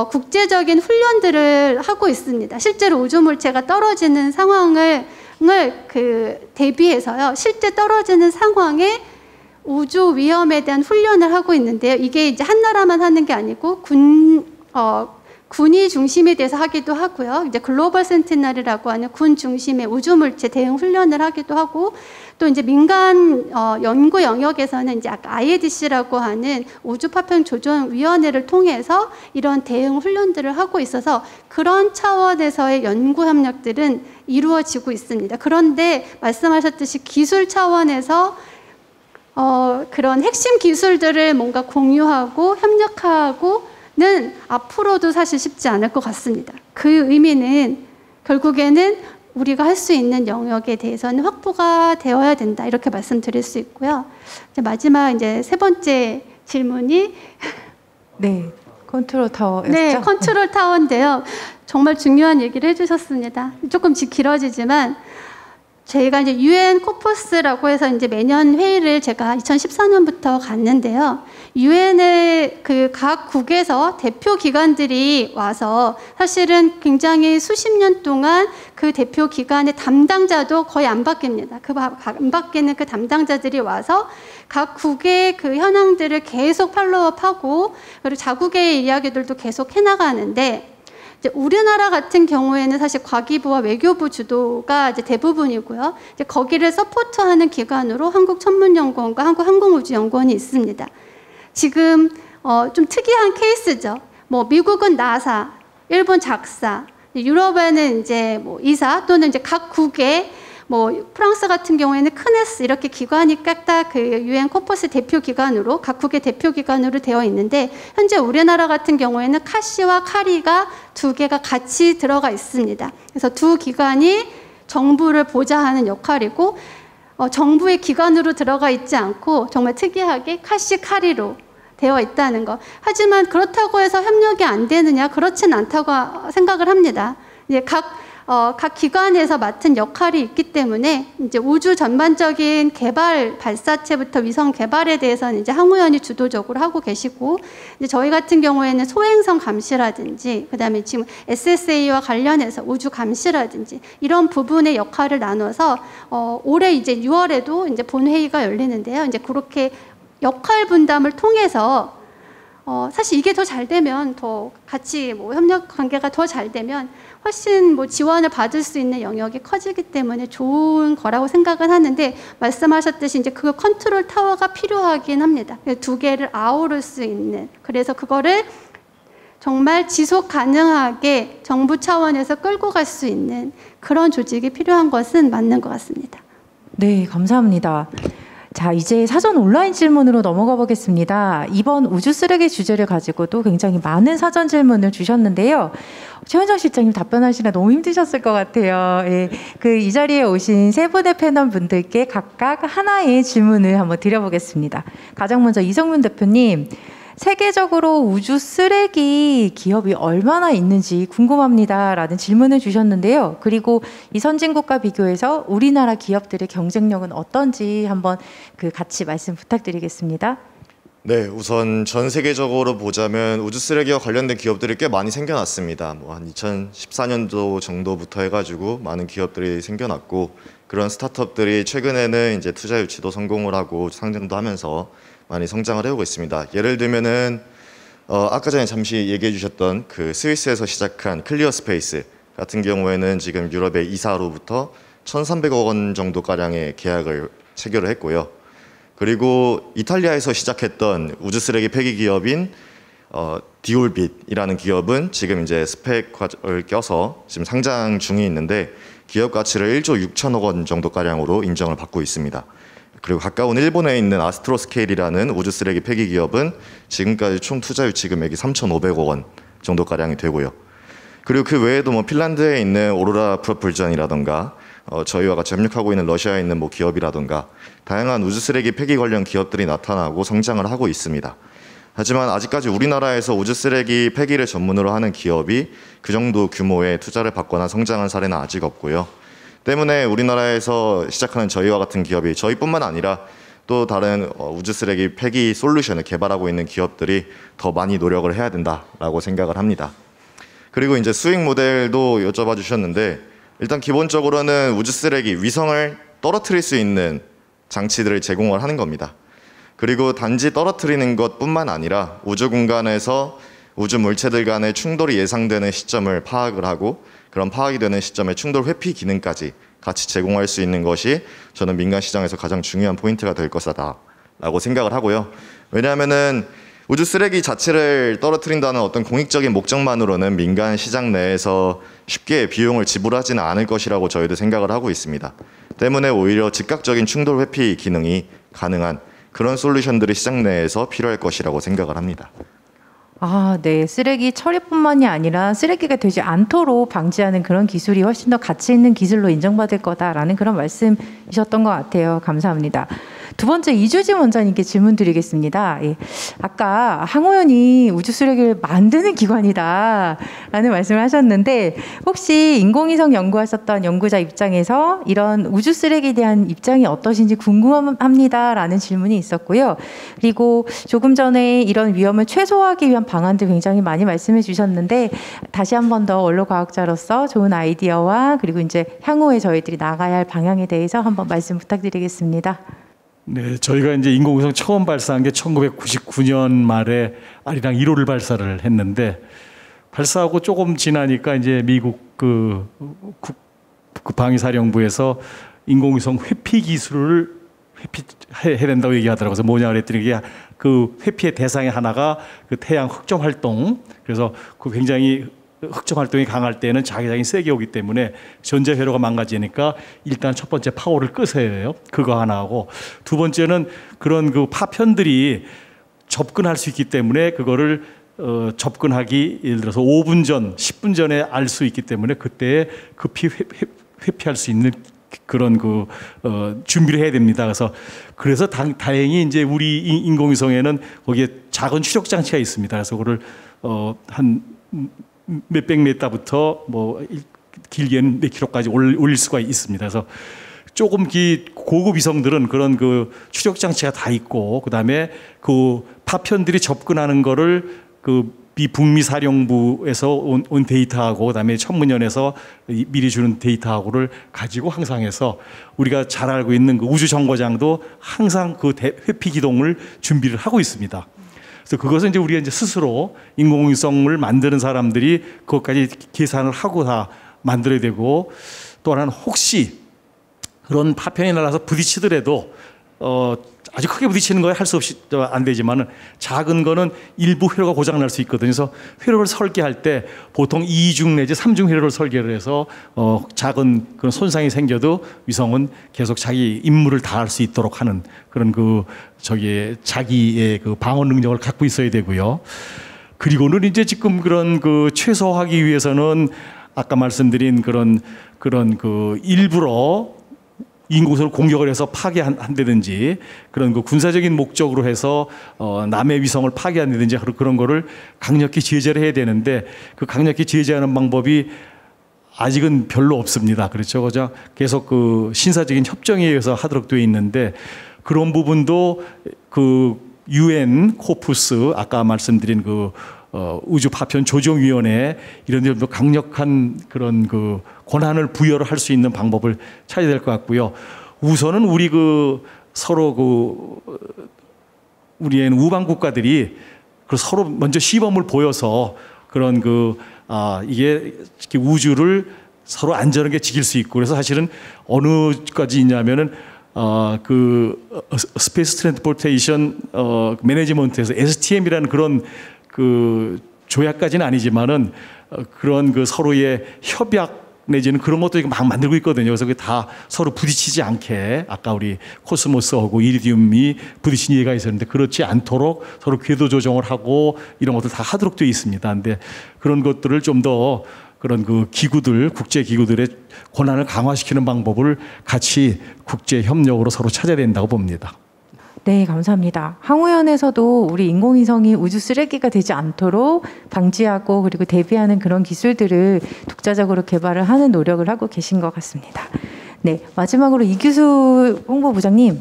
국제적인 훈련들을 하고 있습니다. 실제로 우주물체가 떨어지는 상황을 대비해서요. 실제 떨어지는 상황에 우주 위험에 대한 훈련을 하고 있는데요. 이게 이제 한 나라만 하는 게 아니고 군이 중심이 돼서 하기도 하고요. 이제 글로벌 센티널이라고 하는 군 중심의 우주물체 대응 훈련을 하기도 하고, 또 이제 민간 연구 영역에서는 이제 아까 IADC라고 하는 우주 파편 조정 위원회를 통해서 이런 대응 훈련들을 하고 있어서 그런 차원에서의 연구 협력들은 이루어지고 있습니다. 그런데 말씀하셨듯이 기술 차원에서 그런 핵심 기술들을 뭔가 공유하고 협력하고는 앞으로도 사실 쉽지 않을 것 같습니다. 그 의미는 결국에는 우리가 할 수 있는 영역에 대해서는 확보가 되어야 된다, 이렇게 말씀드릴 수 있고요. 이제 마지막 이제 세 번째 질문이 네, 컨트롤 타워였죠? 네, 컨트롤 타워인데요. 정말 중요한 얘기를 해주셨습니다. 조금 길어지지만 저희가 이제 UN 코퍼스라고 해서 이제 매년 회의를 제가 2014년부터 갔는데요. UN의 그 각 국에서 대표 기관들이 와서 사실은 굉장히 수십 년 동안 그 대표 기관의 담당자도 거의 안 바뀝니다. 안 바뀌는 그 담당자들이 와서 각 국의 그 현황들을 계속 팔로우업하고 그리고 자국의 이야기들도 계속 해나가는데, 이제 우리나라 같은 경우에는 사실 과기부와 외교부 주도가 이제 대부분이고요. 이제 거기를 서포트하는 기관으로 한국천문연구원과 한국항공우주연구원이 있습니다. 지금 좀 특이한 케이스죠. 뭐 미국은 나사, 일본 작사, 유럽에는 이제 뭐 이사 또는 이제 각 국의 뭐 프랑스 같은 경우에는 크네스, 이렇게 기관이 각각 그 UN 코퍼스 대표 기관으로 각국의 대표 기관으로 되어 있는데, 현재 우리나라 같은 경우에는 카시와 카리가 두 개가 같이 들어가 있습니다. 그래서 두 기관이 정부를 보좌하는 역할이고, 정부의 기관으로 들어가 있지 않고 정말 특이하게 카시 카리로 되어 있다는 거. 하지만 그렇다고 해서 협력이 안 되느냐? 그렇진 않다고 생각을 합니다. 이제 각 기관에서 맡은 역할이 있기 때문에 이제 우주 전반적인 개발, 발사체부터 위성 개발에 대해서는 이제 항우연이 주도적으로 하고 계시고, 이제 저희 같은 경우에는 소행성 감시라든지, 그다음에 지금 SSA와 관련해서 우주 감시라든지 이런 부분의 역할을 나눠서 올해 이제 6월에도 이제 본회의가 열리는데요. 이제 그렇게 역할 분담을 통해서 사실 이게 더 잘 되면 더 같이 뭐 협력 관계가 더 잘 되면 훨씬 뭐 지원을 받을 수 있는 영역이 커지기 때문에 좋은 거라고 생각은 하는데 말씀하셨듯이 이제 그 컨트롤 타워가 필요하긴 합니다. 두 개를 아우를 수 있는 그래서 그거를 정말 지속 가능하게 정부 차원에서 끌고 갈 수 있는 그런 조직이 필요한 것은 맞는 것 같습니다. 네, 감사합니다. 자, 이제 사전 온라인 질문으로 넘어가 보겠습니다. 이번 우주 쓰레기 주제를 가지고도 굉장히 많은 사전 질문을 주셨는데요. 최원정 실장님 답변하시느라 너무 힘드셨을 것 같아요. 예, 이 자리에 오신 세 분의 패널 분들께 각각 하나의 질문을 한번 드려보겠습니다. 가장 먼저 이성문 대표님, 세계적으로 우주 쓰레기 기업이 얼마나 있는지 궁금합니다라는 질문을 주셨는데요. 그리고 이 선진국과 비교해서 우리나라 기업들의 경쟁력은 어떤지 한번 같이 말씀 부탁드리겠습니다. 네, 우선 전 세계적으로 보자면 우주 쓰레기와 관련된 기업들이 꽤 많이 생겨났습니다. 뭐 한 2014년도 정도부터 해가지고 많은 기업들이 생겨났고 그런 스타트업들이 최근에는 이제 투자 유치도 성공을 하고 상장도 하면서 많이 성장을 해오고 있습니다. 예를 들면은 아까 전에 잠시 얘기해 주셨던 그 스위스에서 시작한 클리어 스페이스 같은 경우에는 지금 유럽의 이사로부터 1,300억 원 정도 가량의 계약을 체결을 했고요. 그리고 이탈리아에서 시작했던 우주 쓰레기 폐기 기업인 디올빗이라는 기업은 지금 이제 스펙을 껴서 지금 상장 중에 있는데 기업 가치를 1조 6천억 원 정도 가량으로 인정을 받고 있습니다. 그리고 가까운 일본에 있는 아스트로스케일이라는 우주 쓰레기 폐기 기업은 지금까지 총 투자 유치 금액이 3,500억 원 정도 가량이 되고요. 그리고 그 외에도 뭐 핀란드에 있는 오로라 프로펄전이라던가 저희와 같이 협력하고 있는 러시아에 있는 뭐 기업이라던가 다양한 우주 쓰레기 폐기 관련 기업들이 나타나고 성장을 하고 있습니다. 하지만 아직까지 우리나라에서 우주 쓰레기 폐기를 전문으로 하는 기업이 그 정도 규모의 투자를 받거나 성장한 사례는 아직 없고요. 때문에 우리나라에서 시작하는 저희와 같은 기업이 저희뿐만 아니라 또 다른 우주 쓰레기 폐기 솔루션을 개발하고 있는 기업들이 더 많이 노력을 해야 된다라고 생각을 합니다. 그리고 이제 수익 모델도 여쭤봐 주셨는데 일단 기본적으로는 우주 쓰레기 위성을 떨어뜨릴 수 있는 장치들을 제공을 하는 겁니다. 그리고 단지 떨어뜨리는 것뿐만 아니라 우주 공간에서 우주 물체들 간의 충돌이 예상되는 시점을 파악을 하고 그런 파악이 되는 시점에 충돌 회피 기능까지 같이 제공할 수 있는 것이 저는 민간 시장에서 가장 중요한 포인트가 될 것이다라고 생각을 하고요. 왜냐하면은 우주 쓰레기 자체를 떨어뜨린다는 어떤 공익적인 목적만으로는 민간 시장 내에서 쉽게 비용을 지불하지는 않을 것이라고 저희도 생각을 하고 있습니다. 때문에 오히려 즉각적인 충돌 회피 기능이 가능한 그런 솔루션들이 시장 내에서 필요할 것이라고 생각을 합니다. 아, 네. 쓰레기 처리뿐만이 아니라 쓰레기가 되지 않도록 방지하는 그런 기술이 훨씬 더 가치 있는 기술로 인정받을 거다라는 그런 말씀이셨던 것 같아요. 감사합니다. 두 번째 이주진 원장님께 질문 드리겠습니다. 예. 아까 항우연이 우주 쓰레기를 만드는 기관이다라는 말씀을 하셨는데 혹시 인공위성 연구하셨던 연구자 입장에서 이런 우주 쓰레기에 대한 입장이 어떠신지 궁금합니다라는 질문이 있었고요. 그리고 조금 전에 이런 위험을 최소화하기 위한 방안들 굉장히 많이 말씀해 주셨는데 다시 한 번 더 원로과학자로서 좋은 아이디어와 그리고 이제 향후에 저희들이 나가야 할 방향에 대해서 한번 말씀 부탁드리겠습니다. 네, 저희가 이제 인공위성 처음 발사한 게 1999년 말에 아리랑 1호를 발사를 했는데 발사하고 조금 지나니까 이제 미국 그 방위사령부에서 인공위성 회피 기술을 회피해야 된다고 얘기하더라고요. 그래서 뭐냐 그랬더니 이게 그 회피의 대상의 하나가 그 태양 흑점 활동. 그래서 그 굉장히 흑점 활동이 강할 때는 자기장이 세게 오기 때문에 전자 회로가 망가지니까 일단 첫 번째 파워를 끄세요 해요. 그거 하나 하고 두 번째는 그런 그 파편들이 접근할 수 있기 때문에 그거를 접근하기 예를 들어서 5분 전, 10분 전에 알 수 있기 때문에 그때 급히 회피할 수 있는 그런 준비를 해야 됩니다. 그래서 다행히 이제 우리 인공위성에는 거기에 작은 추적 장치가 있습니다. 그래서 그거를 한 몇백 미터부터 뭐 길게는 몇 킬로까지 올릴 수가 있습니다. 그래서 조금 고급 위성들은 그런 그 추적 장치가 다 있고 그다음에 그 파편들이 접근하는 거를 미 북미 사령부에서 온 데이터하고 그다음에 천문연에서 미리 주는 데이터하고를 가지고 항상 해서 우리가 잘 알고 있는 그 우주 정거장도 항상 그 회피 기동을 준비를 하고 있습니다. 그래서 그것은 이제 우리가 이제 스스로 인공위성을 만드는 사람들이 그것까지 계산을 하고 다 만들어야 되고, 또 하나는 혹시 그런 파편이 날아서 부딪히더라도 아주 크게 부딪히는 거에 할 수 없이 안 되지만은 작은 거는 일부 회로가 고장 날 수 있거든요. 그래서 회로를 설계할 때 보통 2중 내지 3중 회로를 설계를 해서 작은 그런 손상이 생겨도 위성은 계속 자기 임무를 다할 수 있도록 하는 그런 자기의 그 방어 능력을 갖고 있어야 되고요. 그리고는 이제 지금 그런 최소화하기 위해서는 아까 말씀드린 그런 일부러 인공위성을 공격을 해서 파괴한다든지 그런 군사적인 목적으로 해서 남의 위성을 파괴한다든지 그런 거를 강력히 제재를 해야 되는데, 그 강력히 제재하는 방법이 아직은 별로 없습니다. 그렇죠. 그죠? 계속 신사적인 협정에 의해서 하도록 되어 있는데, 그런 부분도 UN 코푸스 아까 말씀드린 우주 파편 조정위원회 이런 데도 강력한 그런 권한을 부여를 할 수 있는 방법을 찾아야 될 것 같고요. 우선은 우리 서로 우리의 우방 국가들이 서로 먼저 시범을 보여서 그런 이게 우주를 서로 안전하게 지킬 수 있고, 그래서 사실은 어느까지 있냐면은 스페이스 트랜스포테이션 매니지먼트에서 STM이라는 그런 조약까지는 아니지만은 그런 서로의 협약 내지는 그런 것도 막 만들고 있거든요. 그래서 그게 다 서로 부딪히지 않게, 아까 우리 코스모스하고 이리디움이 부딪힌 예가 있었는데 그렇지 않도록 서로 궤도 조정을 하고 이런 것들 다 하도록 되어 있습니다. 근데 그런 것들을 좀 더 그런 국제 기구들의 권한을 강화시키는 방법을 같이 국제 협력으로 서로 찾아야 된다고 봅니다. 네, 감사합니다. 항우연에서도 우리 인공위성이 우주 쓰레기가 되지 않도록 방지하고 그리고 대비하는 그런 기술들을 독자적으로 개발을 하는 노력을 하고 계신 것 같습니다. 네, 마지막으로 이규수 홍보부장님,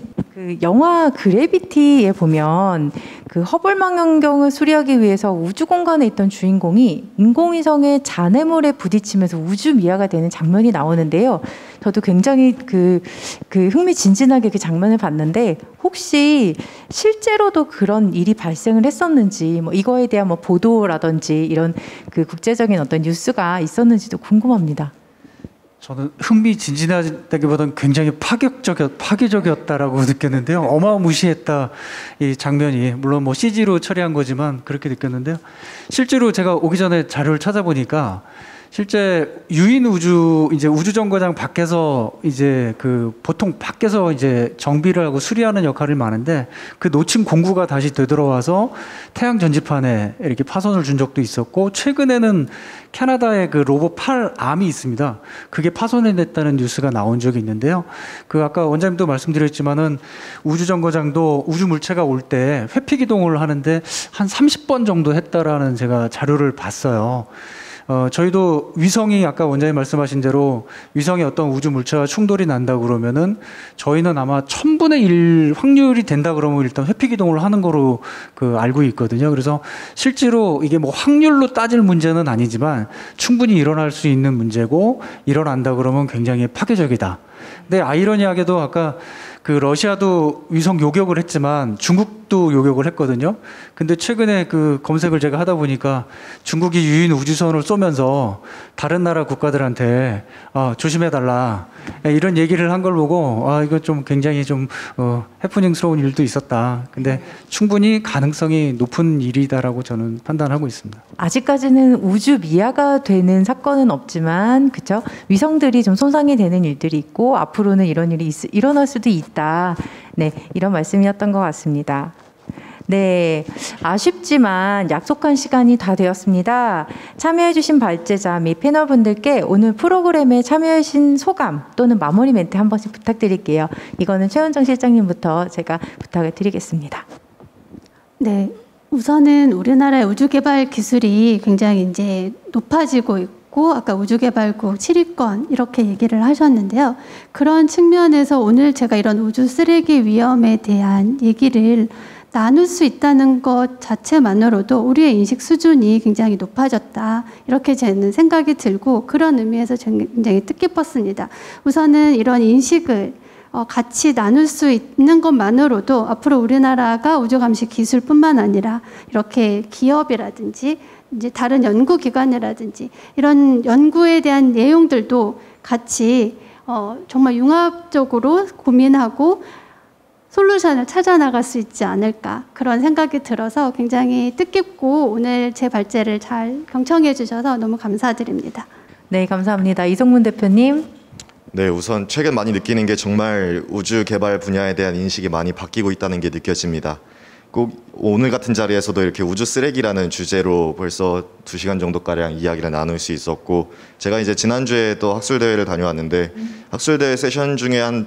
영화 그래비티에 보면 허블 망원경을 수리하기 위해서 우주 공간에 있던 주인공이 인공위성의 잔해물에 부딪히면서 우주 미아가 되는 장면이 나오는데요. 저도 굉장히 흥미진진하게 그 장면을 봤는데, 혹시 실제로도 그런 일이 발생을 했었는지, 이거에 대한 보도라든지 이런 국제적인 어떤 뉴스가 있었는지도 궁금합니다. 저는 흥미진진하다기보다는 굉장히 파괴적이었다라고 느꼈는데요. 어마무시했다, 이 장면이. 물론 CG로 처리한 거지만 그렇게 느꼈는데요. 실제로 제가 오기 전에 자료를 찾아보니까 실제 유인 우주 정거장 밖에서 보통 밖에서 정비를 하고 수리하는 역할을 많은데, 놓친 공구가 다시 되돌아와서 태양 전지판에 이렇게 파손을 준 적도 있었고, 최근에는 캐나다의 로봇 팔 암이 있습니다. 그게 파손이 됐다는 뉴스가 나온 적이 있는데요. 아까 원장님도 말씀드렸지만은 우주 정거장도 우주 물체가 올 때 회피 기동을 하는데 한 30번 정도 했다라는 제가 자료를 봤어요. 저희도 위성이 아까 원장님 말씀하신 대로 위성의 어떤 우주 물체와 충돌이 난다 그러면은 저희는 아마 1000분의 1 확률이 된다 그러면 일단 회피 기동을 하는 거로 알고 있거든요. 그래서 실제로 이게 확률로 따질 문제는 아니지만 충분히 일어날 수 있는 문제고, 일어난다 그러면 굉장히 파괴적이다. 근데 아이러니하게도 아까 러시아도 위성 요격을 했지만 중국도 요격을 했거든요. 근데 최근에 검색을 제가 하다 보니까 중국이 유인 우주선을 쏘면서 다른 나라 국가들한테 조심해달라, 이런 얘기를 한 걸 보고 이거 좀 굉장히 좀 해프닝스러운 일도 있었다. 근데 충분히 가능성이 높은 일이다라고 저는 판단하고 있습니다. 아직까지는 우주 미아가 되는 사건은 없지만, 그렇죠? 위성들이 좀 손상이 되는 일들이 있고 앞으로는 이런 일이 일어날 수도 있다. 네, 이런 말씀이었던 것 같습니다. 네, 아쉽지만 약속한 시간이 다 되었습니다. 참여해주신 발제자 및 패널분들께 오늘 프로그램에 참여해주신 소감 또는 마무리 멘트 한 번씩 부탁드릴게요. 이거는 최은정 실장님부터 제가 부탁을 드리겠습니다. 네, 우선은 우리나라의 우주 개발 기술이 굉장히 높아지고 있고, 아까 우주개발국 7위권 이렇게 얘기를 하셨는데요. 그런 측면에서 오늘 제가 이런 우주 쓰레기 위험에 대한 얘기를 나눌 수 있다는 것 자체만으로도 우리의 인식 수준이 굉장히 높아졌다, 이렇게 저는 생각이 들고, 그런 의미에서 굉장히 뜻깊었습니다. 우선은 이런 인식을 같이 나눌 수 있는 것만으로도 앞으로 우리나라가 우주 감시 기술뿐만 아니라 이렇게 기업이라든지 이제 다른 연구기관이라든지 이런 연구에 대한 내용들도 같이 정말 융합적으로 고민하고 솔루션을 찾아 나갈 수 있지 않을까 그런 생각이 들어서 굉장히 뜻깊고 오늘 제 발제를 잘 경청해 주셔서 너무 감사드립니다. 네, 감사합니다. 이성문 대표님. 네, 우선 최근 많이 느끼는 게 정말 우주 개발 분야에 대한 인식이 많이 바뀌고 있다는 게 느껴집니다. 꼭 오늘 같은 자리에서도 이렇게 우주 쓰레기라는 주제로 벌써 2시간 정도가량 이야기를 나눌 수 있었고, 제가 이제 지난주에 또 학술대회를 다녀왔는데 학술대회 세션 중에 한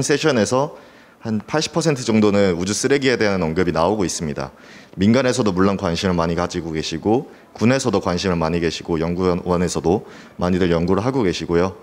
세션에서 한 80% 정도는 우주 쓰레기에 대한 언급이 나오고 있습니다. 민간에서도 물론 관심을 많이 가지고 계시고 군에서도 관심을 많이 계시고 연구원에서도 많이들 연구를 하고 계시고요.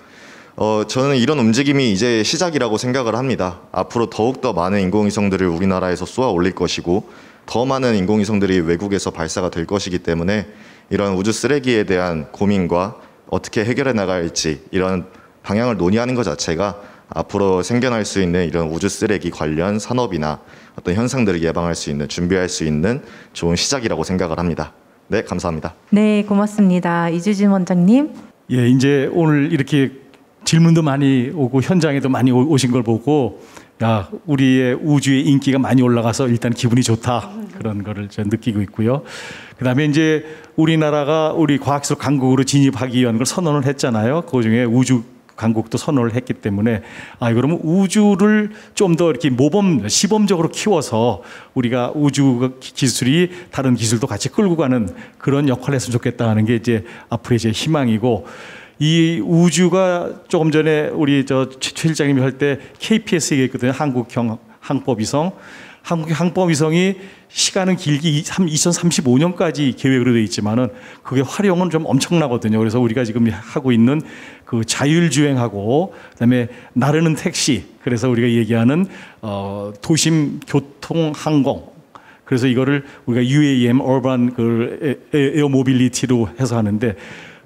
저는 이런 움직임이 이제 시작이라고 생각을 합니다. 앞으로 더욱더 많은 인공위성들을 우리나라에서 쏘아 올릴 것이고 더 많은 인공위성들이 외국에서 발사가 될 것이기 때문에 이런 우주 쓰레기에 대한 고민과 어떻게 해결해 나갈지 이런 방향을 논의하는 것 자체가 앞으로 생겨날 수 있는 이런 우주 쓰레기 관련 산업이나 어떤 현상들을 예방할 수 있는, 준비할 수 있는 좋은 시작이라고 생각을 합니다. 네, 감사합니다. 네, 고맙습니다. 이주진 원장님. 예, 이제 오늘 이렇게 질문도 많이 오고 현장에도 많이 오신 걸 보고 야, 우리의 우주의 인기가 많이 올라가서 일단 기분이 좋다. 그런 거를 저 느끼고 있고요. 그다음에 이제 우리나라가 우리 과학기술 강국으로 진입하기 위한 걸 선언을 했잖아요. 그중에 우주 강국도 선언을 했기 때문에 그러면 우주를 좀 더 이렇게 시범적으로 키워서 우리가 우주 기술이 다른 기술도 같이 끌고 가는 그런 역할을 했으면 좋겠다는 게 이제 앞으로의 제 희망이고, 이 우주가 조금 전에 우리 최 실장님이 할 때 KPS 얘기했거든요. 한국형 항법위성. 한국 항법위성이 시간은 길게 2035년까지 계획으로 되어 있지만은 그게 활용은 좀 엄청나거든요. 그래서 우리가 지금 하고 있는 그 자율주행하고 그다음에 나르는 택시, 그래서 우리가 얘기하는 도심 교통 항공, 그래서 이거를 우리가 UAM, urban 에어 모빌리티로 해서 하는데,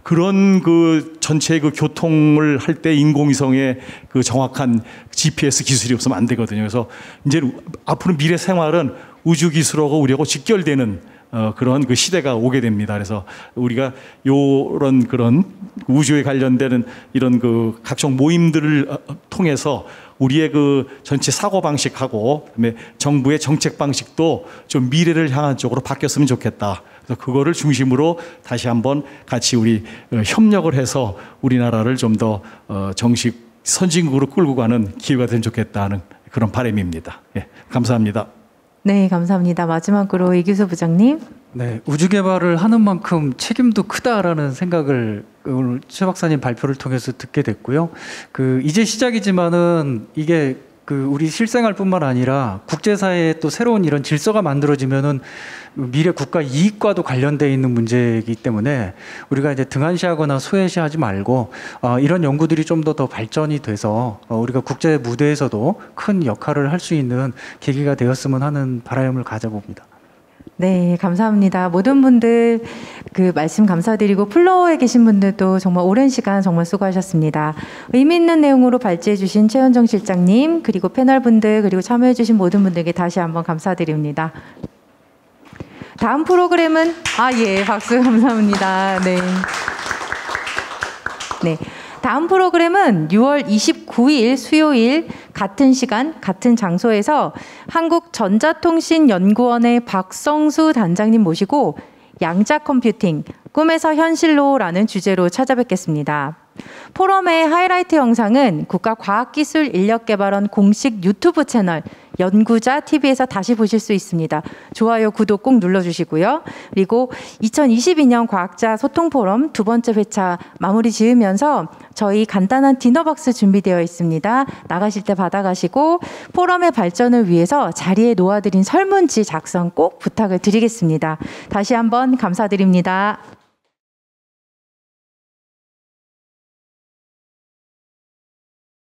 그런 그 전체 그 교통을 할 때 인공위성의 그 정확한 GPS 기술이 없으면 안 되거든요. 그래서 이제 앞으로 미래 생활은 우주 기술하고 우리하고 직결되는 그런 그 시대가 오게 됩니다. 그래서 우리가 요런 그런 우주에 관련되는 이런 그 각종 모임들을 통해서 우리의 그 전체 사고 방식하고 그다음에 정부의 정책 방식도 좀 미래를 향한 쪽으로 바뀌었으면 좋겠다. 그래서 그거를 중심으로 다시 한번 같이 우리 협력을 해서 우리나라를 좀 더 정식 선진국으로 끌고 가는 기회가 되면 좋겠다는 그런 바람입니다. 예, 감사합니다. 네, 감사합니다. 마지막으로 이규수 부장님. 네, 우주 개발을 하는 만큼 책임도 크다라는 생각을 오늘 최 박사님 발표를 통해서 듣게 됐고요. 이제 시작이지만은 이게 우리 실생활뿐만 아니라 국제사회에 또 새로운 이런 질서가 만들어지면은 미래 국가 이익과도 관련되어 있는 문제이기 때문에 우리가 이제 등한시하거나 소외시하지 말고 이런 연구들이 좀 더 발전이 돼서 우리가 국제 무대에서도 큰 역할을 할 수 있는 계기가 되었으면 하는 바람을 가져봅니다. 네, 감사합니다. 모든 분들 그 말씀 감사드리고 플로어에 계신 분들도 정말 오랜 시간 정말 수고하셨습니다. 의미 있는 내용으로 발제해 주신 최현정 실장님, 그리고 패널 분들, 그리고 참여해 주신 모든 분들께 다시 한번 감사드립니다. 다음 프로그램은 예, 박수 감사합니다. 네. 네. 다음 프로그램은 6월 29일 수요일 같은 시간 같은 장소에서 한국전자통신연구원의 박성수 단장님 모시고 양자 컴퓨팅 꿈에서 현실로라는 주제로 찾아뵙겠습니다. 포럼의 하이라이트 영상은 국가과학기술인력개발원 공식 유튜브 채널 연구자 TV에서 다시 보실 수 있습니다. 좋아요, 구독 꼭 눌러주시고요. 그리고 2022년 과학자 소통 포럼 2번째 회차 마무리 지으면서 저희 간단한 디너박스 준비되어 있습니다. 나가실 때 받아가시고 포럼의 발전을 위해서 자리에 놓아드린 설문지 작성 꼭 부탁을 드리겠습니다. 다시 한번 감사드립니다.